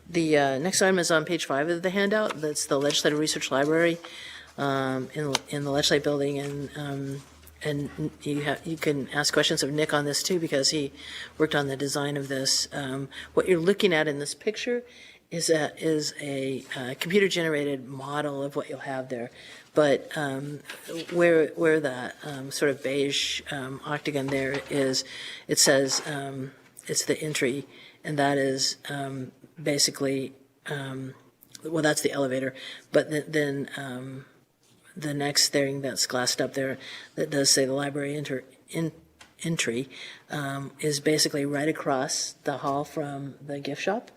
The next item is on page 5 of the handout. That's the Legislative Research Library in the Legislative Building, and you can ask questions of Nick on this too, because he worked on the design of this. What you're looking at in this picture is a computer-generated model of what you'll have there. But where that sort of beige octagon there is, it says it's the entry, and that is basically, well, that's the elevator. But then the next thing that's glassed up there that does say the library entry is basically right across the hall from the gift shop.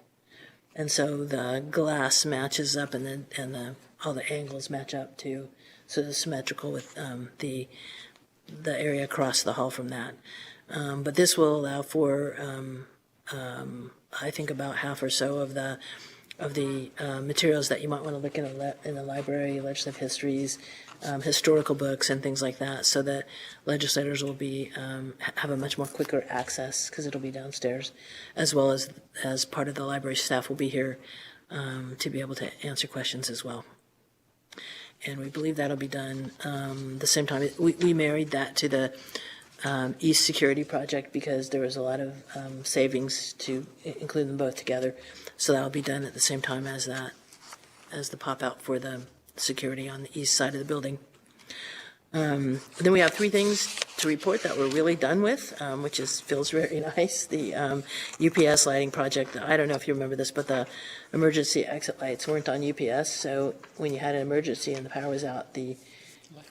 And so the glass matches up, and all the angles match up too, so it's symmetrical with the area across the hall from that. But this will allow for, I think, about half or so of the materials that you might want to look in the library, legislative histories, historical books, and things like that, so that legislators will be have a much more quicker access, because it'll be downstairs, as well as part of the library staff will be here to be able to answer questions as well. And we believe that'll be done the same time. We married that to the East Security Project because there was a lot of savings to include them both together. So that'll be done at the same time as the pop out for the security on the east side of the building. Then we have 3 things to report that we're really done with, which feels very nice. The UPS lighting project, I don't know if you remember this, but the emergency exit lights weren't on UPS, so when you had an emergency and the power was out, the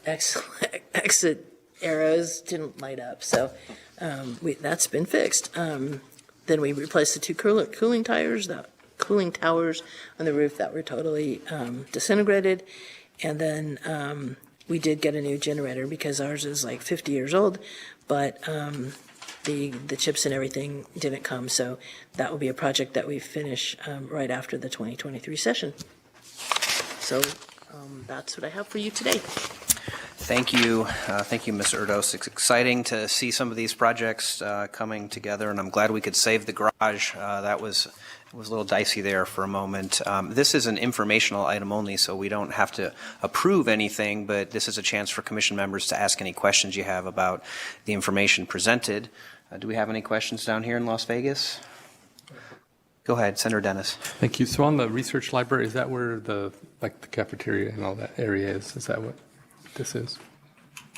exit arrows didn't light up. So that's been fixed. Then we replaced the 2 cooling towers on the roof that were totally disintegrated, and then we did get a new generator because ours is like 50 years old, but the chips and everything didn't come, so that will be a project that we finish right after the 2023 session. So that's what I have for you today. Thank you, Ms. Erdos. It's exciting to see some of these projects coming together, and I'm glad we could save the garage. That was a little dicey there for a moment. This is an informational item only, so we don't have to approve anything, but this is a chance for commission members to ask any questions you have about the information presented. Do we have any questions down here in Las Vegas? Go ahead, Senator Dennis. Thank you. So on the research library, is that where the cafeteria and all that area is? Is that what this is?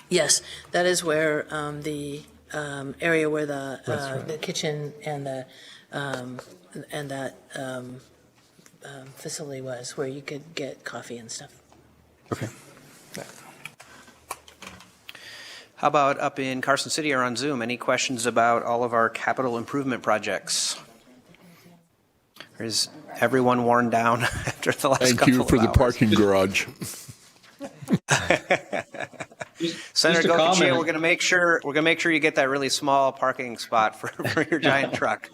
Yes, that is where the area where the kitchen and that facility was, where you could get coffee and stuff. Okay. How about up in Carson City or on Zoom? Any questions about all of our capital improvement projects? Or is everyone worn down after the last couple of hours? Thank you for the parking garage. Senator Gochia, we're going to make sure you get that really small parking spot for your giant truck.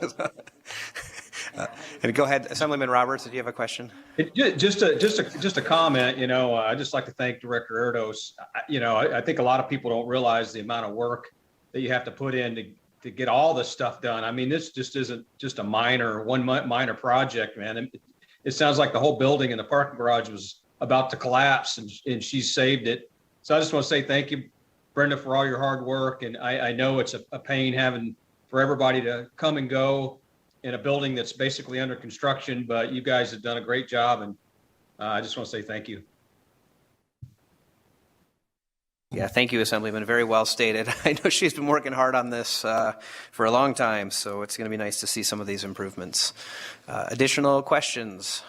And go ahead, Assemblyman Roberts, did you have a question? Just a comment. I'd just like to thank Director Erdos. I think a lot of people don't realize the amount of work that you have to put in to get all this stuff done. I mean, this just isn't just a minor project, man. It sounds like the whole building and the parking garage was about to collapse, and she saved it. So I just want to say thank you, Brenda, for all your hard work. And I know it's a pain having for everybody to come and go in a building that's basically under construction, but you guys have done a great job, and I just want to say thank you. Yeah, thank you, Assemblyman. Very well stated. I know she's been working hard on this for a long time, so it's going to be nice to see some of these improvements. Additional questions?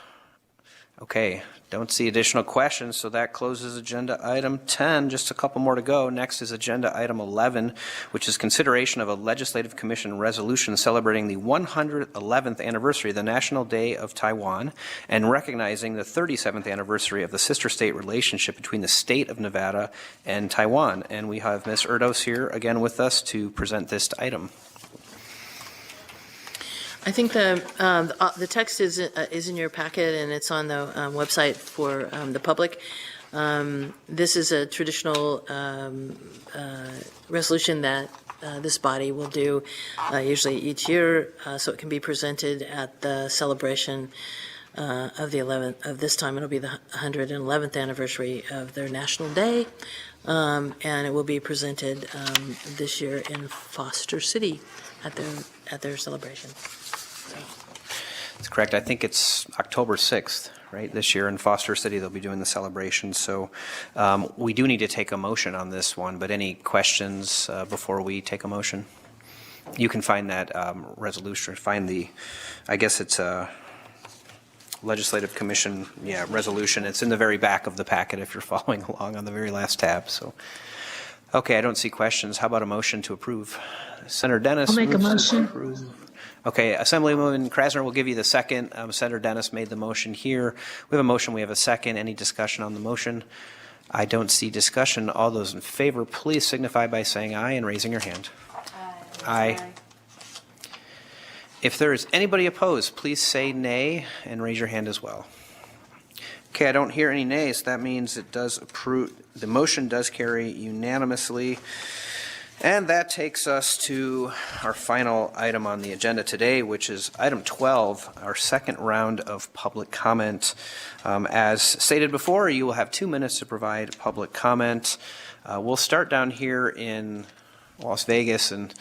Okay, don't see additional questions, so that closes agenda item 10. Just a couple more to go. Next is agenda item 11, which is consideration of a Legislative Commission resolution celebrating the 111th anniversary of the National Day of Taiwan and recognizing the 37th anniversary of the sister state relationship between the state of Nevada and Taiwan. And we have Ms. Erdos here again with us to present this item. I think the text is in your packet, and it's on the website for the public. This is a traditional resolution that this body will do usually each year, so it can be presented at the celebration of the 11th. Of this time, it'll be the 111th anniversary of their National Day, and it will be presented this year in Foster City at their celebration. That's correct. I think it's October 6th, right, this year in Foster City. They'll be doing the celebration. So we do need to take a motion on this one, but any questions before we take a motion? You can find that resolution, I guess it's a Legislative Commission, resolution. It's in the very back of the packet if you're following along on the very last tab. So, okay, I don't see questions. How about a motion to approve? Senator Dennis. I'll make a moves to motion. approve. Okay, Assemblywoman Krasner will give you the second. Senator Dennis made the motion here. We have a motion. We have a second. Any discussion on the motion? I don't see discussion. All those in favor, please signify by saying aye and raising your hand. Aye. If there is anybody opposed, please say nay and raise your hand as well. Okay, I don't hear any nays. That means it does approve. The motion does carry unanimously. And that takes us to our final item on the agenda today, which is item 12, our second round of public comment. As stated before, you will have 2 minutes to provide public comment. We'll start down here in Las Vegas, and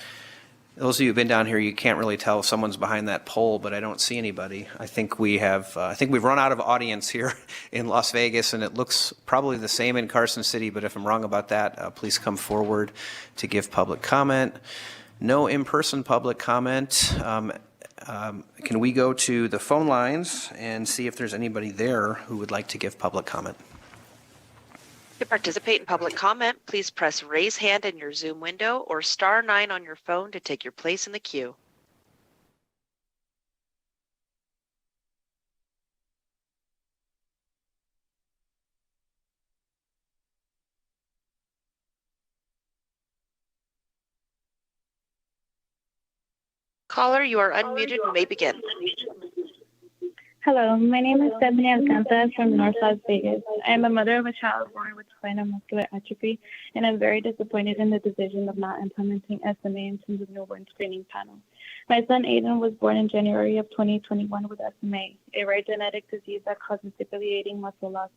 those of you who've been down here, you can't really tell if someone's behind that pole, but I don't see anybody. I think we've run out of audience here in Las Vegas, and it looks probably the same in Carson City, but if I'm wrong about that, please come forward to give public comment. No in-person public comment. Can we go to the phone lines and see if there's anybody there who would like to give public comment? To participate in public comment, please press raise hand in your Zoom window or *9 on your phone to take your place in the queue. Caller, you are unmuted and may begin. Hello, my name is Stephanie Alcanza from North Las Vegas. I am a mother of a child born with spinal muscular atrophy, and I'm very disappointed in the decision of not implementing SMA in terms of newborn screening panel. My son Aiden was born in January of 2021 with SMA, a rare genetic disease that causes debilitating muscle loss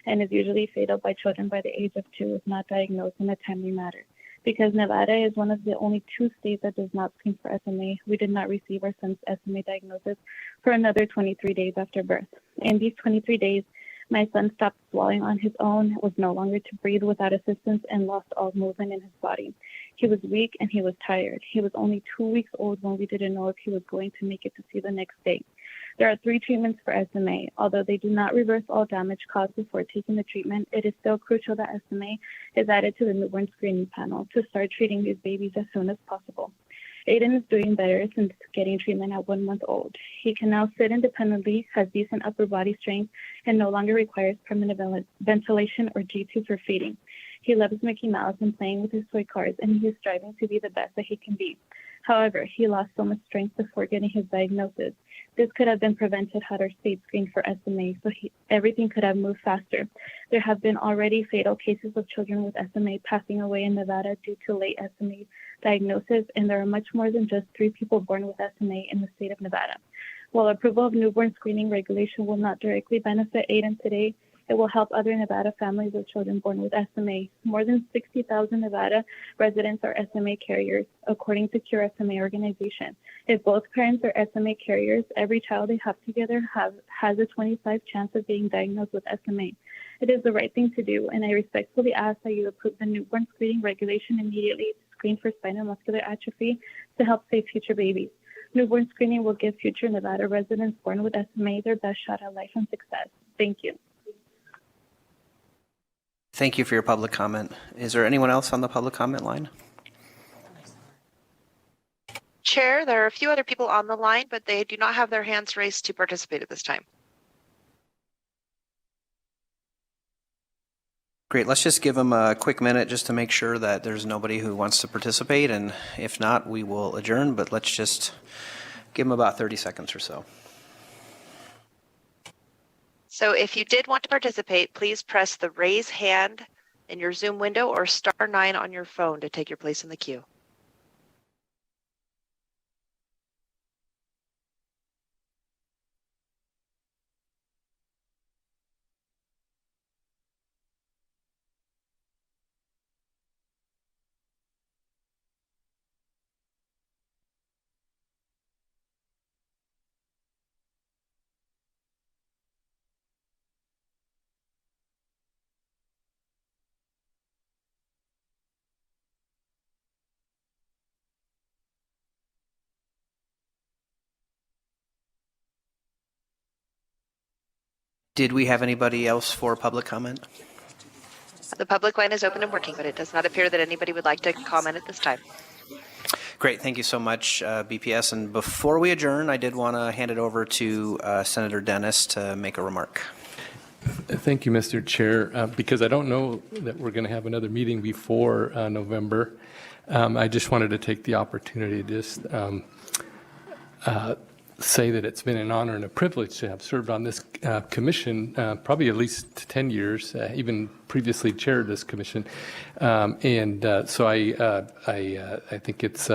and is usually fatal by children by the age of 2 if not diagnosed in a timely manner. Because Nevada is one of the only 2 states that does not screen for SMA, we did not receive our son's SMA diagnosis for another 23 days after birth. In these 23 days, my son stopped swallowing on his own, was no longer to breathe without assistance, and lost all movement in his body. He was weak and he was tired. He was only 2 weeks old when we didn't know if he was going to make it to see the next day. There are 3 treatments for SMA. Although they do not reverse all damage caused before taking the treatment, it is still crucial that SMA is added to the newborn screening panel to start treating these babies as soon as possible. Aiden is doing better since getting treatment at 1 month old. He can now sit independently, has decent upper body strength, and no longer requires permanent ventilation or G-tube for feeding. He loves Mickey Mouse and playing with his toy cars, and he is striving to be the best that he can be. However, he lost so much strength before getting his diagnosis. This could have been prevented had our state screened for SMA, so everything could have moved faster. There have been already fatal cases of children with SMA passing away in Nevada due to late SMA diagnosis, and there are much more than just 3 people born with SMA in the state of Nevada. While approval of newborn screening regulation will not directly benefit Aiden today, it will help other Nevada families of children born with SMA. More than 60,000 Nevada residents are SMA carriers, according to Cure SMA organization. If both parents are SMA carriers, every child they have together has a 25% chance of being diagnosed with SMA. It is the right thing to do, and I respectfully ask that you approve the newborn screening regulation immediately to screen for spinal muscular atrophy to help save future babies. Newborn screening will give future Nevada residents born with SMA their best shot at life and success. Thank you. Thank you for your public comment. Is there anyone else on the public comment line? Chair, there are a few other people on the line, but they do not have their hands raised to participate at this time. Great. Let's just give them a quick minute just to make sure that there's nobody who wants to participate. And if not, we will adjourn. But let's just give them about 30 seconds or so. So if you did want to participate, please press the raise hand in your Zoom window or *9 on your phone to take your place in the queue. Did we have anybody else for public comment? The public line is open and working, but it does not appear that anybody would like to comment at this time. Great. Thank you so much, BPS. And before we adjourn, I did want to hand it over to Senator Dennis to make a remark. Thank you, Mr. Chair. Because I don't know that we're going to have another meeting before November, I just wanted to take the opportunity to just say that it's been an honor and a privilege to have served on this commission, probably at least 10 years, even previously chaired this commission. So I think it's,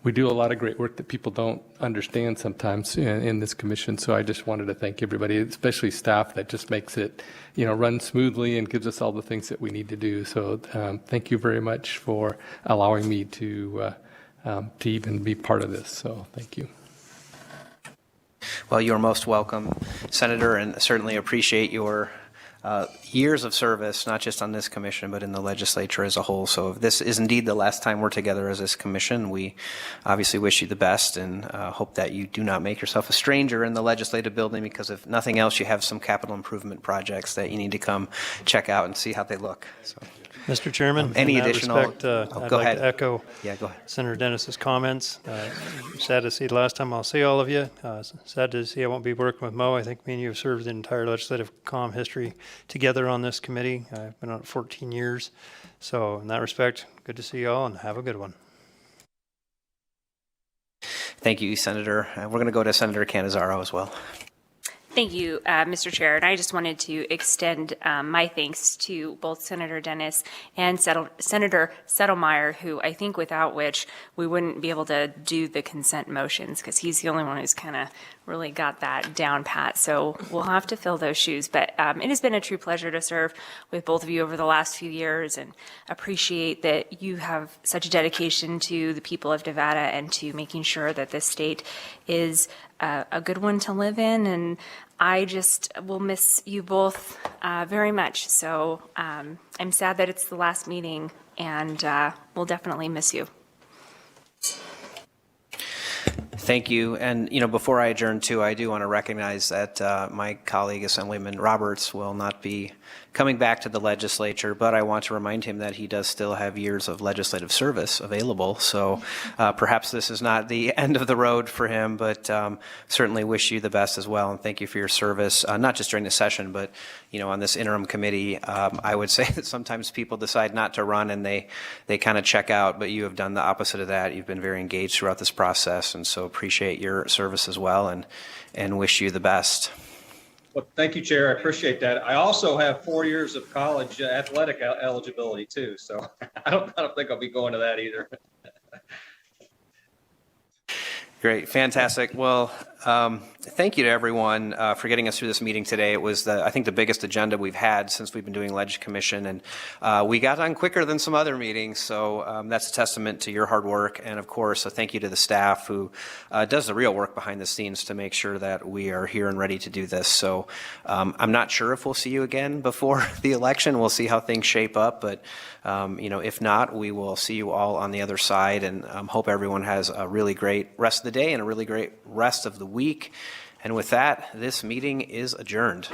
we do a lot of great work that people don't understand sometimes in this commission. So I just wanted to thank everybody, especially staff that just makes it, run smoothly and gives us all the things that we need to do. So thank you very much for allowing me to even be part of this. So thank you. Well, you're most welcome, Senator, and certainly appreciate your years of service, not just on this commission, but in the legislature as a whole. So if this is indeed the last time we're together as this commission, we obviously wish you the best and hope that you do not make yourself a stranger in the legislative building, because if nothing else, you have some capital improvement projects that you need to come check out and see how they look. So. Mr. Chairman, any in that additional? respect, I'd go like ahead. to echo go ahead. Senator Dennis's comments. Sad to see the last time I'll see all of you. Sad to see I won't be working with Mo. I think me and you have served the entire legislative comm history together on this committee. I've been on it 14 years. So in that respect, good to see you all and have a good one. Thank you, Senator. We're going to go to Senator Cannizzaro as well. Thank you, Mr. Chair. And I just wanted to extend my thanks to both Senator Dennis and Senator Settlemyre, who I think without which we wouldn't be able to do the consent motions, because he's the only one who's kind of really got that down pat. So we'll have to fill those shoes. But it has been a true pleasure to serve with both of you over the last few years, and appreciate that you have such a dedication to the people of Nevada and to making sure that this state is a good one to live in. And I just will miss you both very much. So I'm sad that it's the last meeting, and we'll definitely miss you. Thank you. And, before I adjourn too, I do want to recognize that my colleague, Assemblyman Roberts, will not be coming back to the legislature, but I want to remind him that he does still have years of legislative service available. So perhaps this is not the end of the road for him, but certainly wish you the best as well. And thank you for your service, not just during the session, but, on this interim committee. I would say that sometimes people decide not to run and they kind of check out, but you have done the opposite of that. You've been very engaged throughout this process, and so appreciate your service as well, and wish you the best. Well, thank you, Chair. I appreciate that. I also have 4 years of college athletic eligibility too, so I don't think I'll be going to that either. Great, fantastic. Well, thank you to everyone for getting us through this meeting today. It was, I think, the biggest agenda we've had since we've been doing Leg Commission, and we got on quicker than some other meetings, so that's a testament to your hard work. And of course, a thank you to the staff who does the real work behind the scenes to make sure that we are here and ready to do this. So I'm not sure if we'll see you again before the election. We'll see how things shape up, but if not, we will see you all on the other side, and hope everyone has a really great rest of the day and a really great rest of the week. And with that, this meeting is adjourned.